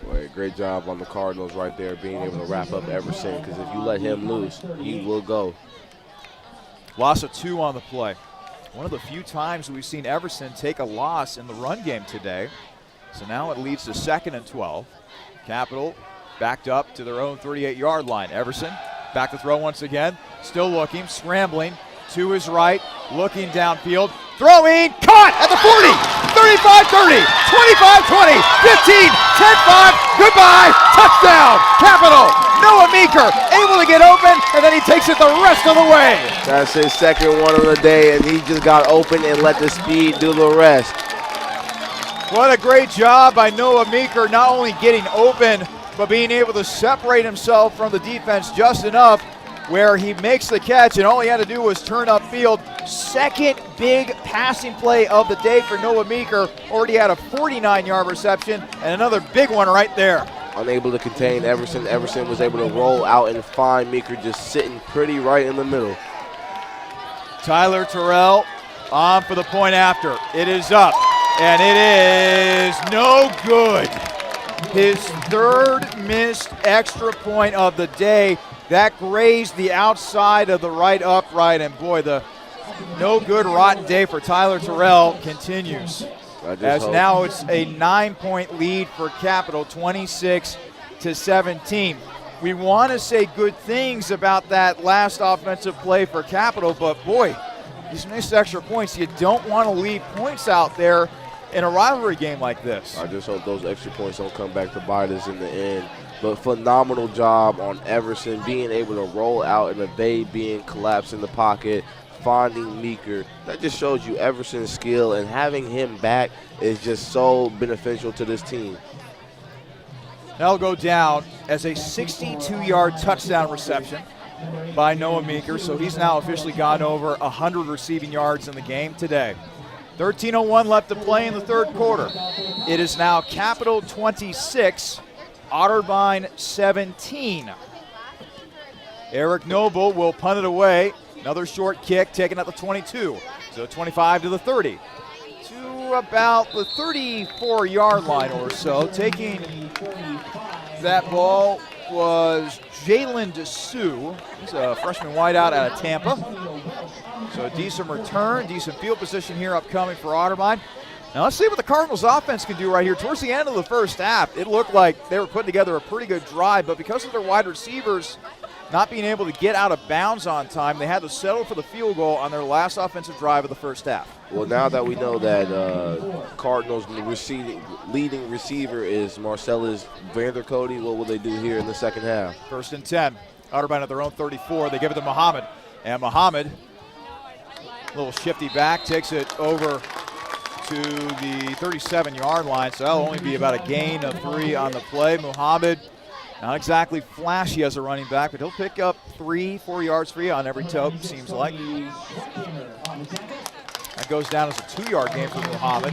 Boy, great job on the Cardinals right there, being able to wrap up Everson, because if you let him loose, he will go. Loss of 2 on the play. One of the few times we've seen Everson take a loss in the run game today. So now it leads to 2nd and 12. Capital backed up to their own 38-yard line. Everson back to throw once again. Still looking, scrambling to his right, looking downfield. Throwing, caught at the 40, 35-30, 25-20, 15, 10-5, goodbye, touchdown, Capital. Noah Meeker able to get open, and then he takes it the rest of the way. That's his second one of the day, and he just got open and let the speed do the rest. What a great job by Noah Meeker, not only getting open, but being able to separate himself from the defense just enough where he makes the catch, and all he had to do was turn upfield. Second big passing play of the day for Noah Meeker. Already had a 49-yard reception and another big one right there. unable to contain Everson. Everson was able to roll out and find Meeker just sitting pretty right in the middle. Tyler Terrell on for the point after. It is up, and it is no good. His third missed extra point of the day. That grazed the outside of the right upright, and boy, the no good rotten day for Tyler Terrell continues. As now it's a 9-point lead for Capital, 26-17. We want to say good things about that last offensive play for Capital, but boy, these missed extra points, you don't want to leave points out there in a rivalry game like this. I just hope those extra points don't come back to bite us in the end. But phenomenal job on Everson being able to roll out and evade being collapsed in the pocket, finding Meeker. That just shows you Everson's skill, and having him back is just so beneficial to this team. That'll go down as a 62-yard touchdown reception by Noah Meeker, so he's now officially gone over 100 receiving yards in the game today. 13:01 left to play in the third quarter. It is now Capital 26, Otterbein 17. Eric Noble will punt it away. Another short kick taken at the 22, so 25 to the 30. To about the 34-yard line or so. Taking that ball was Jalen DeSue. He's a freshman wideout out of Tampa. So a decent return, decent field position here upcoming for Otterbein. Now let's see what the Cardinals offense can do right here. Towards the end of the first half, it looked like they were putting together a pretty good drive, but because of their wide receivers not being able to get out of bounds on time, they had to settle for the field goal on their last offensive drive of the first half. Well, now that we know that Cardinals' leading receiver is Marcellus Vandercote, what will they do here in the second half? 1st and 10. Otterbein at their own 34. They give it to Muhammad. And Muhammad, a little shifty back, takes it over to the 37-yard line. So that'll only be about a gain of 3 on the play. Muhammad, not exactly flashy as a running back, but he'll pick up 3-4 yards for you on every toe, seems like. That goes down as a 2-yard gain for Muhammad.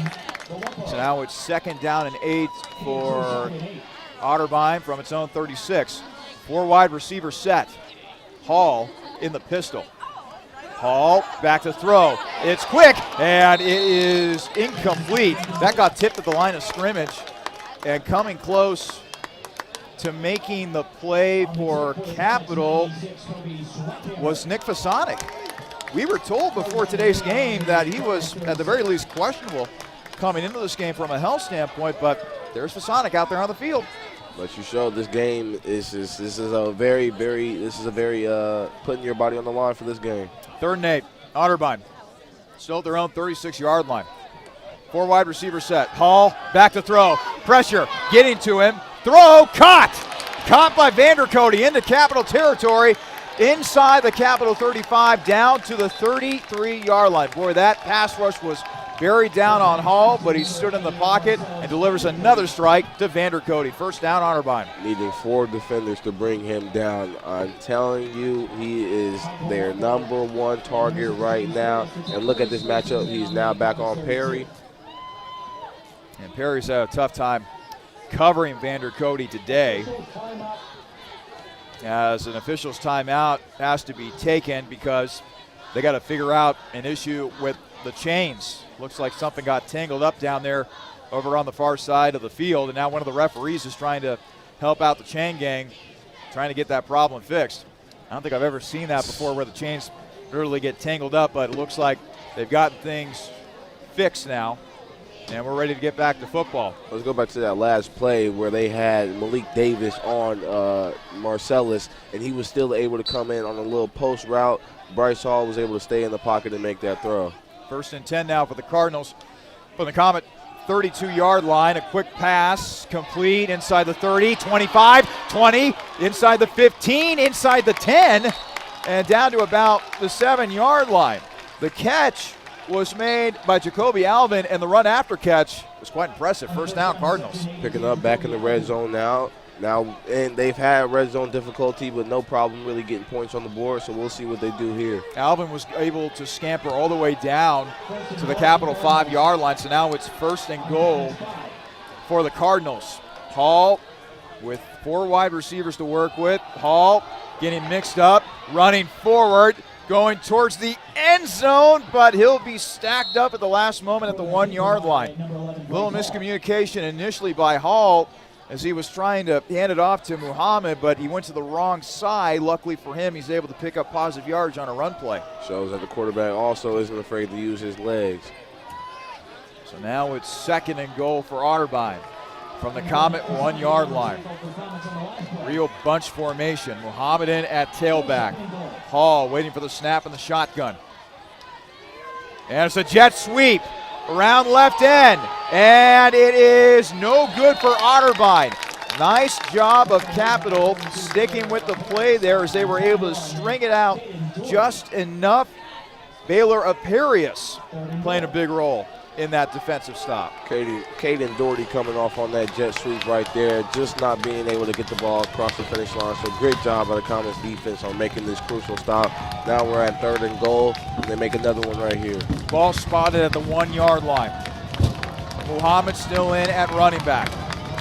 So now it's 2nd down and 8 for Otterbein from its own 36. 4 wide receiver set. Hall in the pistol. Hall back to throw. It's quick, and it is incomplete. That got tipped at the line of scrimmage, and coming close to making the play for Capital was Nick Fasonic. We were told before today's game that he was at the very least questionable coming into this game from a health standpoint, but there's Fasonic out there on the field. But you showed this game this is a very putting your body on the line for this game. 3rd and 8, Otterbein still at their own 36-yard line. 4 wide receiver set. Hall back to throw. Pressure getting to him. Throw caught by Vandercote into Capital territory, inside the Capital 35, down to the 33-yard line. Boy, that pass rush was buried down on Hall, but he stood in the pocket and delivers another strike to Vandercote. 1st down, Otterbein. Needing 4 defenders to bring him down. I'm telling you, he is their number 1 target right now. And look at this matchup. He's now back on Perry. And Perry's had a tough time covering Vandercote today, as an official's timeout has to be taken because they got to figure out an issue with the chains. Looks like something got tangled up down there over on the far side of the field, and now one of the referees is trying to help out the chain gang, trying to get that problem fixed. I don't think I've ever seen that before where the chains literally get tangled up, but it looks like they've gotten things fixed now, and we're ready to get back to football. Let's go back to that last play where they had Malik Davis on Marcellus, and he was still able to come in on a little post route. Bryce Hall was able to stay in the pocket and make that throw. 1st and 10 now for the Cardinals. From the Comet 32-yard line, a quick pass, complete inside the 30, 25, 20, inside the 15, inside the 10, and down to about the 7-yard line. The catch was made by Jacoby Alvin, and the run after catch was quite impressive. 1st down, Cardinals. Picking up back in the red zone now, and they've had red zone difficulty, but no problem really getting points on the board, so we'll see what they do here. Alvin was able to scamper all the way down to the Capital 5-yard line, so now it's 1st and goal for the Cardinals. Hall with 4 wide receivers to work with. Hall getting mixed up, running forward, going towards the end zone, but he'll be stacked up at the last moment at the 1-yard line. Little miscommunication initially by Hall as he was trying to hand it off to Muhammad, but he went to the wrong side. Luckily for him, he's able to pick up positive yards on a run play. Shows that the quarterback also isn't afraid to use his legs. So now it's 2nd and goal for Otterbein from the Comet 1-yard line. Real bunch formation. Muhammad in at tailback. Hall waiting for the snap in the shotgun. And it's a jet sweep around left end. And it is no good for Otterbein. Nice job of Capital sticking with the play there as they were able to string it out just enough. Baylor Aparius playing a big role in that defensive stop. Caden Doherty coming off on that jet sweep right there, just not being able to get the ball across the finish line. So great job by the Comets defense on making this crucial stop. Now we're at 3rd and goal, and they make another one right here. Ball spotted at the 1-yard line. Muhammad still in at running back.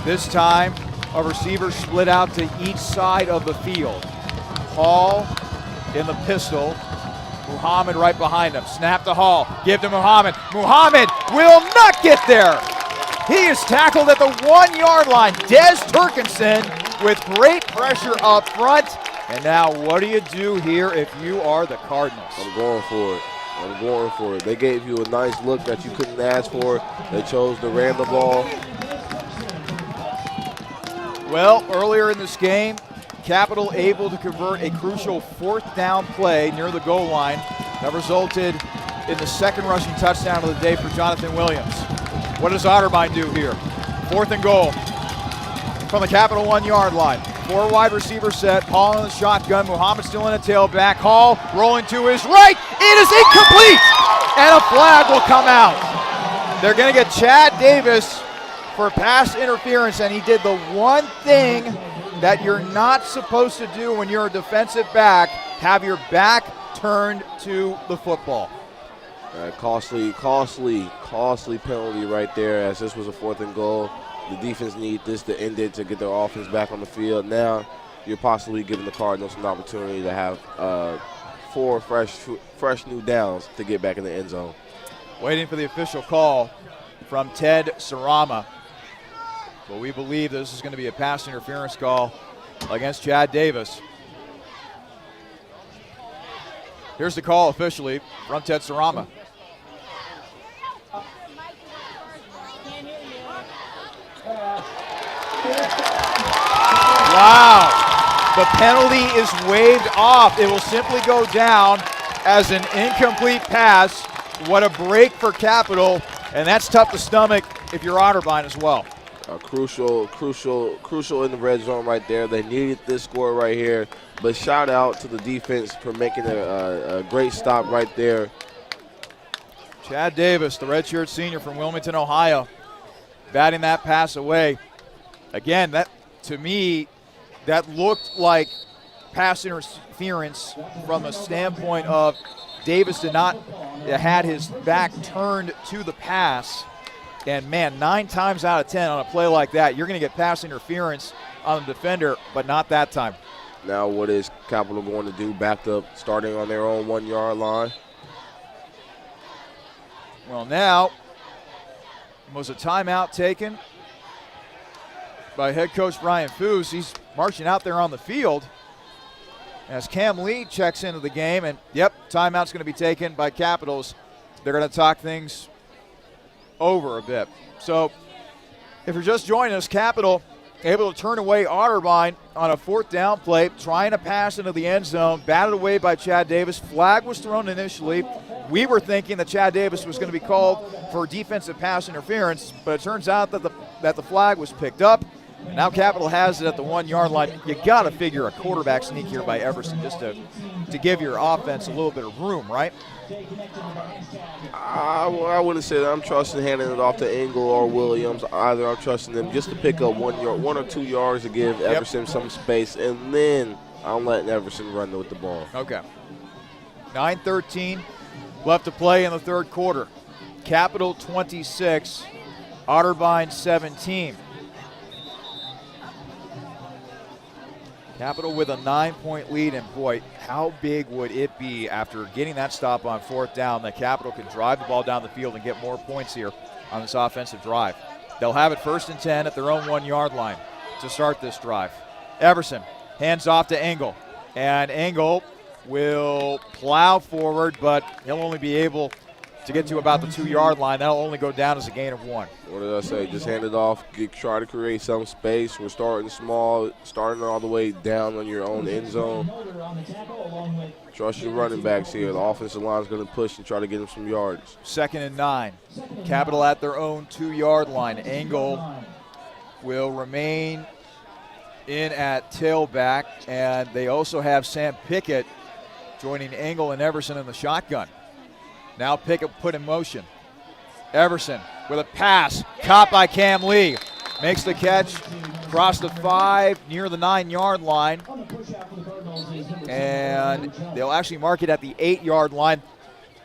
This time, a receiver split out to each side of the field. Hall in the pistol. Muhammad right behind him. Snap to Hall. Give to Muhammad. Muhammad will not get there. He is tackled at the 1-yard line. Des Turkinson with great pressure up front. And now what do you do here if you are the Cardinals? I'm going for it. I'm going for it. They gave you a nice look that you couldn't ask for. They chose to ran the ball. Well, earlier in this game, Capital able to convert a crucial 4th down play near the goal line that resulted in the 2nd rushing touchdown of the day for Jonathan Williams. What does Otterbein do here? 4th and goal from the Capital 1-yard line. 4 wide receiver set. Hall in the shotgun. Muhammad still in a tailback. Hall rolling to his right. It is incomplete, and a flag will come out. They're going to get Chad Davis for pass interference, and he did the one thing that you're not supposed to do when you're a defensive back, have your back turned to the football. Costly penalty right there, as this was a 4th and goal. The defense need this to end it to get their offense back on the field. Now you're possibly giving the Cardinals an opportunity to have 4 fresh new downs to get back in the end zone. Waiting for the official call from Ted Sarama. But we believe this is going to be a pass interference call against Chad Davis. Here's the call officially from Ted Sarama. Wow. The penalty is waived off. It will simply go down as an incomplete pass. What a break for Capital, and that's tough to stomach if you're Otterbein as well. Crucial in the red zone right there. They needed this score right here. But shout out to the defense for making a great stop right there. Chad Davis, the redshirt senior from Wilmington, Ohio, batting that pass away. Again, that to me, that looked like pass interference from a standpoint of Davis had his back turned to the pass. And, man, 9 times out of 10 on a play like that, you're going to get pass interference on the defender, but not that time. Now what is Capital going to do? Backed up, starting on their own 1-yard line. Well, now was a timeout taken by head coach Brian Foose. He's marching out there on the field as Cam Lee checks into the game. And, yep, timeout's going to be taken by Capitals. They're going to talk things over a bit. So if you're just joining us, Capital able to turn away Otterbein on a 4th down play, trying to pass into the end zone, batted away by Chad Davis. Flag was thrown initially. We were thinking that Chad Davis was going to be called for defensive pass interference, but it turns out that the flag was picked up. And now Capital has it at the 1-yard line. You got to figure a quarterback sneak here by Everson just to give your offense a little bit of room, right? I wouldn't say that I'm trusting handing it off to Engel or Williams. Either I'm trusting them just to pick up 1 or 2 yards to give Everson some space, and then I'm letting Everson run with the ball. Okay. 9:13 left to play in the 3rd quarter. Capital 26, Otterbein 17. Capital with a 9-point lead, and boy, how big would it be after getting that stop on 4th down that Capital can drive the ball down the field and get more points here on this offensive drive. They'll have it 1st and 10 at their own 1-yard line to start this drive. Everson hands off to Engel, and Engel will plow forward, but he'll only be able to get to about the 2-yard line. That'll only go down as a gain of 1. What did I say? Just hand it off, try to create some space. We're starting small, starting all the way down on your own end zone. Trust your running backs here. The offensive line is going to push and try to get them some yards. 2nd and 9. Capital at their own 2-yard line. Engel will remain in at tailback, and they also have Sam Pickett joining Engel and Everson in the shotgun. Now Pickett put in motion. Everson with a pass, caught by Cam Lee. Makes the catch, across the 5, near the 9-yard line. And they'll actually mark it at the 8-yard line.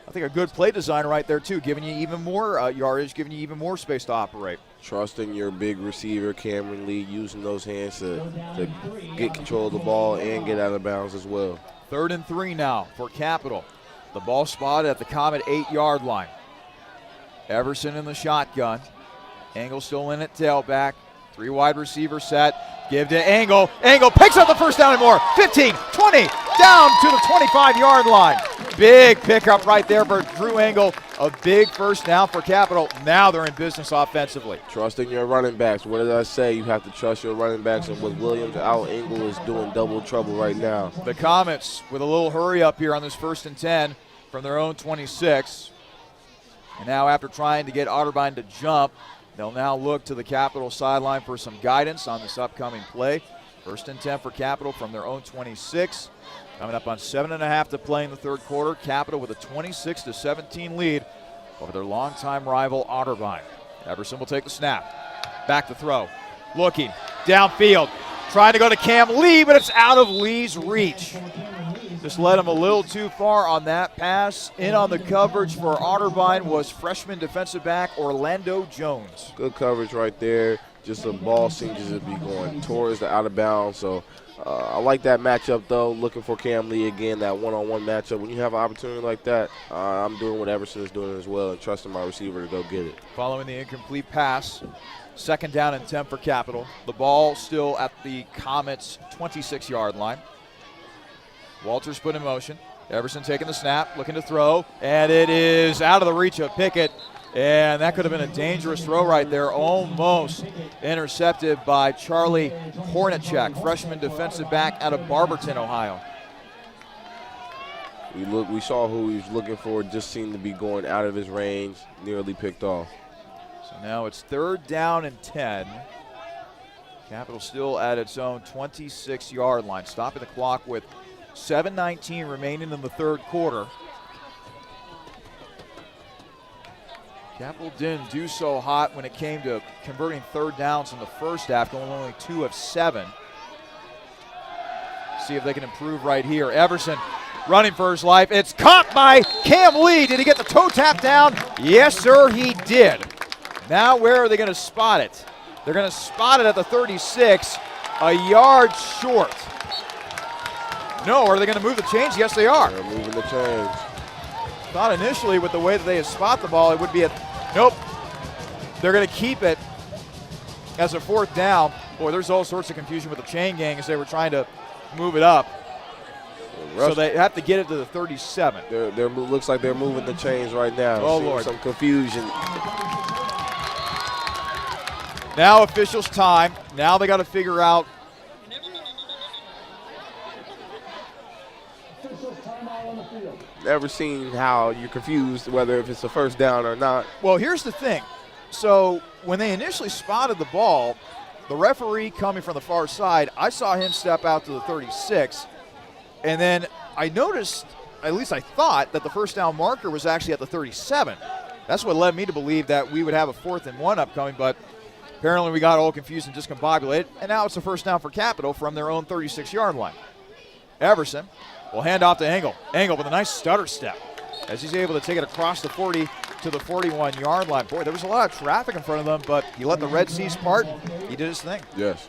I think a good play design right there, too, giving you even more yardage, giving you even more space to operate. Trusting your big receiver, Cameron Lee, using those hands to get control of the ball and get out of bounds as well. 3rd and 3 now for Capital. The ball spotted at the Comet 8-yard line. Everson in the shotgun. Engel still in at tailback. 3 wide receiver set. Give to Engel. Engel picks up the first down and more. 15, 20, down to the 25-yard line. Big pickup right there for Drew Engel. A big first down for Capital. Now they're in business offensively. Trusting your running backs. What did I say? You have to trust your running backs. And with Williams out, Engel is doing double trouble right now. The Comets with a little hurry up here on this 1st and 10 from their own 26. And now after trying to get Otterbein to jump, they'll now look to the Capital sideline for some guidance on this upcoming play. 1st and 10 for Capital from their own 26. Coming up on 7.5 to play in the 3rd quarter. Capital with a 26-17 lead over their longtime rival Otterbein. Everson will take the snap. Back to throw. Looking downfield. Trying to go to Cam Lee, but it's out of Lee's reach. Just led him a little too far on that pass. In on the coverage for Otterbein was freshman defensive back Orlando Jones. Good coverage right there. Just the ball seems to be going towards the out of bounds. So I like that matchup, though. Looking for Cam Lee again, that one-on-one matchup. When you have an opportunity like that, I'm doing what Everson is doing as well and trusting my receiver to go get it. Following the incomplete pass, 2nd down and 10 for Capital. The ball still at the Comets' 26-yard line. Walters put in motion. Everson taking the snap, looking to throw, and it is out of the reach of Pickett. And that could have been a dangerous throw right there, almost intercepted by Charlie Hornacek, freshman defensive back out of Barberton, Ohio. We saw who he was looking for, just seemed to be going out of his range, nearly picked off. So now it's 3rd down and 10. Capital still at its own 26-yard line, stopping the clock with 7:19 remaining in the 3rd quarter. Capital didn't do so hot when it came to converting 3rd downs in the first half, going only 2 of 7. See if they can improve right here. Everson running for his life. It's caught by Cam Lee. Did he get the toe tap down? Yes, sir, he did. Now where are they going to spot it? They're going to spot it at the 36, a yard short. No, are they going to move the chains? Yes, they are. They're moving the chains. Thought initially with the way that they spot the ball, it would be nope. They're going to keep it as a 4th down. Boy, there's all sorts of confusion with the chain gang as they were trying to move it up. So they have to get it to the 37. They're looks like they're moving the chains right now. Oh, Lord. Some confusion. Now officials' time. Now they got to figure out. Never seen how you're confused whether if it's a 1st down or not. Well, here's the thing. So when they initially spotted the ball, the referee coming from the far side, I saw him step out to the 36. And then I noticed, at least I thought, that the 1st down marker was actually at the 37. That's what led me to believe that we would have a 4th and 1 upcoming, but apparently we got all confused and discombobulated, and now it's a 1st down for Capital from their own 36-yard line. Everson will hand off to Engel. Engel with a nice stutter step as he's able to take it across the 40 to the 41-yard line. Boy, there was a lot of traffic in front of them, but he let the Red Seas part. He did his thing. Yes.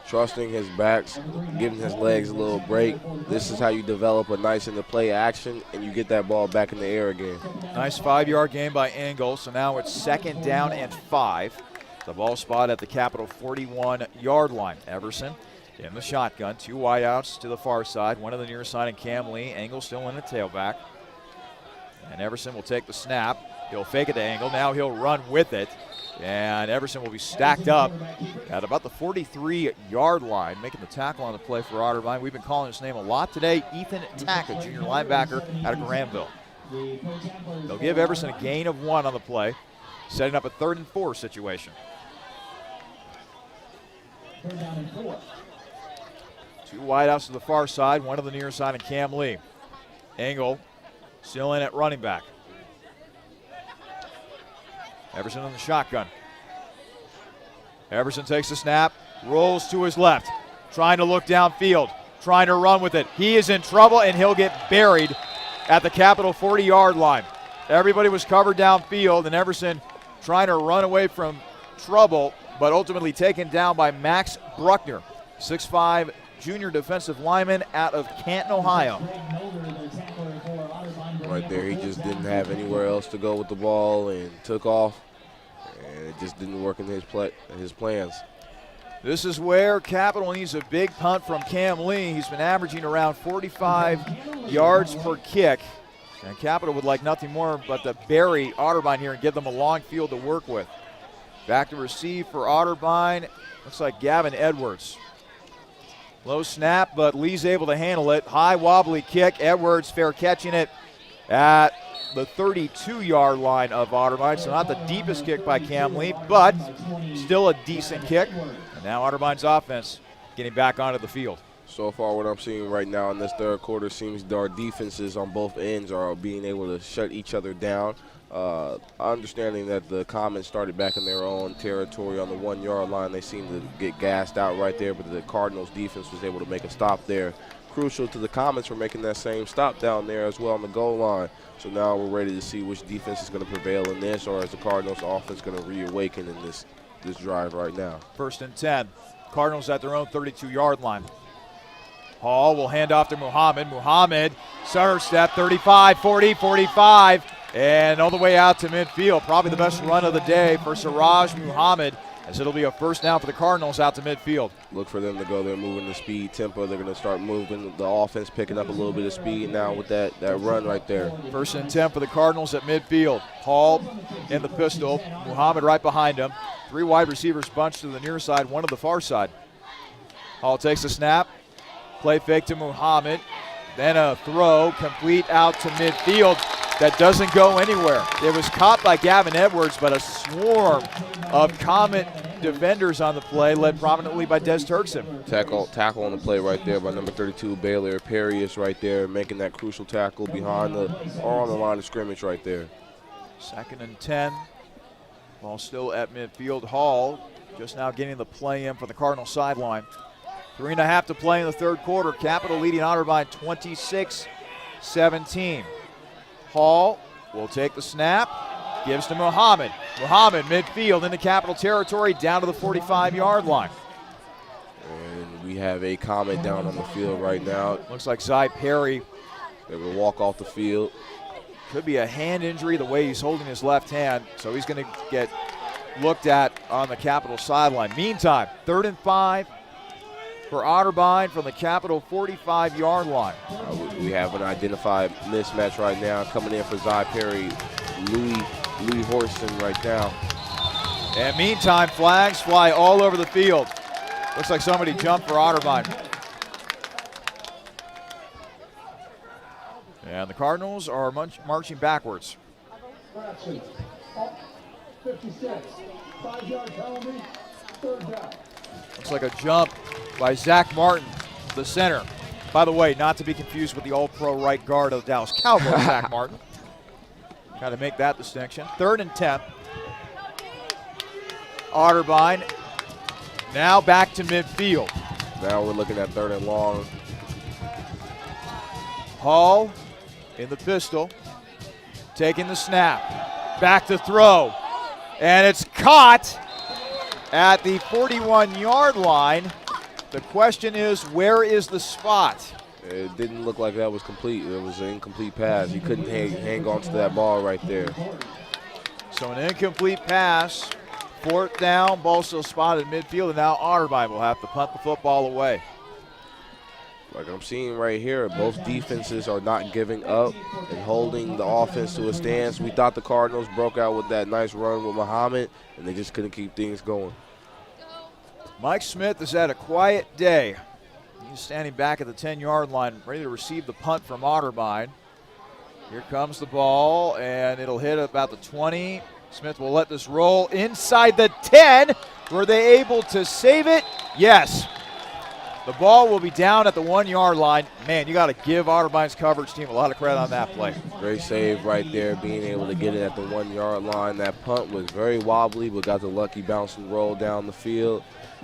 trusting his backs, giving his legs a little break. This is how you develop a nice into play action, and you get that ball back in the air again. Nice 5-yard gain by Engel. So now it's 2nd down and 5. The ball spot at the Capital 41-yard line. Everson in the shotgun. 2 wideouts to the far side. One on the near side and Cam Lee. Engel still in the tailback. And Everson will take the snap. He'll fake it to Engel. Now he'll run with it. And Everson will be stacked up at about the 43-yard line, making the tackle on the play for Otterbein. We've been calling his name a lot today. Ethan Tack, a junior linebacker out of Granville. They'll give Everson a gain of 1 on the play, setting up a 3rd and 4 situation. 2 wideouts to the far side, one to the near side, and Cam Lee. Engel still in at running back. Everson on the shotgun. Everson takes the snap, rolls to his left, trying to look downfield, trying to run with it. He is in trouble, and he'll get buried at the Capital 40-yard line. Everybody was covered downfield, and Everson trying to run away from trouble, but ultimately taken down by Max Bruckner, 6'5", junior defensive lineman out of Canton, Ohio. Right there, he just didn't have anywhere else to go with the ball and took off, and it just didn't work in his plans. This is where Capital needs a big punt from Cam Lee. He's been averaging around 45 yards per kick, and Capital would like nothing more but to bury Otterbein here and give them a long field to work with. Back to receive for Otterbein. Looks like Gavin Edwards. Low snap, but Lee's able to handle it. High wobbly kick. Edwards fair catching it at the 32-yard line of Otterbein. So not the deepest kick by Cam Lee, but still a decent kick. And now Otterbein's offense getting back onto the field. So far what I'm seeing right now in this third quarter seems our defenses on both ends are being able to shut each other down. Understanding that the Comets started back in their own territory on the 1-yard line, they seemed to get gassed out right there, but the Cardinals defense was able to make a stop there. Crucial to the Comets for making that same stop down there as well on the goal line. So now we're ready to see which defense is going to prevail in this, or is the Cardinals offense going to reawaken in this drive right now. 1st and 10. Cardinals at their own 32-yard line. Hall will hand off to Muhammad. Muhammad, center step, 35, 40, 45, and all the way out to midfield. Probably the best run of the day for Siraj Muhammad, as it'll be a 1st down for the Cardinals out to midfield. Look for them to go there moving the speed tempo. They're going to start moving. The offense picking up a little bit of speed now with that run right there. 1st and 10 for the Cardinals at midfield. Hall in the pistol. Muhammad right behind him. 3 wide receivers bunched to the near side, 1 to the far side. Hall takes the snap. Play fake to Muhammad. Then a throw complete out to midfield that doesn't go anywhere. It was caught by Gavin Edwards, but a swarm of Comet defenders on the play, led prominently by Des Turkson. Tackle on the play right there by number 32, Baylor Perry is right there, making that crucial tackle behind or on the line of scrimmage right there. 2nd and 10. Ball still at midfield. Hall just now getting the play in for the Cardinal sideline. 3.5 to play in the third quarter. Capital leading Otterbein 26-17. Hall will take the snap, gives to Muhammad. Muhammad midfield into Capital territory, down to the 45-yard line. And we have a Comet down on the field right now. Looks like Zy Perry. They will walk off the field. Could be a hand injury the way he's holding his left hand, so he's going to get looked at on the Capital sideline. Meantime, 3rd and 5 for Otterbein from the Capital 45-yard line. We have an identified mismatch right now. Coming in for Zy Perry, Louis Horston right now. And meantime, flags fly all over the field. Looks like somebody jumped for Otterbein. And the Cardinals are marching backwards. 56, 5-yard penalty, 3rd down. Looks like a jump by Zach Martin, the center. By the way, not to be confused with the all-pro right guard of the Dallas Cowboys, Zach Martin. Got to make that distinction. 3rd and 10. Otterbein now back to midfield. Now we're looking at 3rd and long. Hall in the pistol, taking the snap. Back to throw. And it's caught at the 41-yard line The question is, where is the spot? It didn't look like that was complete. It was an incomplete pass. He couldn't hang on to that ball right there. So an incomplete pass. 4th down, ball still spotted midfield, and now Otterbein will have to punt the football away. Like I'm seeing right here, both defenses are not giving up and holding the offense to a stance. We thought the Cardinals broke out with that nice run with Muhammad, and they just couldn't keep things going. Mike Smith has had a quiet day. He's standing back at the 10-yard line, ready to receive the punt from Otterbein. Here comes the ball, and it'll hit about the 20. Smith will let this roll inside the 10. Were they able to save it? Yes. The ball will be down at the 1-yard line. Man, you got to give Otterbein's coverage team a lot of credit on that play. Great save right there, being able to get it at the 1-yard line. That punt was very wobbly, but got the lucky bounce and roll down the field.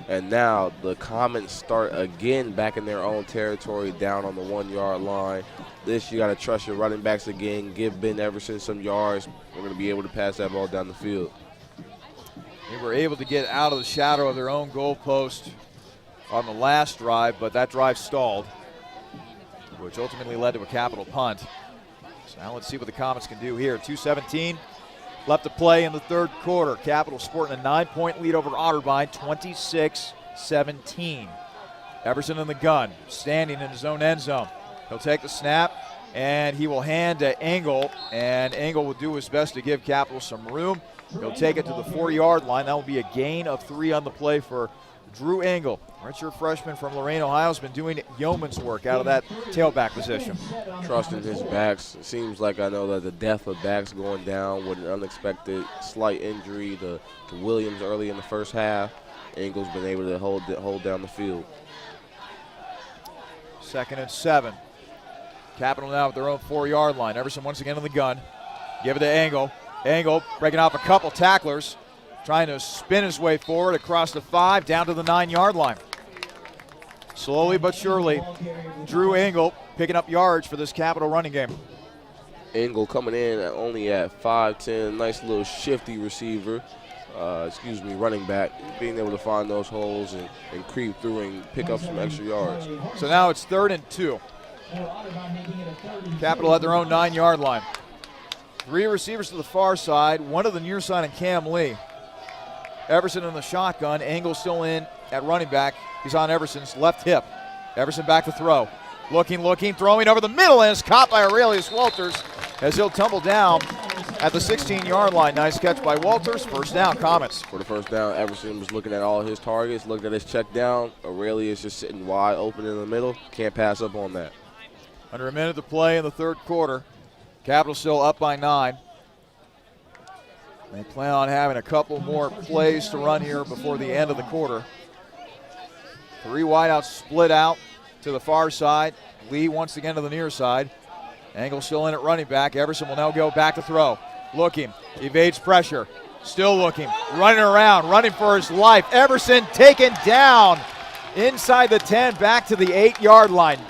And now the Comets start again back in their own territory down on the 1-yard line. This, you got to trust your running backs again. Give Ben Everson some yards. We're going to be able to pass that ball down the field. They were able to get out of the shadow of their own goalpost on the last drive, but that drive stalled, which ultimately led to a capital punt. So now let's see what the Comets can do here. 2:17 left to play in the 3rd quarter. Capital sporting a 9-point lead over Otterbein, 26-17. Everson in the gun, standing in his own end zone. He'll take the snap, and he will hand to Engel, and Engel will do his best to give Capital some room. He'll take it to the 4-yard line. That will be a gain of 3 on the play for Drew Engel. Redshirt freshman from Lorain, Ohio, has been doing yeoman's work out of that tailback position. Trusting his backs. It seems like I know that the depth of backs going down with an unexpected slight injury to Williams early in the first half. Engel's been able to hold down the field. 2nd and 7. Capital now at their own 4-yard line. Everson once again in the gun. Give it to Engel. Engel breaking off a couple tacklers, trying to spin his way forward across the 5, down to the 9-yard line. Slowly but surely, Drew Engel picking up yards for this Capital running game. Engel coming in only at 5'10", nice little shifty receiver, running back, being able to find those holes and creep through and pick up some extra yards. So now it's 3rd and 2. Capital at their own 9-yard line. 3 receivers to the far side, 1 to the near side, and Cam Lee. Everson in the shotgun. Engel still in at running back. He's on Everson's left hip. Everson back to throw. Looking, throwing over the middle, and is caught by Aurelius Walters as he'll tumble down at the 16-yard line. Nice catch by Walters. 1st down, Comets. For the 1st down, Everson was looking at all his targets, looked at his check down. Aurelius just sitting wide open in the middle. Can't pass up on that. Under a minute to play in the 3rd quarter. Capital still up by 9. They plan on having a couple more plays to run here before the end of the quarter. 3 wideouts split out to the far side. Lee once again to the near side. Engel still in at running back. Everson will now go back to throw. Looking, evades pressure. Still looking, running around, running for his life. Everson taken down inside the 10, back to the 8-yard line.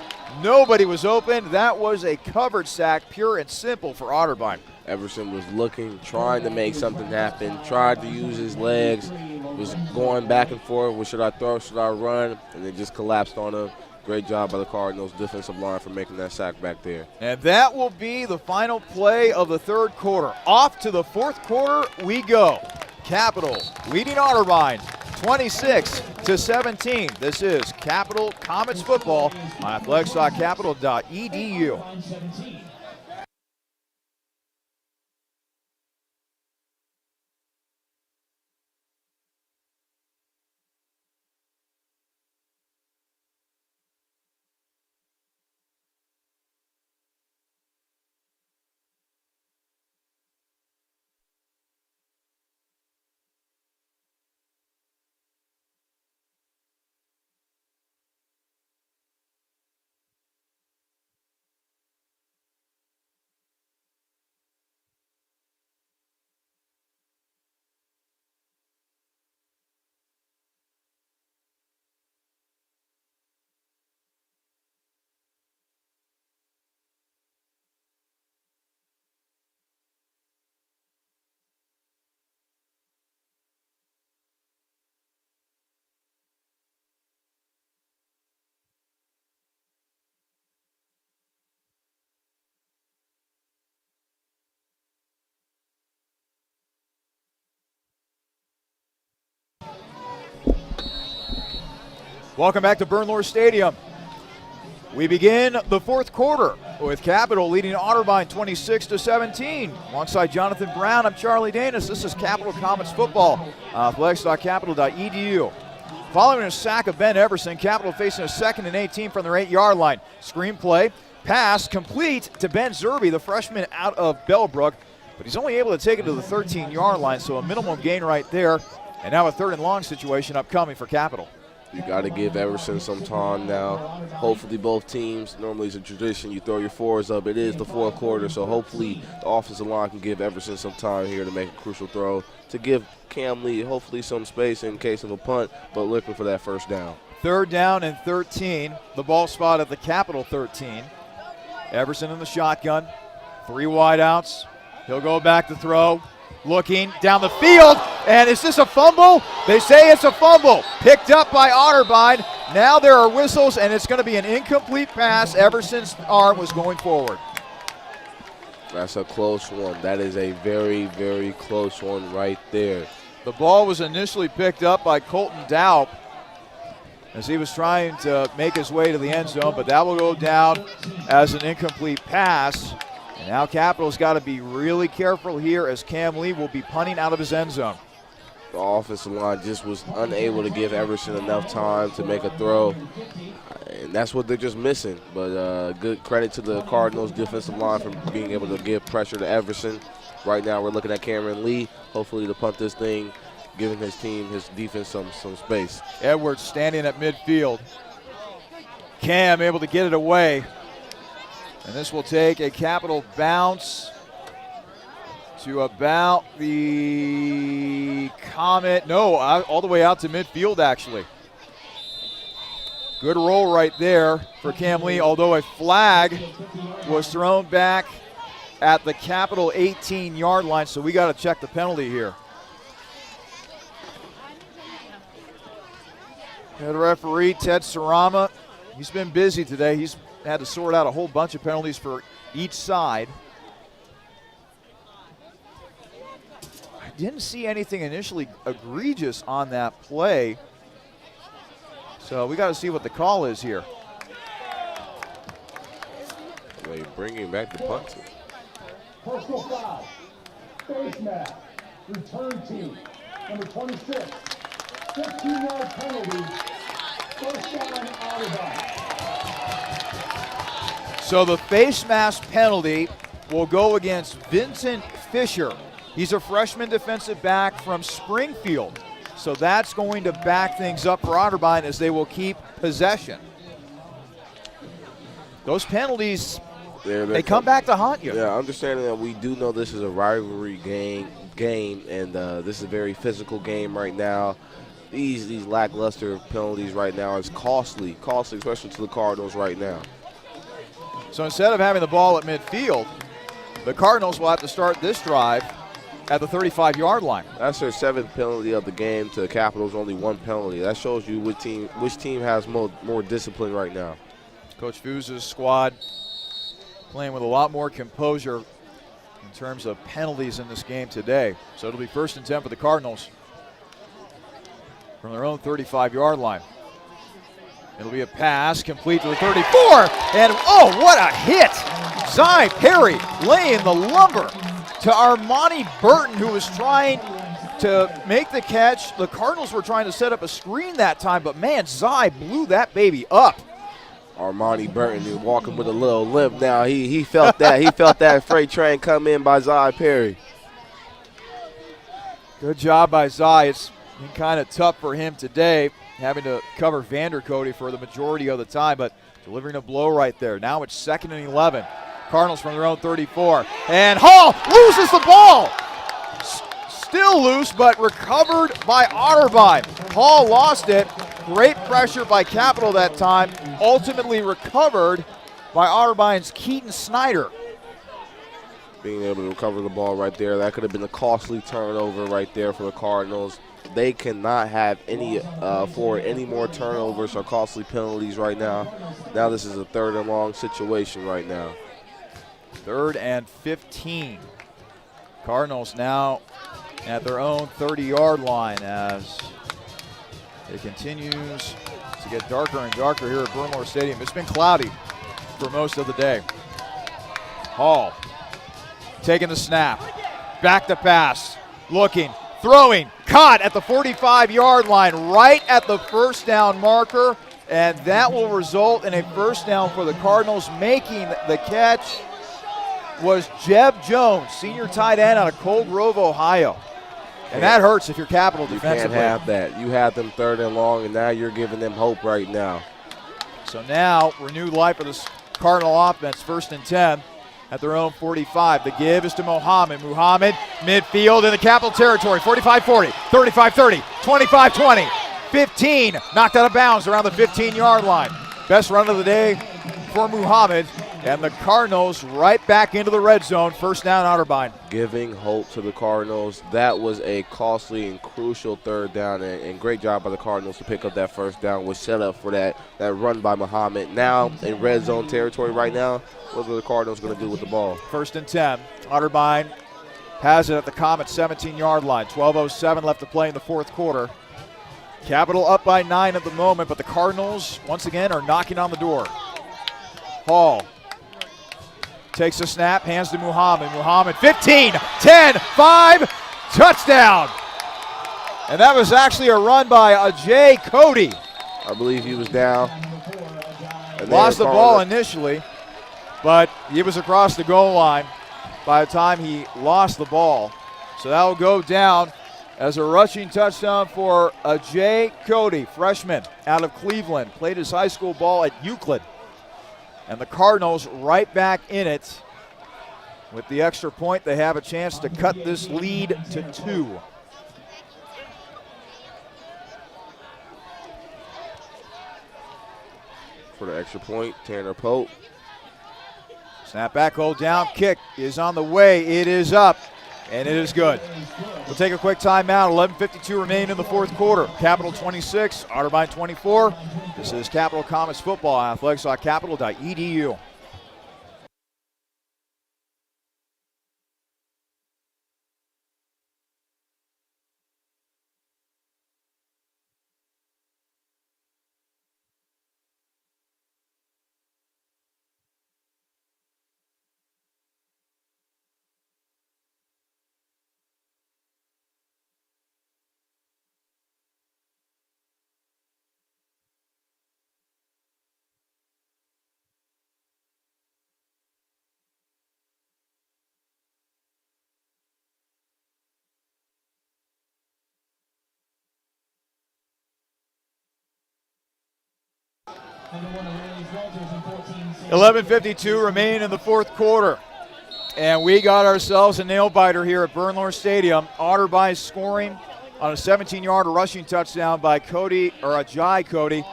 Nobody was open. That was a covered sack, pure and simple for Otterbein. Everson was looking, trying to make something happen, tried to use his legs, was going back and forth. What should I throw? Should I run? And it just collapsed on him. Great job by the Cardinals defensive line for making that sack back there. And that will be the final play of the 3rd quarter. Off to the 4th quarter we go. Capital leading Otterbein 26-17. This is Capital Comets football on athletics.capital.edu. Welcome back to Bernlohr Stadium. We begin the fourth quarter with Capital leading Otterbein 26-17. Alongside Jonathan Brown, I'm Charlie Danis. This is Capital Comets Football, athletics.capital.edu. Following a sack of Ben Everson, Capital facing a 2nd and 18 from their 8-yard line. Screen play, pass complete to Ben Zerby, the freshman out of Bellbrook, but he's only able to take it to the 13-yard line, so a minimum gain right there. And now a 3rd and long situation upcoming for Capital. You got to give Everson some time now. Hopefully both teams, normally it's a tradition, you throw your fours up. It is the fourth quarter, so hopefully the offensive line can give Everson some time here to make a crucial throw, to give Cam Lee hopefully some space in case of a punt, but looking for that first down. 3rd down and 13. The ball spot at the Capital 13. Everson in the shotgun. 3 wideouts. He'll go back to throw. Looking down the field, and is this a fumble? They say it's a fumble. Picked up by Otterbein. Now there are whistles, and it's going to be an incomplete pass. Everson's arm was going forward. That's a close one. That is a very, very close one right there. The ball was initially picked up by Colton Daup as he was trying to make his way to the end zone, but that will go down as an incomplete pass. And now Capital's got to be really careful here as Cam Lee will be punting out of his end zone. The offensive line just was unable to give Everson enough time to make a throw, and that's what they're just missing. But good credit to the Cardinals defensive line for being able to give pressure to Everson. Right now we're looking at Cameron Lee, hopefully to punt this thing, giving his team, his defense some space. Edwards standing at midfield. Cam able to get it away. And this will take a Capital bounce to about the Comet. No, all the way out to midfield, actually. Good roll right there for Cam Lee, although a flag was thrown back at the Capital 18-yard line, so we got to check the penalty here. Head referee Ted Sarama, he's been busy today. He's had to sort out a whole bunch of penalties for each side. I didn't see anything initially egregious on that play, so we got to see what the call is here. They bringing back the punt. Personal foul. Face mask. Return team. Number 26. 15-yard penalty. First down, Otterbein. So the face mask penalty will go against Vincent Fisher. He's a freshman defensive back from Springfield. So that's going to back things up for Otterbein as they will keep possession. Those penalties, they come back to haunt you. Yeah, understanding that we do know this is a rivalry game, and this is a very physical game right now. These lackluster penalties right now is costly, especially to the Cardinals right now. So instead of having the ball at midfield, the Cardinals will have to start this drive at the 35-yard line. That's their 7th penalty of the game. To the Capitals, only 1 penalty. That shows you which team has more discipline right now. Coach Fuse's squad playing with a lot more composure in terms of penalties in this game today. So it'll be 1st and 10 for the Cardinals from their own 35-yard line. It'll be a pass complete to the 34, and oh, what a hit! Zy Perry laying the lumber to Armani Burton, who was trying to make the catch. The Cardinals were trying to set up a screen that time, but man, Zy blew that baby up. Armani Burton is walking with a little limp now. He felt that. He felt that freight train come in by Zy Perry. Good job by Zy. It's been kind of tough for him today, having to cover Vandercote for the majority of the time, but delivering a blow right there. Now it's 2nd and 11. Cardinals from their own 34. And Hall loses the ball. Still loose, but recovered by Otterbein. Hall lost it. Great pressure by Capital that time. Ultimately recovered by Otterbein's Keaton Snyder. Being able to recover the ball right there, that could have been a costly turnover right there for the Cardinals. They cannot have any more turnovers or costly penalties right now. Now this is a 3rd and long situation right now. 3rd and 15. Cardinals now at their own 30-yard line as it continues to get darker and darker here at Bernlohr Stadium. It's been cloudy for most of the day. Hall taking the snap. Back to pass. Looking. Throwing. Caught at the 45-yard line, right at the first down marker. And that will result in a first down for the Cardinals. Making the catch was Jeb Jones, senior tight end out of Cold Grove, Ohio. And that hurts if you're Capital defensively. You can't have that. You have them 3rd and long, and now you're giving them hope right now. So now, renewed life for the Cardinal offense, 1st and 10 at their own 45. The give is to Muhammad. Muhammad, midfield in the Capital territory, 45-40, 35-30, 25-20. 15, knocked out of bounds around the 15-yard line. Best run of the day for Muhammad, and the Cardinals right back into the red zone. First down, Otterbein. Giving hope to the Cardinals. That was a costly and crucial 3rd down, and great job by the Cardinals to pick up that first down, which set up for that run by Muhammad. Now in red zone territory right now, what are the Cardinals going to do with the ball? 1st and 10. Otterbein has it at the Comet 17-yard line. 12:07 left to play in the 4th quarter. Capital up by 9 at the moment, but the Cardinals, once again, are knocking on the door. Hall takes a snap, hands to Muhammad. Muhammad, 15, 10, 5, touchdown. And that was actually a run by Ajay Cody. I believe he was down. Lost the ball initially, but he was across the goal line by the time he lost the ball. So that will go down as a rushing touchdown for Ajay Cody, freshman out of Cleveland. Played his high school ball at Euclid. And the Cardinals right back in it. With the extra point, they have a chance to cut this lead to 2. For the extra point, Tanner Pope. Snap back, hold down, kick is on the way. It is up, and it is good. We'll take a quick timeout. 11:52 remain in the 4th quarter. Capital 26, Otterbein 24. This is Capital Comets Football, athletics.capital.edu. $11:52 remain in the 4th quarter. And we got ourselves a nail-biter here at Bernlohr Stadium. Otterbein scoring on a 17-yard rushing touchdown by Ajay Cody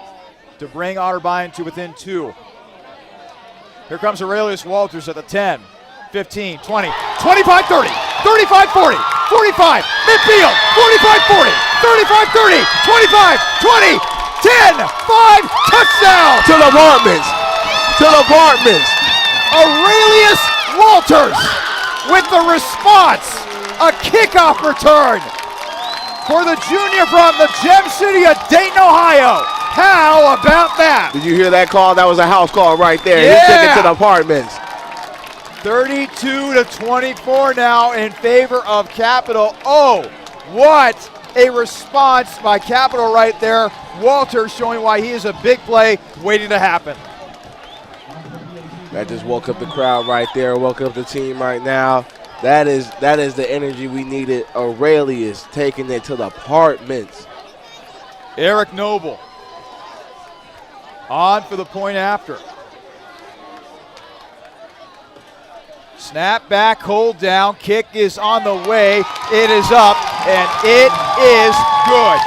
to bring Otterbein to within 2. Here comes Aurelius Walters at the 10, 15, 20, 25, 30, 35, 40, 45, midfield, 45, 40, 35, 30, 25, 20, 10, 5, touchdown! To the apartments. To the apartments. Aurelius Walters with the response. A kickoff return for the junior from the Gem City of Dayton, Ohio. How about that? Did you hear that call? That was a house call right there. Yeah. He took it to the apartments. 32-24 now in favor of Capital. Oh, what a response by Capital right there. Walters showing why he is a big play waiting to happen. That just woke up the crowd right there, woke up the team right now. That is the energy we needed. Aurelius taking it to the apartments. Eric Noble on for the point after. Snap back, hold down, kick is on the way. It is up, and it is good.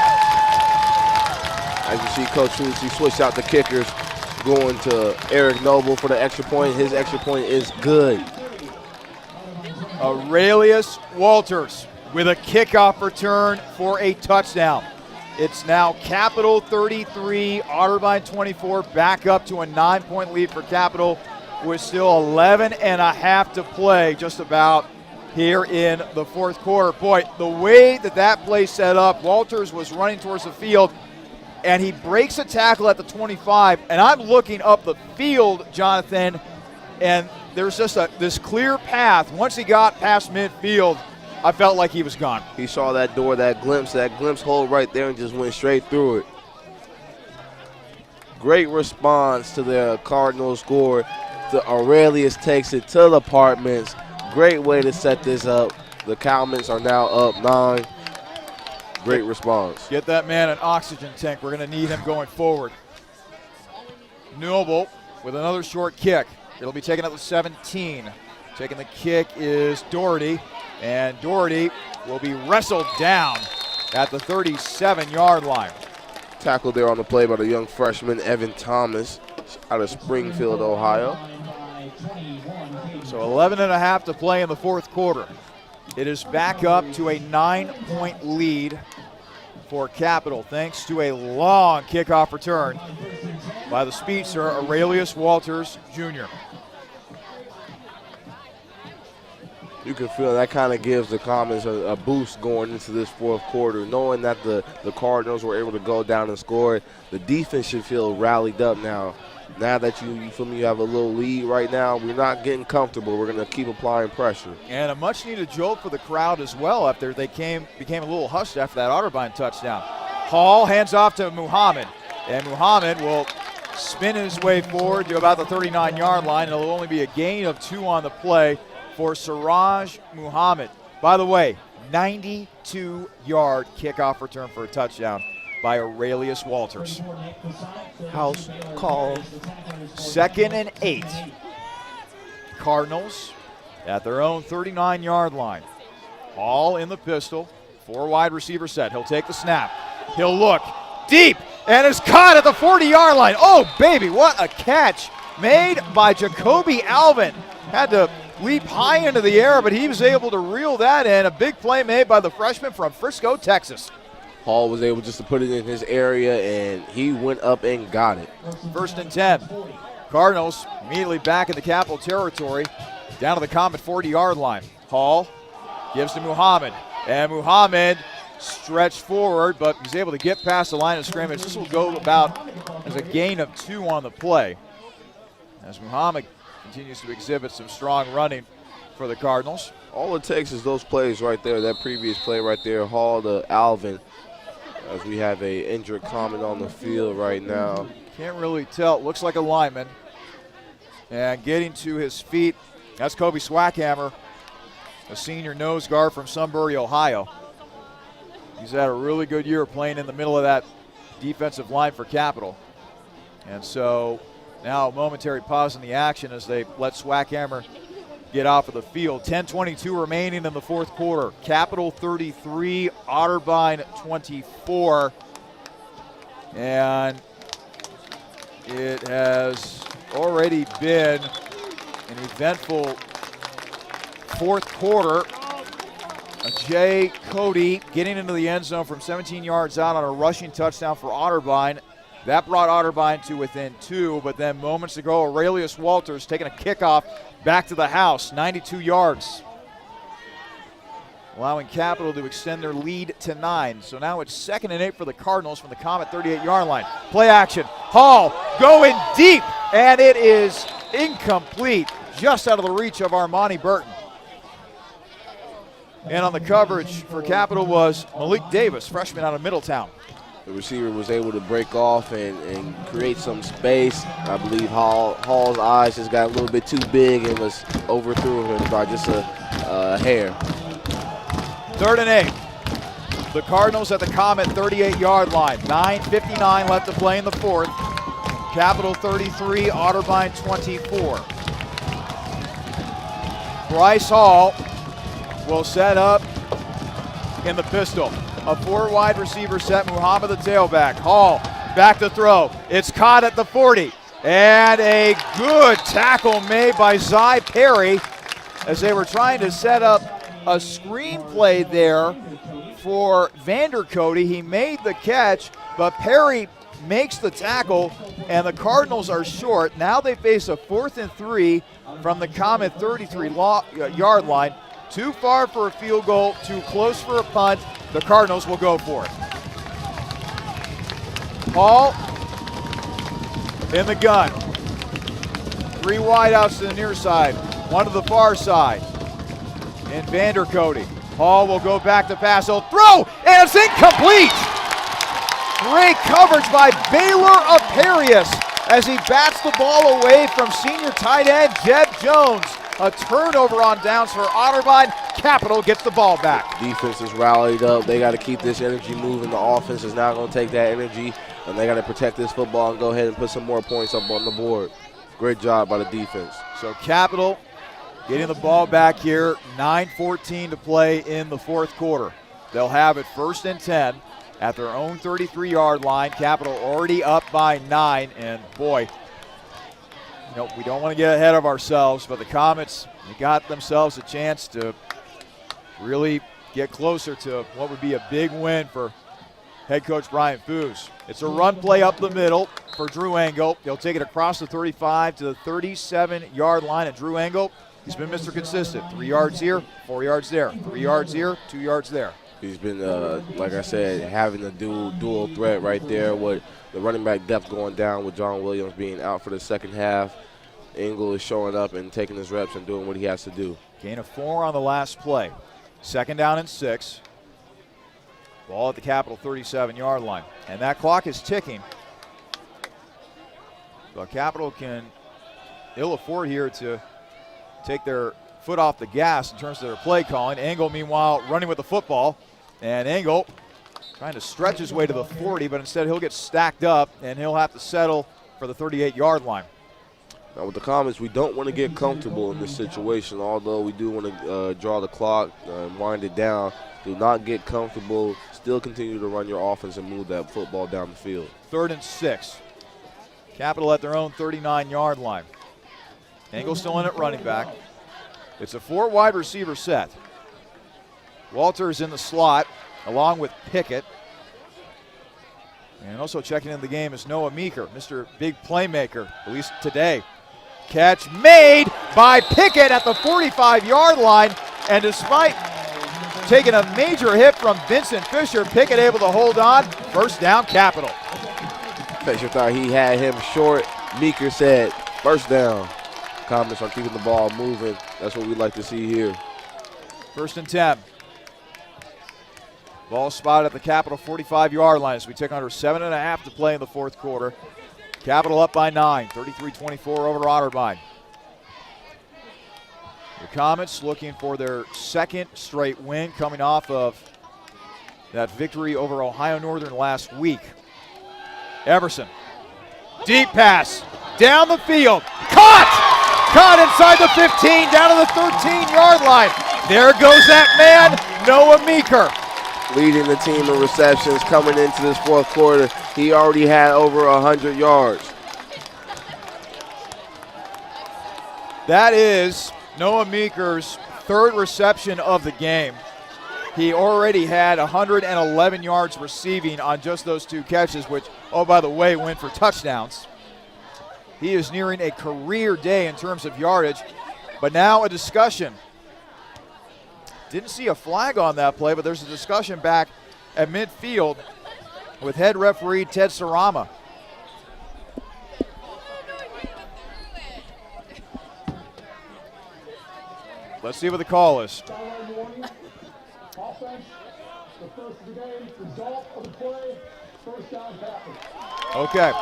As you see, Coach Trucy switched out the kickers, going to Eric Noble for the extra point. His extra point is good. Aurelius Walters with a kickoff return for a touchdown. It's now Capital 33, Otterbein 24, back up to a 9-point lead for Capital with still 11 and a half to play just about here in the 4th quarter. Boy, the way that play set up, Walters was running towards the field, and he breaks a tackle at the 25, and I'm looking up the field, Jonathan, and there's just this clear path. Once he got past midfield, I felt like he was gone. He saw that door, that glimpse hole right there, and just went straight through it. Great response to the Cardinals score. Aurelius takes it to the apartments. Great way to set this up. The Cowmans are now up 9. Great response. Get that man an oxygen tank. We're going to need him going forward. Noble with another short kick. It'll be taken at the 17. Taking the kick is Doherty, and Doherty will be wrestled down at the 37-yard line. Tackle there on the play by the young freshman, Evan Thomas, out of Springfield, Ohio. So 11.5 to play in the fourth quarter. It is back up to a 9-point lead for Capital, thanks to a long kickoff return by the speedster Aurelius Walters Jr. You can feel that kind of gives the Commons a boost going into this fourth quarter, knowing that the Cardinals were able to go down and score. The defense should feel rallied up now. Now that you feel me, you have a little lead right now, we're not getting comfortable. We're going to keep applying pressure. And a much-needed jolt for the crowd as well after they became a little hushed after that Otterbein touchdown. Hall hands off to Muhammad, and Muhammad will spin his way forward to about the 39-yard line, and it'll only be a gain of 2 on the play for Siraj Muhammad. By the way, 92-yard kickoff return for a touchdown by Aurelius Walters. House call. 2nd and 8. Cardinals at their own 39-yard line. Hall in the pistol. 4 wide receiver set. He'll take the snap. He'll look deep, and is caught at the 40-yard line. Oh, baby, what a catch made by Jacoby Alvin. Had to leap high into the air, but he was able to reel that in. A big play made by the freshman from Frisco, Texas. Hall was able just to put it in his area, and he went up and got it. 1st and 10. Cardinals immediately back in the Capital territory, down to the Comet 40-yard line. Hall gives to Muhammad, and Muhammad stretched forward, but he's able to get past the line of scrimmage. This will go about as a gain of 2 on the play, as Muhammad continues to exhibit some strong running for the Cardinals. All it takes is those plays right there, that previous play right there, Hall to Alvin, as we have a injured Comet on the field right now. Can't really tell. It looks like a lineman. And getting to his feet, that's Kobe Swackhammer, a senior nose guard from Sunbury, Ohio. He's had a really good year playing in the middle of that defensive line for Capital. And so now a momentary pause in the action as they let Swackhammer get off of the field. 10:22 remaining in the fourth quarter. Capital 33, Otterbein 24. And it has already been an eventful fourth quarter. Jay Cody getting into the end zone from 17 yards out on a rushing touchdown for Otterbein. That brought Otterbein to within 2, but then moments ago, Aurelius Walters taking a kickoff back to the house, 92 yards, allowing Capital to extend their lead to 9. So now it's 2nd and 8 for the Cardinals from the Comet 38-yard line. Play action. Hall going deep, and it is incomplete, just out of the reach of Armani Burton. And on the coverage for Capital was Malik Davis, freshman out of Middletown. The receiver was able to break off and create some space. I believe Hall's eyes just got a little bit too big and was overthrew him by just a hair. 3rd and 8. The Cardinals at the Comet 38-yard line. 9:59 left to play in the fourth. Capital 33, Otterbein 24. Bryce Hall will set up in the pistol. A 4 wide receiver set, Muhammad the tailback. Hall back to throw. It's caught at the 40. And a good tackle made by Zy Perry as they were trying to set up a screenplay there for Vandercote. He made the catch, but Perry makes the tackle, and the Cardinals are short. Now they face a 4th and 3 from the Comet 33-yard line. Too far for a field goal, too close for a punt. The Cardinals will go for it. Hall in the gun. 3 wideouts to the near side, 1 to the far side. And Vandercote. Hall will go back to pass. He'll throw, and it's incomplete. Great coverage by Baylor Aparius as he bats the ball away from senior tight end Jeb Jones. A turnover on downs for Otterbein. Capital gets the ball back. Defense is rallied up. They got to keep this energy moving. The offense is now going to take that energy, and they got to protect this football and go ahead and put some more points up on the board. Great job by the defense. So Capital getting the ball back here. 9:14 to play in the fourth quarter. They'll have it 1st and 10 at their own 33-yard line. Capital already up by 9, and boy, we don't want to get ahead of ourselves, but the Comets, they got themselves a chance to really get closer to what would be a big win for head coach Brian Foos. It's a run play up the middle for Drew Engel. He'll take it across the 35 to the 37-yard line, and Drew Engel, he's been Mr. Consistent. 3 yards here, 4 yards there. 3 yards here, 2 yards there. He's been, like I said, having a dual threat right there with the running back depth going down with John Williams being out for the second half. Engel is showing up and taking his reps and doing what he has to do. Gain of 4 on the last play. 2nd down and 6. Ball at the Capital 37-yard line. And that clock is ticking. But Capital can ill afford here to take their foot off the gas in terms of their play calling. Engel, meanwhile, running with the football. And Engel trying to stretch his way to the 40, but instead he'll get stacked up, and he'll have to settle for the 38-yard line. Now with the Comets, we don't want to get comfortable in this situation, although we do want to draw the clock and wind it down. Do not get comfortable. Still continue to run your offense and move that football down the field. 3rd and 6. Capital at their own 39-yard line. Engel still in at running back. It's a 4 wide receiver set. Walters in the slot along with Pickett. And also checking in the game is Noah Meeker, Mr. Big Playmaker, at least today. Catch made by Pickett at the 45-yard line. And despite taking a major hit from Vincent Fisher, Pickett able to hold on. 1st down, Capital. Fisher thought he had him short. Meeker said, 1st down. Comets are keeping the ball moving. That's what we like to see here. 1st and 10. Ball spotted at the Capital 45-yard line as we take under 7.5 to play in the fourth quarter. Capital up by 9, 33-24 over Otterbein. The Comets looking for their 2nd straight win coming off of that victory over Ohio Northern last week. Everson, deep pass, down the field, caught inside the 15, down to the 13-yard line. There goes that man, Noah Meeker. Leading the team in receptions coming into this fourth quarter. He already had over 100 yards. That is Noah Meeker's 3rd reception of the game. He already had 111 yards receiving on just those 2 catches, which, oh, by the way, went for touchdowns. He is nearing a career day in terms of yardage, but now a discussion. Didn't see a flag on that play, but there's a discussion back at midfield with head referee Ted Sarama. Let's see what the call is. Offense, the first of the game, result of the play, 1st down, Capital. Okay.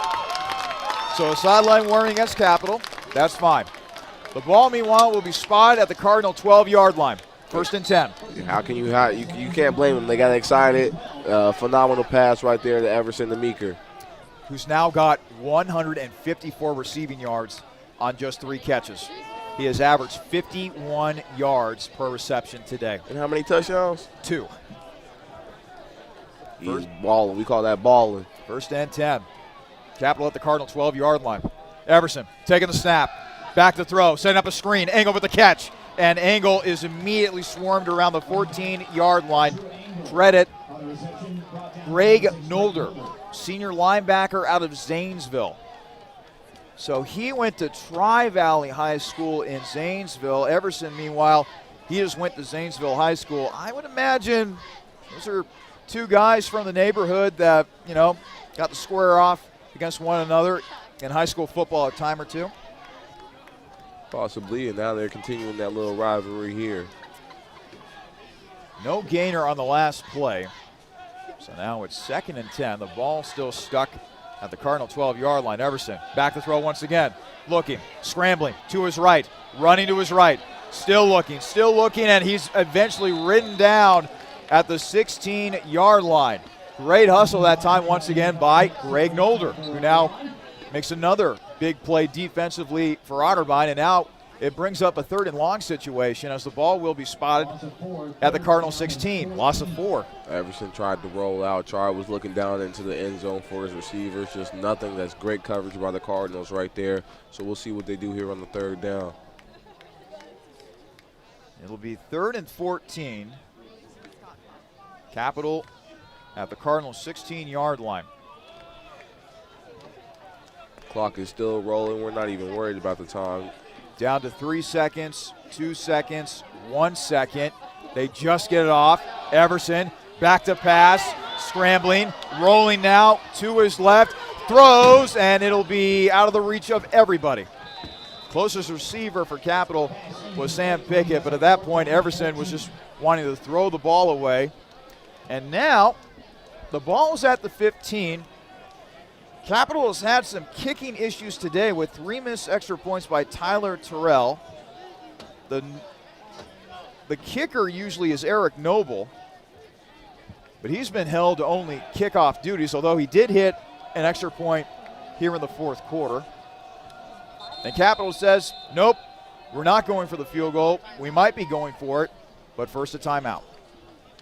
So a sideline warning against Capital. That's fine. The ball, meanwhile, will be spotted at the Cardinal 12-yard line. 1st and 10. How can you can't blame them. They got excited. Phenomenal pass right there to Everson to Meeker, who's now got 154 receiving yards on just 3 catches. He has averaged 51 yards per reception today. And how many touchdowns? 2. He's balling. We call that balling. 1st and 10. Capital at the Cardinal 12-yard line. Everson taking the snap. Back to throw. Setting up a screen. Engel with the catch. And Engel is immediately swarmed around the 14-yard line. Credit Greg Nolder, senior linebacker out of Zanesville. So he went to Tri-Valley High School in Zanesville. Everson, meanwhile, he just went to Zanesville High School. I would imagine those are 2 guys from the neighborhood that, got to square off against one another in high school football a time or two? Possibly, and now they're continuing that little rivalry here. No gainer on the last play. So now it's 2nd and 10. The ball still stuck at the Cardinal 12-yard line. Everson back to throw once again. Looking, scrambling to his right, running to his right. Still looking, and he's eventually ridden down at the 16-yard line. Great hustle that time once again by Greg Nolder, who now makes another big play defensively for Otterbein, and now it brings up a 3rd and long situation as the ball will be spotted at the Cardinal 16. Loss of 4. Everson tried to roll out. Char was looking down into the end zone for his receivers. Just nothing. That's great coverage by the Cardinals right there. So we'll see what they do here on the 3rd down. It'll be 3rd and 14. Capital at the Cardinals 16-yard line. Clock is still rolling. We're not even worried about the time. Down to 3 seconds, 2 seconds, 1 second. They just get it off. Everson back to pass, scrambling, rolling now to his left, throws, and it'll be out of the reach of everybody. Closest receiver for Capital was Sam Pickett, but at that point, Everson was just wanting to throw the ball away. And now, the ball is at the 15. Capital has had some kicking issues today with 3 missed extra points by Tyler Terrell. The kicker usually is Eric Noble, but he's been held to only kickoff duties, although he did hit an extra point here in the 4th quarter. And Capital says, nope, we're not going for the field goal. We might be going for it, but first a timeout.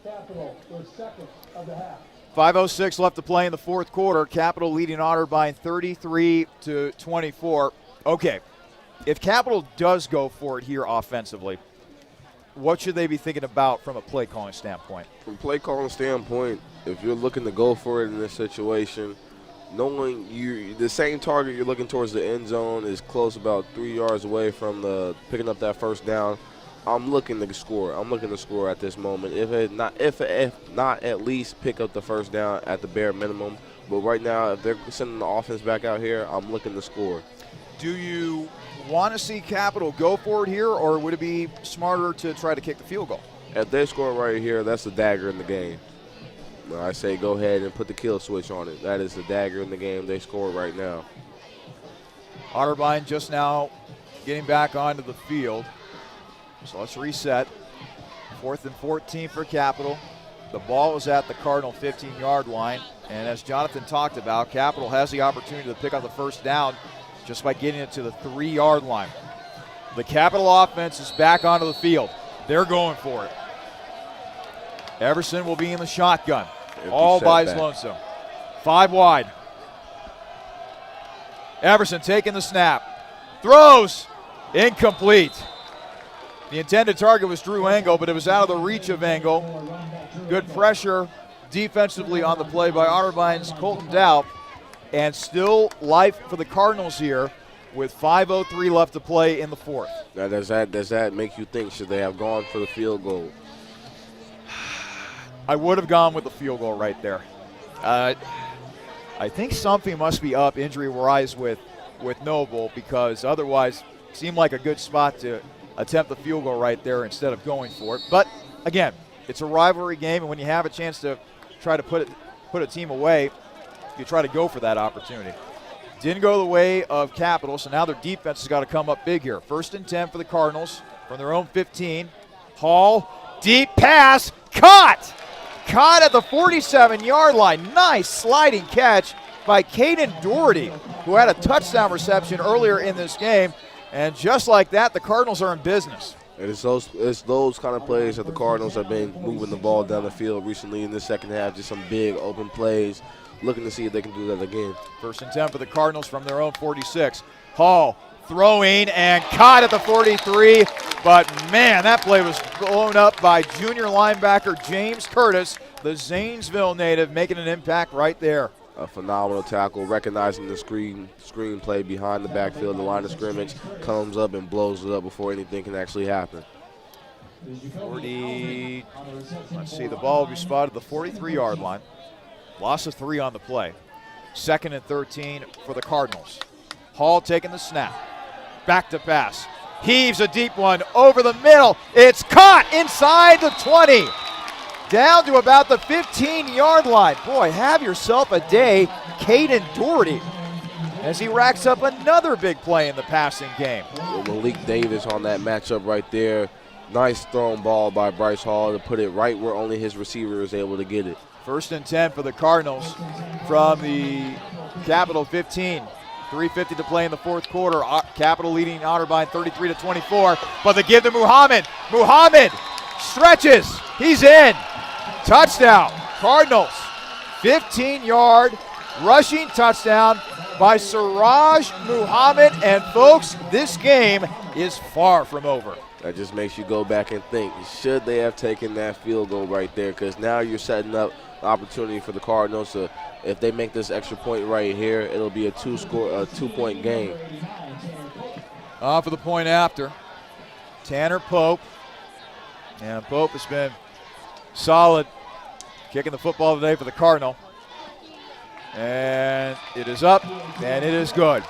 Capital, their 2nd of the half. 5:06 left to play in the 4th quarter. Capital leading Otterbein 33-24. Okay, if Capital does go for it here offensively, what should they be thinking about from a play calling standpoint? From play calling standpoint, if you're looking to go for it in this situation, knowing the same target you're looking towards the end zone is close, about 3 yards away from picking up that first down, I'm looking to score. I'm looking to score at this moment. If not, at least pick up the first down at the bare minimum. But right now, if they're sending the offense back out here, I'm looking to score. Do you want to see Capital go for it here, or would it be smarter to try to kick the field goal? If they score right here, that's the dagger in the game. I say go ahead and put the kill switch on it. That is the dagger in the game. They score right now. Otterbein just now getting back onto the field. So let's reset. 4th and 14 for Capital. The ball is at the Cardinal 15-yard line. And as Jonathan talked about, Capital has the opportunity to pick up the first down just by getting it to the 3-yard line. The Capital offense is back onto the field. They're going for it. Everson will be in the shotgun. All by his lonesome. 5 wide. Everson taking the snap. Throws. Incomplete. The intended target was Drew Engel, but it was out of the reach of Engel. Good pressure defensively on the play by Otterbein's Colton Daup. And still life for the Cardinals here with 5:03 left to play in the 4th. Now, does that make you think, should they have gone for the field goal? I would have gone with the field goal right there. I think something must be up injury-wise with Noble, because otherwise it seemed like a good spot to attempt the field goal right there instead of going for it. But again, it's a rivalry game, and when you have a chance to try to put a team away, you try to go for that opportunity. Didn't go the way of Capital, so now their defense has got to come up big here. 1st and 10 for the Cardinals from their own 15. Hall, deep pass, caught at the 47-yard line. Nice sliding catch by Caden Doherty, who had a touchdown reception earlier in this game. And just like that, the Cardinals are in business. And it's those kind of plays that the Cardinals have been moving the ball down the field recently in the second half. Just some big open plays, looking to see if they can do that again. 1st and 10 for the Cardinals from their own 46. Hall throwing and caught at the 43. But, man, that play was blown up by junior linebacker James Curtis, the Zanesville native, making an impact right there. A phenomenal tackle, recognizing the screen play behind the backfield, the line of scrimmage, comes up and blows it up before anything can actually happen. 40, let's see, the ball will be spotted at the 43-yard line. Loss of 3 on the play. 2nd and 13 for the Cardinals. Hall taking the snap. Back to pass. Heaves a deep one over the middle. It's caught inside the 20. Down to about the 15-yard line. Boy, have yourself a day, Caden Doherty, as he racks up another big play in the passing game. Malik Davis on that matchup right there. Nice thrown ball by Bryce Hall to put it right where only his receiver is able to get it. 1st and 10 for the Cardinals from the Capital 15. 3:50 to play in the fourth quarter. Capital leading Otterbein 33-24, but they give to Muhammad. Muhammad stretches. He's in. Touchdown. Cardinals. 15-yard rushing touchdown by Siraj Muhammad. And folks, this game is far from over. That just makes you go back and think, should they have taken that field goal right there? Because now you're setting up the opportunity for the Cardinals to, if they make this extra point right here, it'll be a two-point game. For the point after, Tanner Pope. And Pope has been solid kicking the football today for the Cardinal. And it is up, and it is good.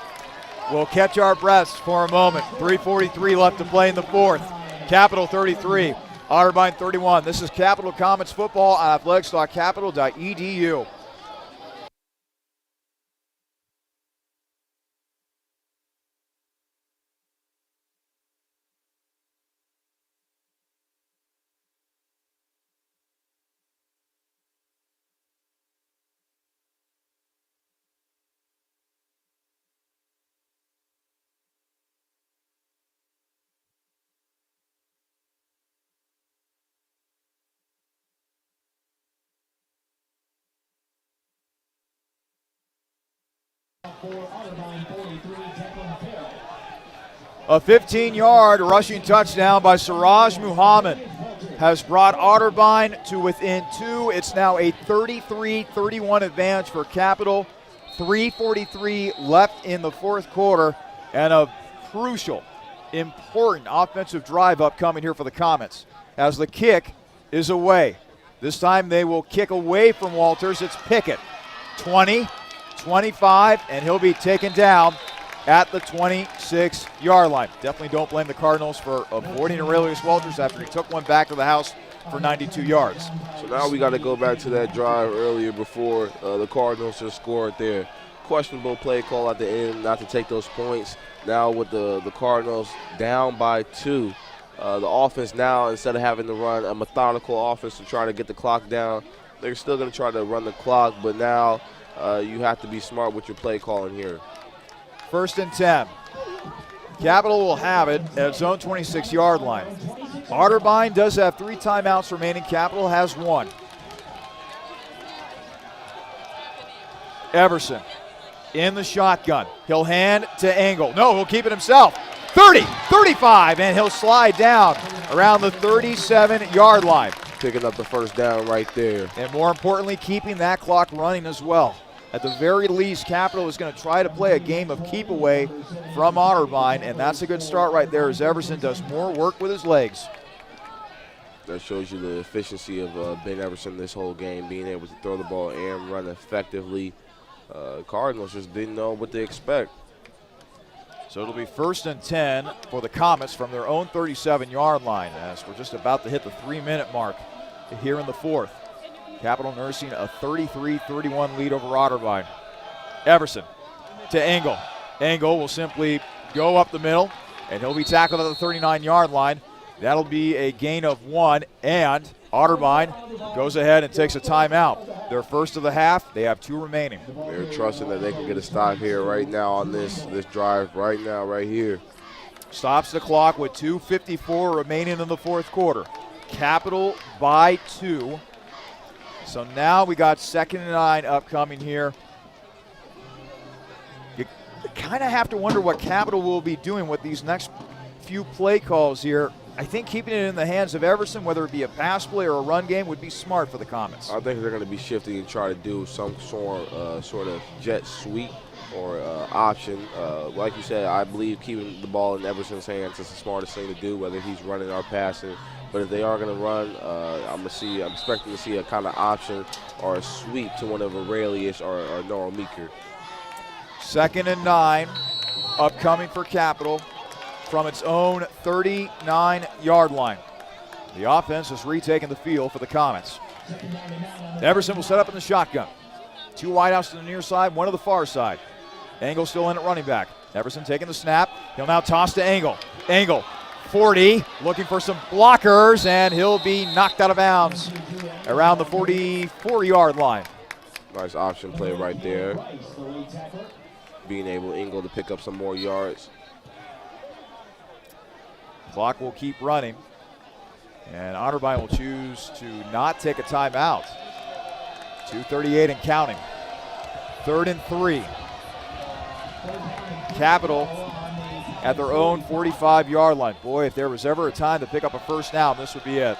We'll catch our breaths for a moment. 3:43 left to play in the fourth. Capital 33, Otterbein 31. This is Capital Comets football on athletics.capital.edu. A 15-yard rushing touchdown by Siraj Muhammad has brought Otterbein to within 2. It's now a 33-31 advantage for Capital. 3:43 left in the fourth quarter, and a crucial, important offensive drive upcoming here for the Comets as the kick is away. This time they will kick away from Walters. It's Pickett. 20, 25, and he'll be taken down at the 26-yard line. Definitely don't blame the Cardinals for avoiding Aurelius Walters after he took one back to the house for 92 yards. So now we got to go back to that drive earlier before the Cardinals just scored there. Questionable play call at the end not to take those points. Now with the Cardinals down by 2, the offense now, instead of having to run a methodical offense to try to get the clock down, they're still going to try to run the clock, but now you have to be smart with your play calling here. 1st and 10. Capital will have it at its own 26-yard line. Otterbein does have 3 timeouts remaining. Capital has 1. Everson in the shotgun. He'll hand to Engel. No, he'll keep it himself. 30, 35, and he'll slide down around the 37-yard line. Picking up the first down right there. And more importantly, keeping that clock running as well. At the very least, Capital is going to try to play a game of keep away from Otterbein, and that's a good start right there as Everson does more work with his legs. That shows you the efficiency of Ben Everson this whole game, being able to throw the ball and run effectively. Cardinals just didn't know what to expect. So it'll be 1st and 10 for the Comets from their own 37-yard line as we're just about to hit the 3-minute mark here in the fourth. Capital nursing a 33-31 lead over Otterbein. Everson to Engel. Engel will simply go up the middle, and he'll be tackled at the 39-yard line. That'll be a gain of 1, and Otterbein goes ahead and takes a timeout. Their first of the half, they have 2 remaining. They're trusting that they can get a stop here right now on this drive right now, right here. Stops the clock with 2:54 remaining in the fourth quarter. Capital by 2. So now we got 2nd and 9 upcoming here. You kind of have to wonder what Capital will be doing with these next few play calls here. I think keeping it in the hands of Everson, whether it be a pass play or a run game, would be smart for the Comets. I think they're going to be shifting and try to do some sort of jet sweep option. Like you said, I believe keeping the ball in Everson's hands is the smartest thing to do, whether he's running or passing. But if they are going to run, I'm expecting to see a kind of option or a sweep to one of Aurelius or Noah Meeker. 2nd and 9, upcoming for Capital from its own 39-yard line. The offense has retaken the field for the Comets. Everson will set up in the shotgun. 2 wideouts to the near side, 1 to the far side. Engel still in at running back. Everson taking the snap. He'll now toss to Engel. Engel, 40, looking for some blockers, and he'll be knocked out of bounds around the 44-yard line. Nice option play right there. Being able, Engel, to pick up some more yards. Clock will keep running. And Otterbein will choose to not take a timeout. 2:38 and counting. 3rd and 3. Capital at their own 45-yard line. Boy, if there was ever a time to pick up a first down, this would be it.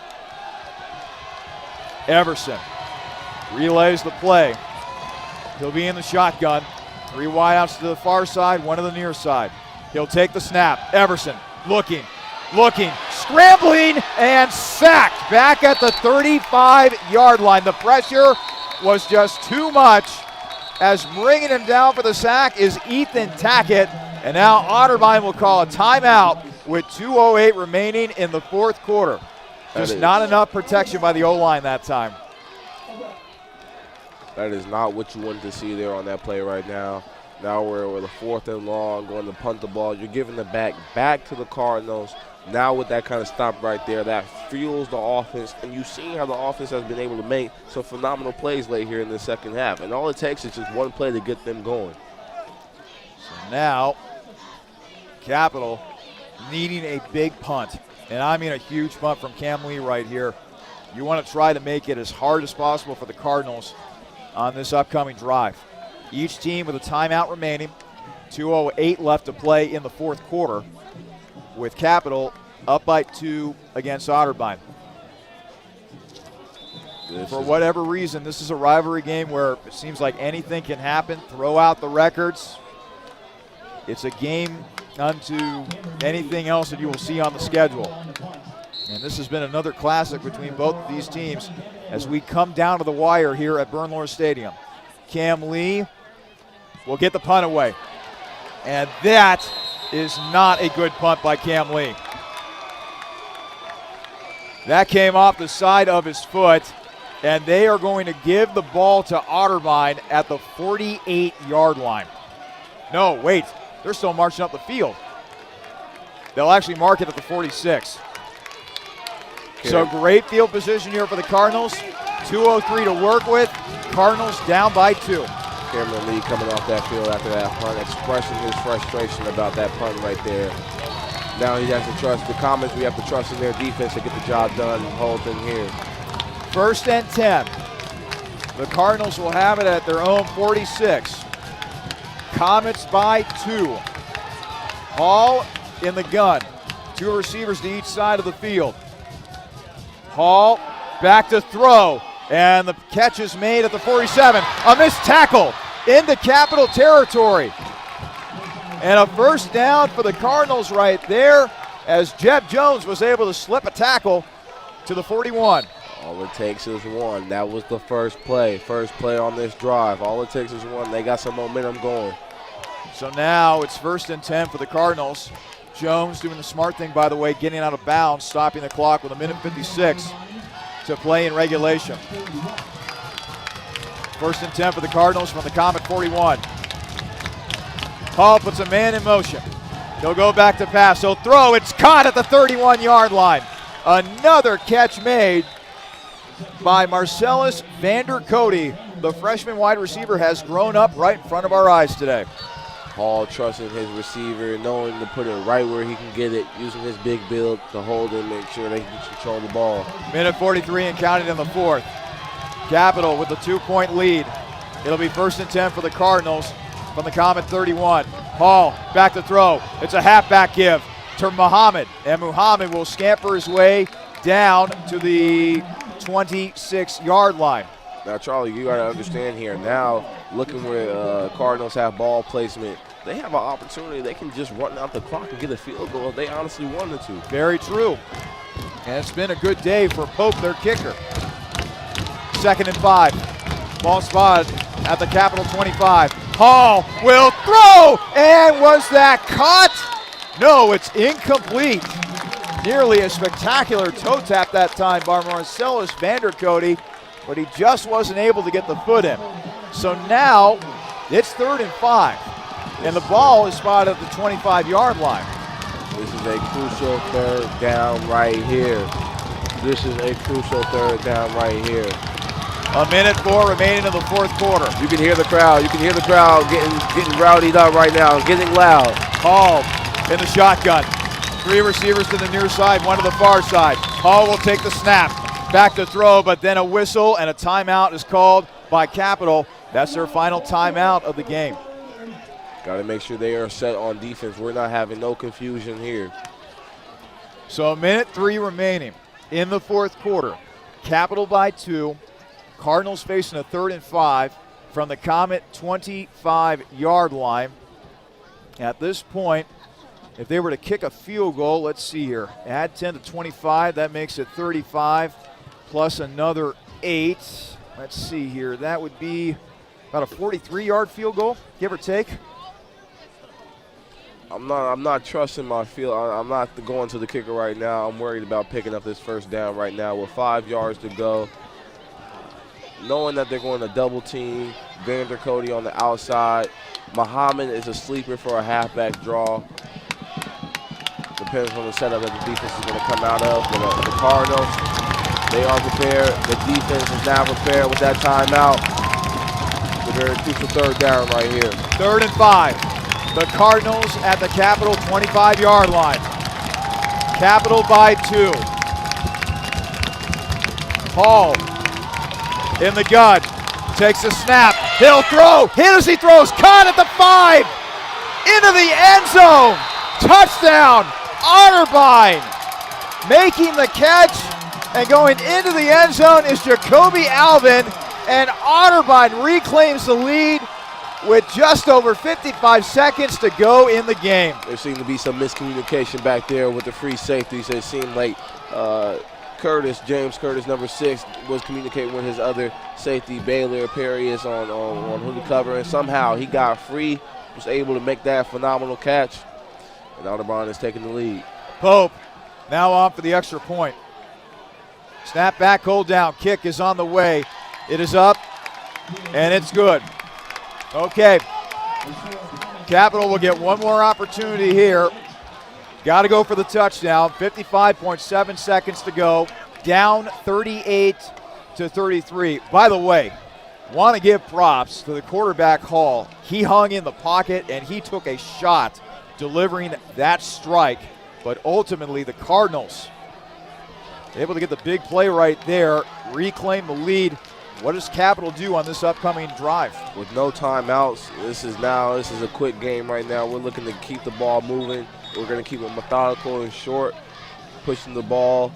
Everson relays the play. He'll be in the shotgun. 3 wideouts to the far side, 1 to the near side. He'll take the snap. Everson looking, scrambling, and sacked back at the 35-yard line. The pressure was just too much, as bringing him down for the sack is Ethan Tackett. And now Otterbein will call a timeout with 2:08 remaining in the 4th quarter. Just not enough protection by the O-line that time. That is not what you wanted to see there on that play right now. Now we're with a 4th and long, going to punt the ball. You're giving the back to the Cardinals. Now with that kind of stop right there, that fuels the offense. And you've seen how the offense has been able to make some phenomenal plays late here in the second half. And all it takes is just one play to get them going. So now, Capital needing a big punt. And I mean a huge punt from Cam Lee right here. You want to try to make it as hard as possible for the Cardinals on this upcoming drive. Each team with a timeout remaining. 2:08 left to play in the 4th quarter, with Capital up by 2 against Otterbein. For whatever reason, this is a rivalry game where it seems like anything can happen. Throw out the records. It's a game unto anything else that you will see on the schedule. And this has been another classic between both of these teams as we come down to the wire here at Bernlohr Stadium. Cam Lee will get the punt away. And that is not a good punt by Cam Lee. That came off the side of his foot, and they are going to give the ball to Otterbein at the 48-yard line. No, wait, they're still marching up the field. They'll actually mark it at the 46. So great field position here for the Cardinals. 2:03 to work with. Cardinals down by 2. Cameron Lee coming off that field after that punt, expressing his frustration about that punt right there. Now he has to trust the Comets. We have to trust in their defense to get the job done and hold them here. 1st and 10. The Cardinals will have it at their own 46. Comets by 2. Hall in the gun. 2 receivers to each side of the field. Hall back to throw. And the catch is made at the 47. A missed tackle into Capital territory. And a first down for the Cardinals right there, as Jeb Jones was able to slip a tackle to the 41. All it takes is one. That was the first play on this drive. All it takes is one. They got some momentum going. So now it's 1st and 10 for the Cardinals. Jones doing the smart thing, by the way, getting out of bounds, stopping the clock with 1:56 to play in regulation. 1st and 10 for the Cardinals from the Comet 41. Hall puts a man in motion. He'll go back to pass. He'll throw. It's caught at the 31-yard line. Another catch made by Marcellus Vander Cody. The freshman wide receiver has grown up right in front of our eyes today. Hall trusting his receiver, knowing to put it right where he can get it, using his big build to hold it, make sure they can control the ball. 1:43 and counting in the 4th. Capital with a 2-point lead. It'll be 1st and 10 for the Cardinals from the Comet 31. Hall back to throw. It's a halfback give to Muhammad, and Muhammad will scamper his way down to the 26-yard line. Now, Charlie, you got to understand here. Now, looking where Cardinals have ball placement, they have an opportunity. They can just run out the clock and get a field goal if they honestly wanted to. Very true. And it's been a good day for Pope, their kicker. 2nd and 5. Ball spotted at the Capital 25. Hall will throw, and was that caught? No, it's incomplete. Nearly a spectacular toe tap that time by Marcellus Vandercote, but he just wasn't able to get the foot in. So now it's 3rd and 5, and the ball is spotted at the 25-yard line. This is a crucial 3rd down right here. This is a crucial 3rd down right here. 1:04 remaining in the 4th quarter. You can hear the crowd. You can hear the crowd getting rowdied up right now, getting loud. Hall in the shotgun. 3 receivers to the near side, 1 to the far side. Hall will take the snap. Back to throw, but then a whistle and a timeout is called by Capital. That's their final timeout of the game. Got to make sure they are set on defense. We're not having no confusion here. So 1:03 remaining in the 4th quarter. Capital by 2. Cardinals facing a 3rd and 5 from the Comet 25-yard line. At this point, if they were to kick a field goal, let's see here. Add 10 to 25, that makes it 35 plus another 8. Let's see here. That would be about a 43-yard field goal, give or take. I'm not trusting my field. I'm not going to the kicker right now. I'm worried about picking up this 1st down right now with 5 yards to go. Knowing that they're going to double team Vandercote on the outside. Muhammad is a sleeper for a halfback draw. Depends on the setup that the defense is going to come out of. But the Cardinals, they are prepared. The defense is now prepared with that timeout. It's a very crucial 3rd down right here. 3rd and 5. The Cardinals at the Capital 25-yard line. Capital by 2. Hall in the gun, takes a snap, he'll throw, hit as he throws, caught at the 5, into the end zone, touchdown, Otterbein, making the catch, and going into the end zone is Jacoby Alvin, and Otterbein reclaims the lead with just over 55 seconds to go in the game. There seemed to be some miscommunication back there with the free safeties. It seemed like James Curtis, number 6, was communicating with his other safety, Baylor Perius, on who to cover, and somehow he got free, was able to make that phenomenal catch, and Otterbein is taking the lead. Pope now on for the extra point. Snap back, hold down, kick is on the way. It is up, and it's good. Okay, Capital will get one more opportunity here. Got to go for the touchdown. 55.7 seconds to go. Down 38-33. By the way, want to give props to the quarterback Hall. He hung in the pocket and he took a shot delivering that strike. But ultimately the Cardinals able to get the big play right there, reclaim the lead. What does Capital do on this upcoming drive? With no timeouts, this is a quick game right now. We're looking to keep the ball moving. We're going to keep it methodical and short, pushing the ball.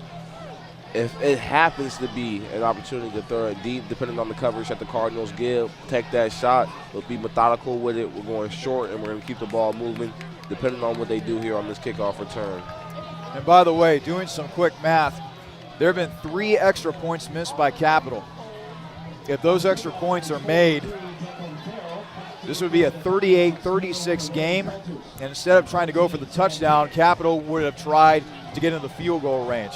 If it happens to be an opportunity to throw it deep, depending on the coverage that the Cardinals give, take that shot. We'll be methodical with it. We're going short, and we're going to keep the ball moving, depending on what they do here on this kickoff return. And by the way, doing some quick math, there have been 3 extra points missed by Capital. If those extra points are made, this would be a 38-36 game. And instead of trying to go for the touchdown, Capital would have tried to get into the field goal range.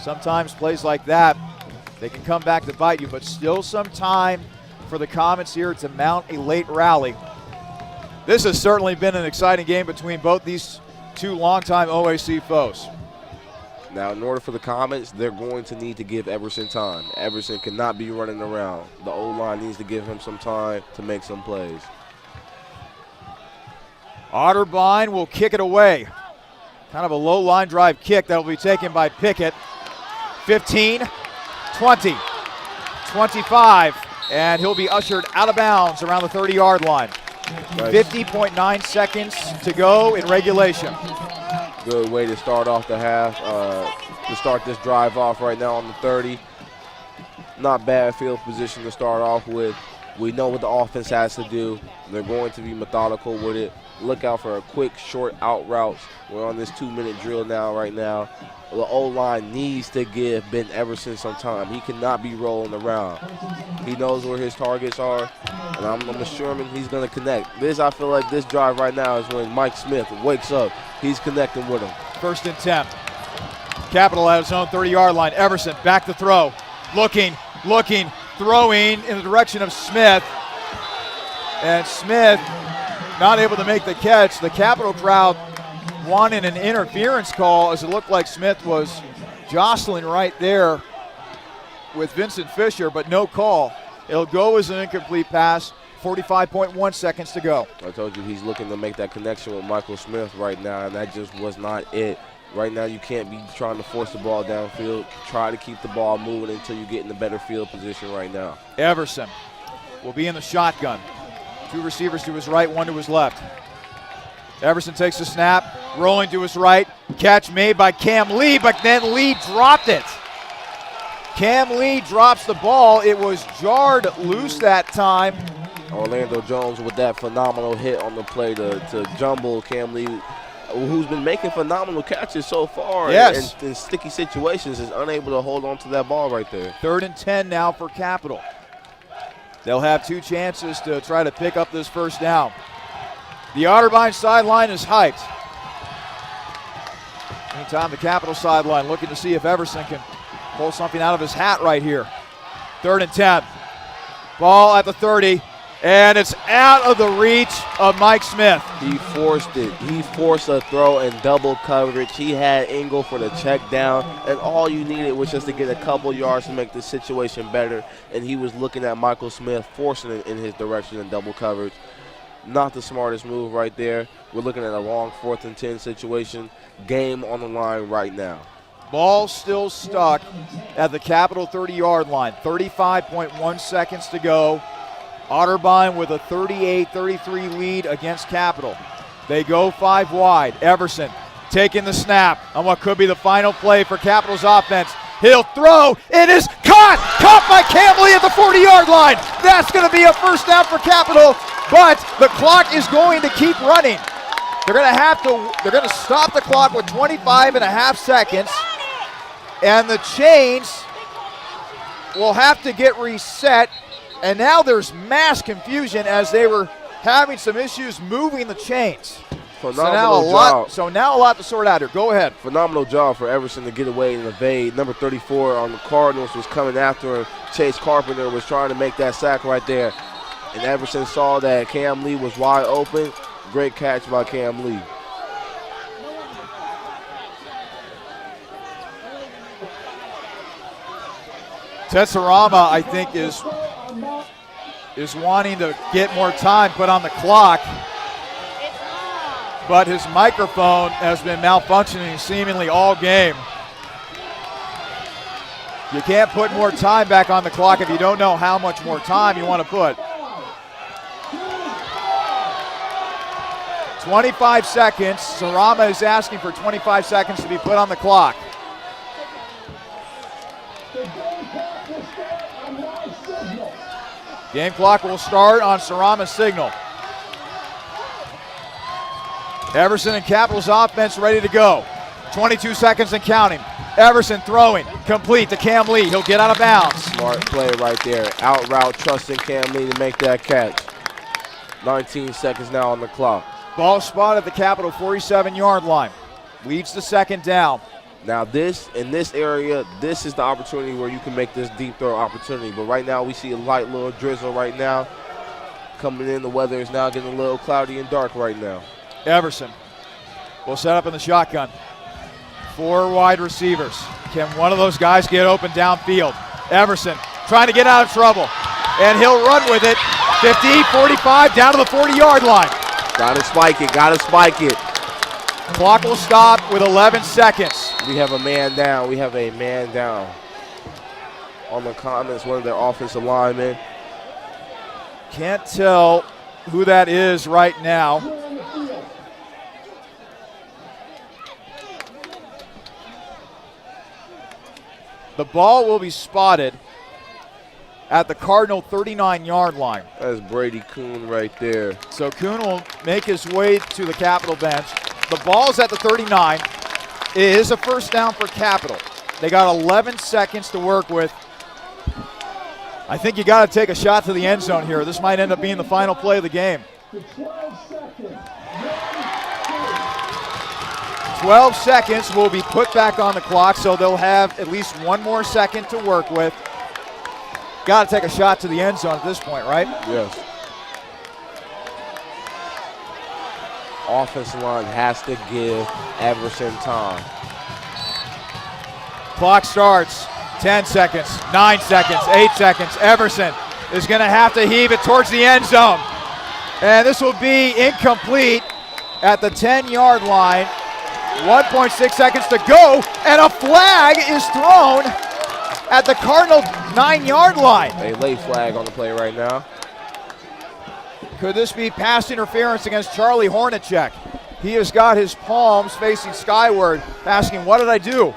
Sometimes plays like that, they can come back to bite you, but still some time for the Comets here to mount a late rally. This has certainly been an exciting game between both these two longtime OAC foes. Now, in order for the Comets, they're going to need to give Everson time. Everson cannot be running around. The O-line needs to give him some time to make some plays. Otterbein will kick it away. Kind of a low line drive kick that will be taken by Pickett. 15, 20, 25, and he'll be ushered out of bounds around the 30-yard line. Nice. 50.9 seconds to go in regulation. Good way to start off the half, to start this drive off right now on the 30. not bad field position to start off with. We know what the offense has to do. They're going to be methodical with it. Look out for a quick, short out routes. We're on this 2-minute drill right now. The O-line needs to give Ben Everson some time. He cannot be rolling around. He knows where his targets are, and I'm assuming he's going to connect. I feel like this drive right now is when Mike Smith wakes up. He's connecting with him. 1st and 10. Capital at his own 30-yard line. Everson back to throw. Looking, throwing in the direction of Smith. And Smith not able to make the catch. The Capital crowd wanted an interference call as it looked like Smith was jostling right there with Vincent Fisher, but no call. It'll go as an incomplete pass. 45.1 seconds to go. I told you he's looking to make that connection with Michael Smith right now, and that just was not it. Right now you can't be trying to force the ball downfield. Try to keep the ball moving until you get in a better field position right now. Everson will be in the shotgun. 2 receivers to his right, 1 to his left. Everson takes the snap, rolling to his right. Catch made by Cam Lee, but then Lee dropped it. Cam Lee drops the ball. It was jarred loose that time. Orlando Jones with that phenomenal hit on the play to jumble Cam Lee, who's been making phenomenal catches so far. Yes. And in sticky situations is unable to hold on to that ball right there. 3rd and 10 now for Capital. They'll have 2 chances to try to pick up this first down. The Otterbein sideline is hyped. Meantime, the Capital sideline looking to see if Everson can pull something out of his hat right here. 3rd and 10. Ball at the 30, and it's out of the reach of Mike Smith. He forced it. He forced a throw in double coverage. He had Engel for the check down, and all you needed was just to get a couple yards to make the situation better, and he was looking at Michael Smith, forcing it in his direction in double coverage. Not the smartest move right there. We're looking at a long 4th and 10 situation. Game on the line right now. Ball still stuck at the Capital 30-yard line. 35.1 seconds to go. Otterbein with a 38-33 lead against Capital. They go 5 wide. Everson taking the snap on what could be the final play for Capital's offense. He'll throw. It is caught. Caught by Cam Lee at the 40-yard line. That's going to be a first down for Capital, but the clock is going to keep running. They're going to stop the clock with 25.5 seconds, and the chains will have to get reset. And now there's mass confusion as they were having some issues moving the chains. So now a lot to sort out here. Go ahead. Phenomenal job for Everson to get away and evade. Number 34 on the Cardinals was coming after him. Chase Carpenter was trying to make that sack right there. And Everson saw that Cam Lee was wide open. Great catch by Cam Lee. Tetsarama, I think, is wanting to get more time put on the clock, but his microphone has been malfunctioning seemingly all game. You can't put more time back on the clock if you don't know how much more time you want to put. 25 seconds. Sarama is asking for 25 seconds to be put on the clock. Game clock will start on Sarama's signal. Everson and Capital's offense ready to go. 22 seconds and counting. Everson throwing, complete to Cam Lee. He'll get out of bounds. Smart play right there. Out route, trusting Cam Lee to make that catch. 19 seconds now on the clock. Ball spot at the Capital 47-yard line. Leads to 2nd down. Now in this area, this is the opportunity where you can make this deep throw opportunity. But right now we see a light little drizzle right now. Coming in, the weather is now getting a little cloudy and dark right now. Everson will set up in the shotgun. 4 wide receivers. Can one of those guys get open downfield? Everson trying to get out of trouble. And he'll run with it. 50, 45, down to the 40-yard line. Gotta spike it. Clock will stop with 11 seconds. We have a man down. On the comments, one of their offensive linemen. Can't tell who that is right now. The ball will be spotted at the Cardinal 39-yard line. That's Brady Kuhn right there. So Kuhn will make his way to the Capital bench. The ball's at the 39. It is a first down for Capital. They got 11 seconds to work with. I think you got to take a shot to the end zone here. This might end up being the final play of the game. 12 seconds will be put back on the clock, so they'll have at least one more second to work with. Got to take a shot to the end zone at this point, right? Yes. Offensive line has to give Everson time. Clock starts. 10 seconds, 9 seconds, 8 seconds. Everson is going to have to heave it towards the end zone. And this will be incomplete at the 10-yard line. 1.6 seconds to go, and a flag is thrown at the Cardinal 9-yard line. A late flag on the play right now. Could this be pass interference against Charlie Hornacek? He has got his palms facing skyward, asking, what did I do?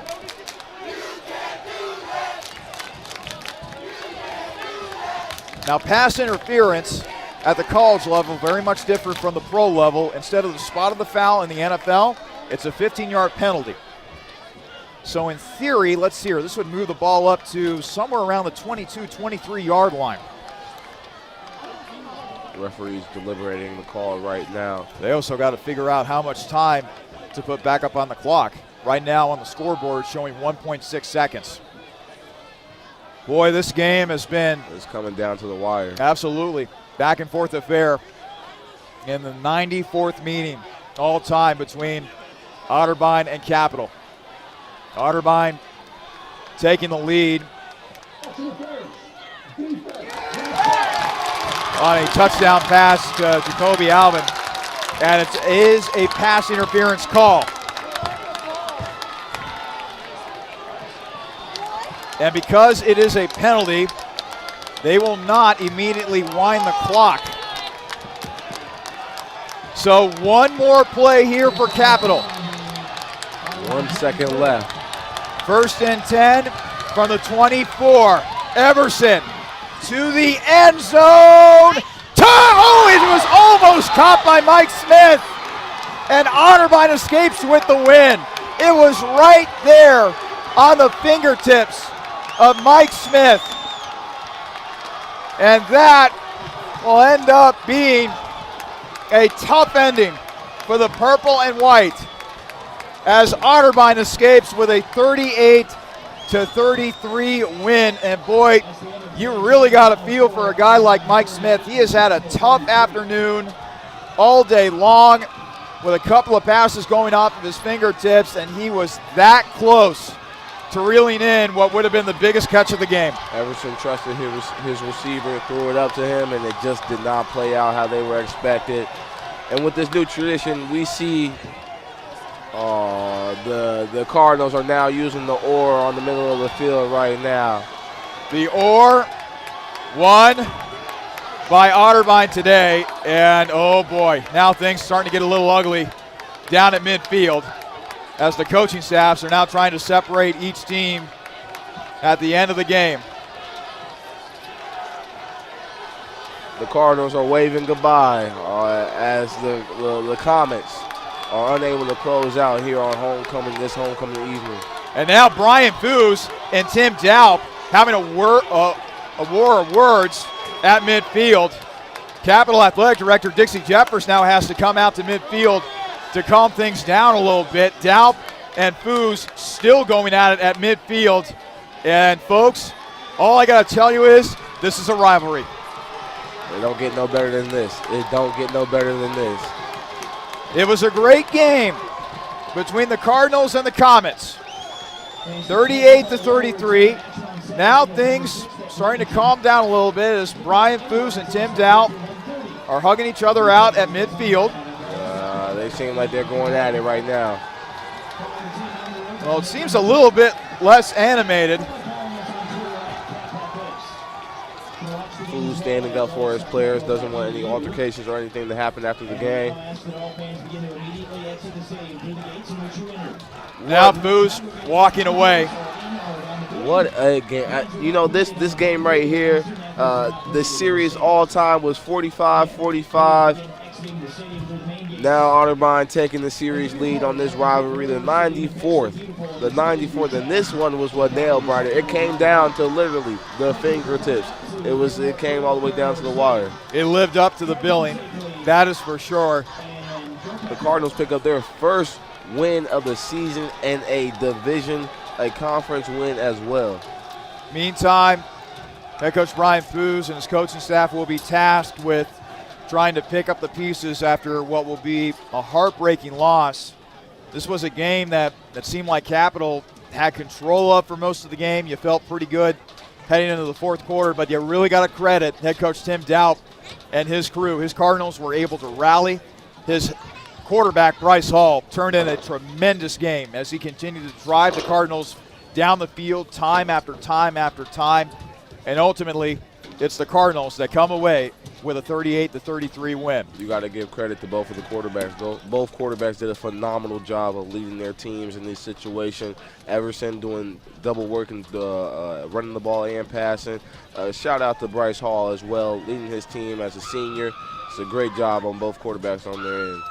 Now, pass interference at the college level very much different from the pro level. Instead of the spot of the foul in the NFL, it's a 15-yard penalty. So in theory, let's see here, this would move the ball up to somewhere around the 22, 23-yard line. The referee's deliberating the call right now. They also got to figure out how much time to put back up on the clock. Right now on the scoreboard showing 1.6 seconds. Boy, this game has been... It's coming down to the wire. Absolutely. Back and forth affair in the 94th meeting all time between Otterbein and Capital. Otterbein taking the lead on a touchdown pass to Jacoby Alvin, and it is a pass interference call. And because it is a penalty, they will not immediately wind the clock. So one more play here for Capital. 1 second left. First and 10 from the 24. Everson to the end zone. Oh, it was almost caught by Mike Smith. And Otterbein escapes with the win. It was right there on the fingertips of Mike Smith. And that will end up being a tough ending for the purple and white as Otterbein escapes with a 38-33 win. And boy, you really got a feel for a guy like Mike Smith. He has had a tough afternoon all day long with a couple of passes going off of his fingertips, and he was that close to reeling in what would have been the biggest catch of the game. Everson trusted his receiver, threw it up to him, and it just did not play out how they were expected. And with this new tradition, we see the Cardinals are now using the oar on the middle of the field right now. The oar won by Otterbein today, and oh boy, now things starting to get a little ugly down at midfield as the coaching staffs are now trying to separate each team at the end of the game. The Cardinals are waving goodbye as the Comets are unable to close out here on this homecoming evening. And now Brian Foos and Tim Daup having a war of words at midfield. Capital Athletic Director Dixie Jeffers now has to come out to midfield to calm things down a little bit. Daup and Foos still going at it at midfield. And folks, all I got to tell you is this is a rivalry. It don't get no better than this. It don't get no better than this. It was a great game between the Cardinals and the Comets. 38-33. Now things starting to calm down a little bit as Brian Foos and Tim Daup are hugging each other out at midfield. They seem like they're going at it right now. Well, it seems a little bit less animated. Foos standing up for his players, doesn't want any altercations or anything to happen after the game. Now Foos walking away. What a game. You know, this game right here, The series all time was 45-45. Now Otterbein taking the series lead on this rivalry, the 94th. The 94th, and this one was what nailed Brighter. It came down to literally the fingertips. It came all the way down to the wire. It lived up to the billing, that is for sure. The Cardinals pick up their first win of the season and a conference win as well. Meantime, head coach Brian Foos and his coaching staff will be tasked with trying to pick up the pieces after what will be a heartbreaking loss. This was a game that seemed like Capital had control of for most of the game. You felt pretty good heading into the fourth quarter, but you really got to credit head coach Tim Doubt and his crew. His Cardinals were able to rally. His quarterback, Bryce Hall, turned in a tremendous game as he continued to drive the Cardinals down the field time after time after time. And ultimately, it's the Cardinals that come away with a 38-33 win. You got to give credit to both of the quarterbacks. Both quarterbacks did a phenomenal job of leading their teams in this situation. Everson doing double work and running the ball and passing. Shout out to Bryce Hall as well, leading his team as a senior. It's a great job on both quarterbacks on their end.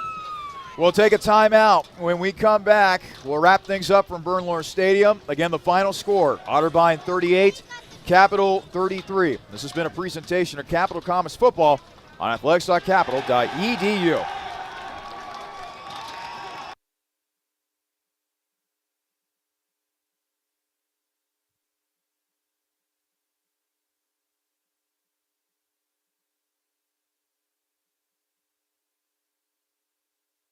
We'll take a timeout. When we come back, we'll wrap things up from Bernlohr Stadium. Again, the final score, Otterbein 38, Capital 33. This has been a presentation of Capital Commerce Football on athletics.capital.edu.